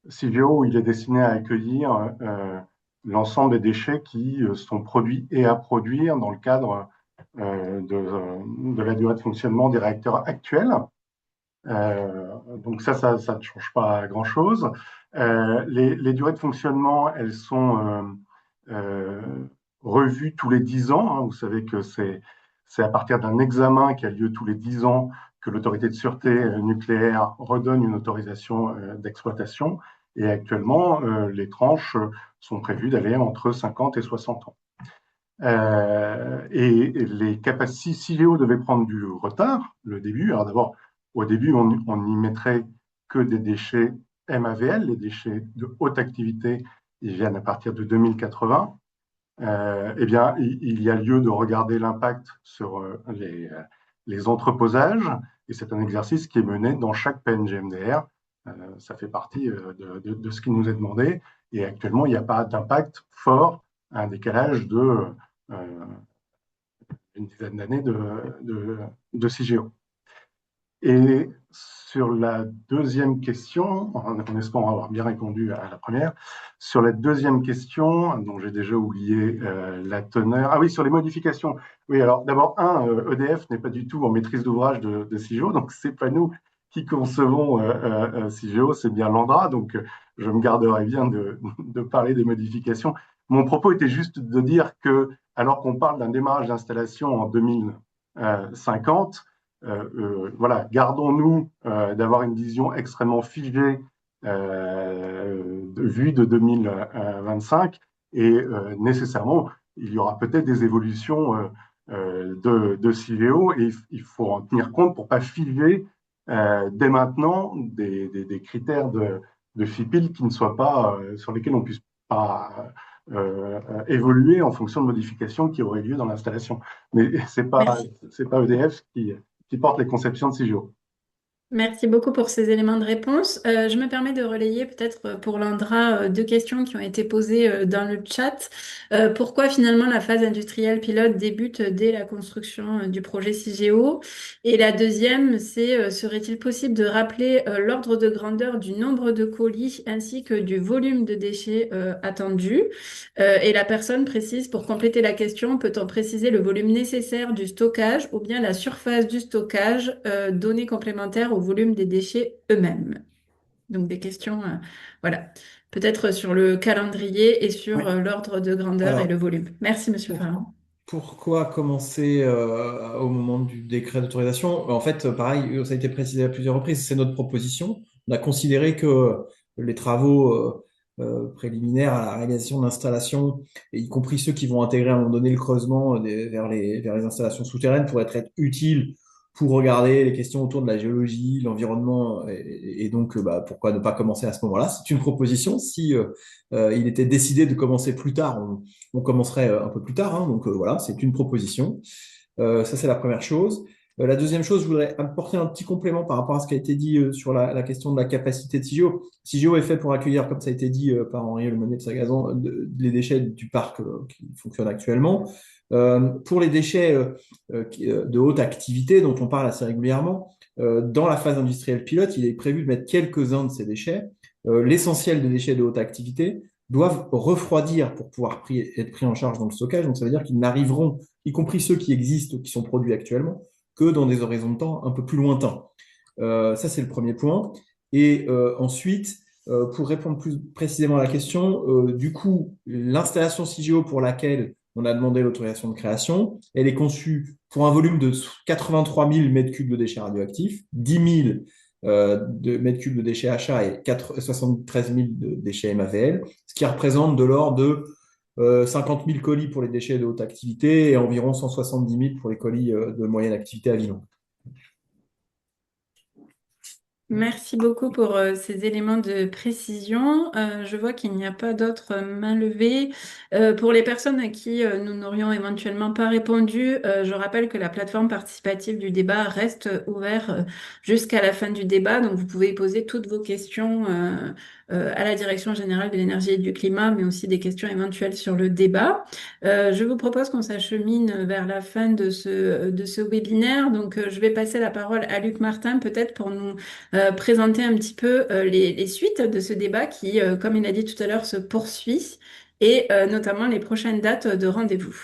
Cigéo, il est destiné à accueillir l'ensemble des déchets qui sont produits et à produire dans le cadre de la durée de fonctionnement des réacteurs actuels. Donc ça ne change pas grand-chose. Les durées de fonctionnement, elles sont revues tous les 10 ans. Hein. Vous savez que c'est à partir d'un examen qui a lieu tous les 10 ans que l'autorité de sûreté nucléaire redonne une autorisation d'exploitation. Et actuellement, les tranches sont prévues d'aller entre 50 et 60 ans. Et les capacités CIGEO devaient prendre du retard, le début. Alors d'abord, au début, on n'y mettrait que des déchets MAVL, les déchets de haute activité, ils viennent à partir de 2080. Eh bien, il y a lieu de regarder l'impact sur les entreposages, et c'est un exercice qui est mené dans chaque PNGMDR. Ça fait partie de ce qui nous est demandé, et actuellement, il n'y a pas d'impact fort, un décalage de une dizaine d'années de CIGEO. Et sur la deuxième question, en espérant avoir bien répondu à la première, sur la deuxième question, dont j'ai déjà oublié la teneur. Ah oui, sur les modifications. Oui, alors d'abord, EDF n'est pas du tout en maîtrise d'ouvrage de CIGEO, donc c'est pas nous qui concevons CIGEO, c'est bien l'ANDRA, donc je me garderai bien de parler des modifications. Mon propos était juste de dire que, alors qu'on parle d'un démarrage d'installation en 2050, voilà, gardons-nous d'avoir une vision extrêmement figée vue de 2025, et nécessairement, il y aura peut-être des évolutions de CIVEO, et il faut en tenir compte pour ne pas figer dès maintenant des critères de FIPIL qui ne soient pas, sur lesquels on ne puisse pas évoluer en fonction de modifications qui auraient lieu dans l'installation. Mais ce n'est pas EDF qui porte les conceptions de CIGEO. Merci beaucoup pour ces éléments de réponse. Je me permets de relayer peut-être pour l'Indra deux questions qui ont été posées dans le chat. Pourquoi finalement la phase industrielle pilote débute dès la construction du projet CIGEO? Et la deuxième, c'est serait-il possible de rappeler l'ordre de grandeur du nombre de colis ainsi que du volume de déchets attendu? Et la personne précise, pour compléter la question, peut-on préciser le volume nécessaire du stockage ou bien la surface du stockage, données complémentaires au volume des déchets eux-mêmes? Donc des questions, voilà, peut-être sur le calendrier et sur l'ordre de grandeur et Alors, le volume. Merci, Monsieur Farand. pourquoi commencer au moment du décret d'autorisation? En fait, pareil, ça a été précisé à plusieurs reprises, c'est notre proposition. On a considéré que les travaux préliminaires à la réalisation d'installations, y compris ceux qui vont intégrer à un moment donné le creusement vers les installations souterraines, pourraient être utiles pour regarder les questions autour de la géologie, l'environnement, et donc pourquoi ne pas commencer à ce moment-là? C'est une proposition. Si il était décidé de commencer plus tard, on commencerait un peu plus tard, hein. Donc voilà, c'est une proposition. Ça, c'est la première chose. La deuxième chose, je voudrais apporter un petit complément par rapport à ce qui a été dit sur la question de la capacité de CIGEO. CIGEO est fait pour accueillir, comme ça a été dit par Henri Lemonnier de Sagazan, les déchets du parc qui fonctionne actuellement. Pour les déchets de haute activité dont on parle assez régulièrement, dans la phase industrielle pilote, il est prévu de mettre quelques-uns de ces déchets. L'essentiel des déchets de haute activité doivent refroidir pour pouvoir être pris en charge dans le stockage. Donc ça veut dire qu'ils n'arriveront, y compris ceux qui existent, qui sont produits actuellement, que dans des horizons de temps un peu plus lointains. Ça, c'est le premier point. Et ensuite, pour répondre plus précisément à la question, du coup, l'installation CIGEO pour laquelle on a demandé l'autorisation de création, elle est conçue pour un volume de 83 000 m3 de déchets radioactifs, 10 000 de mètres cubes de déchets achats et 73 000 de déchets MAVL, ce qui représente de l'ordre de 50 000 colis pour les déchets de haute activité et environ 170 000 pour les colis de moyenne activité à vie longue. Merci beaucoup pour ces éléments de précision. Je vois qu'il n'y a pas d'autres mains levées. Pour les personnes à qui nous n'aurions éventuellement pas répondu, je rappelle que la plateforme participative du débat reste ouverte jusqu'à la fin du débat. Donc, vous pouvez poser toutes vos questions à la Direction générale de l'énergie et du climat, mais aussi des questions éventuelles sur le débat. Je vous propose qu'on s'achemine vers la fin de ce webinaire. Donc, je vais passer la parole à Luc Martin, peut-être pour nous présenter un petit peu les suites de ce débat qui, comme il a dit tout à l'heure, se poursuit et notamment les prochaines dates de rendez-vous.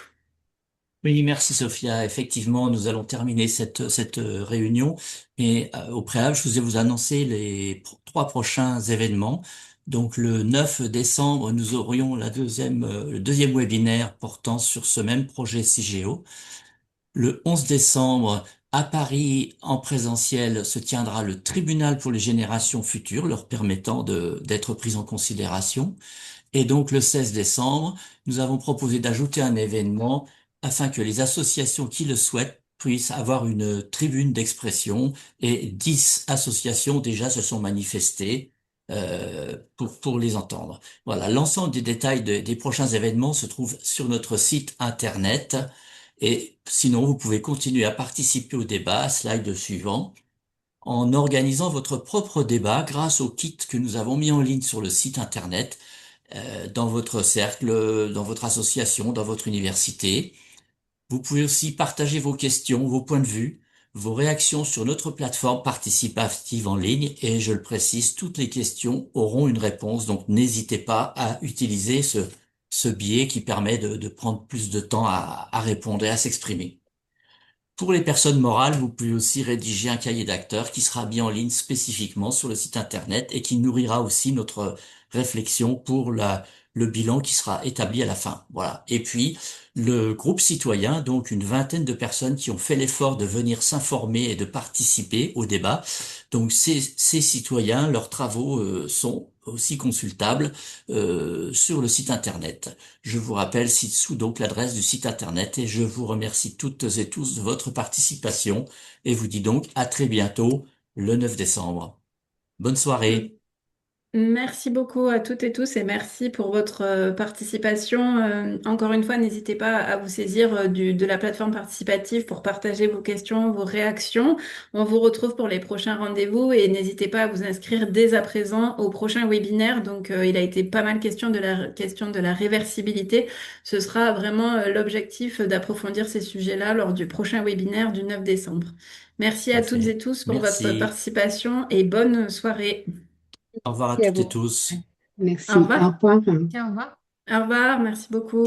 Oui, merci Sophia. Effectivement, nous allons terminer cette réunion et au préalable, je vous ai annoncé les trois prochains événements. Donc le 9 décembre, nous aurions le deuxième webinaire portant sur ce même projet CIGEO. Le 11 décembre, à Paris, en présentiel, se tiendra le tribunal pour les générations futures, leur permettant d'être prises en considération. Et donc, le 16 décembre, nous avons proposé d'ajouter un événement afin que les associations qui le souhaitent puissent avoir une tribune d'expression, et 10 associations déjà se sont manifestées pour les entendre. Voilà, l'ensemble des détails des prochains événements se trouve sur notre site internet, et sinon vous pouvez continuer à participer au débat, slide suivant, en organisant votre propre débat grâce au kit que nous avons mis en ligne sur le site internet, dans votre cercle, dans votre association, dans votre université. Vous pouvez aussi partager vos questions, vos points de vue, vos réactions sur notre plateforme participative en ligne, et je le précise, toutes les questions auront une réponse, donc n'hésitez pas à utiliser ce biais qui permet de prendre plus de temps à répondre et à s'exprimer. Pour les personnes morales, vous pouvez aussi rédiger un cahier d'acteurs qui sera mis en ligne spécifiquement sur le site internet et qui nourrira aussi notre réflexion pour le bilan qui sera établi à la fin. Voilà. Et puis, le groupe citoyen, donc une vingtaine de personnes qui ont fait l'effort de venir s'informer et de participer au débat. Donc, ces citoyens, leurs travaux sont aussi consultables sur le site internet. Je vous rappelle ci-dessous donc l'adresse du site internet, et je vous remercie toutes et tous de votre participation et vous dis donc à très bientôt le 9 décembre. Bonne soirée. Merci beaucoup à toutes et tous et merci pour votre participation. Encore une fois, n'hésitez pas à vous saisir de la plateforme participative pour partager vos questions, vos réactions. On vous retrouve pour les prochains rendez-vous et n'hésitez pas à vous inscrire dès à présent au prochain webinaire. Donc, il a été pas mal question de la réversibilité. Ce sera vraiment l'objectif d'approfondir ces sujets-là lors du prochain webinaire du 9 décembre. Merci à toutes et Parfait. tous pour votre Merci. participation et bonne soirée. Au revoir à Merci à toutes et vous. tous. Merci. Au Au revoir. revoir. Tiens, au revoir. Au revoir, merci beaucoup.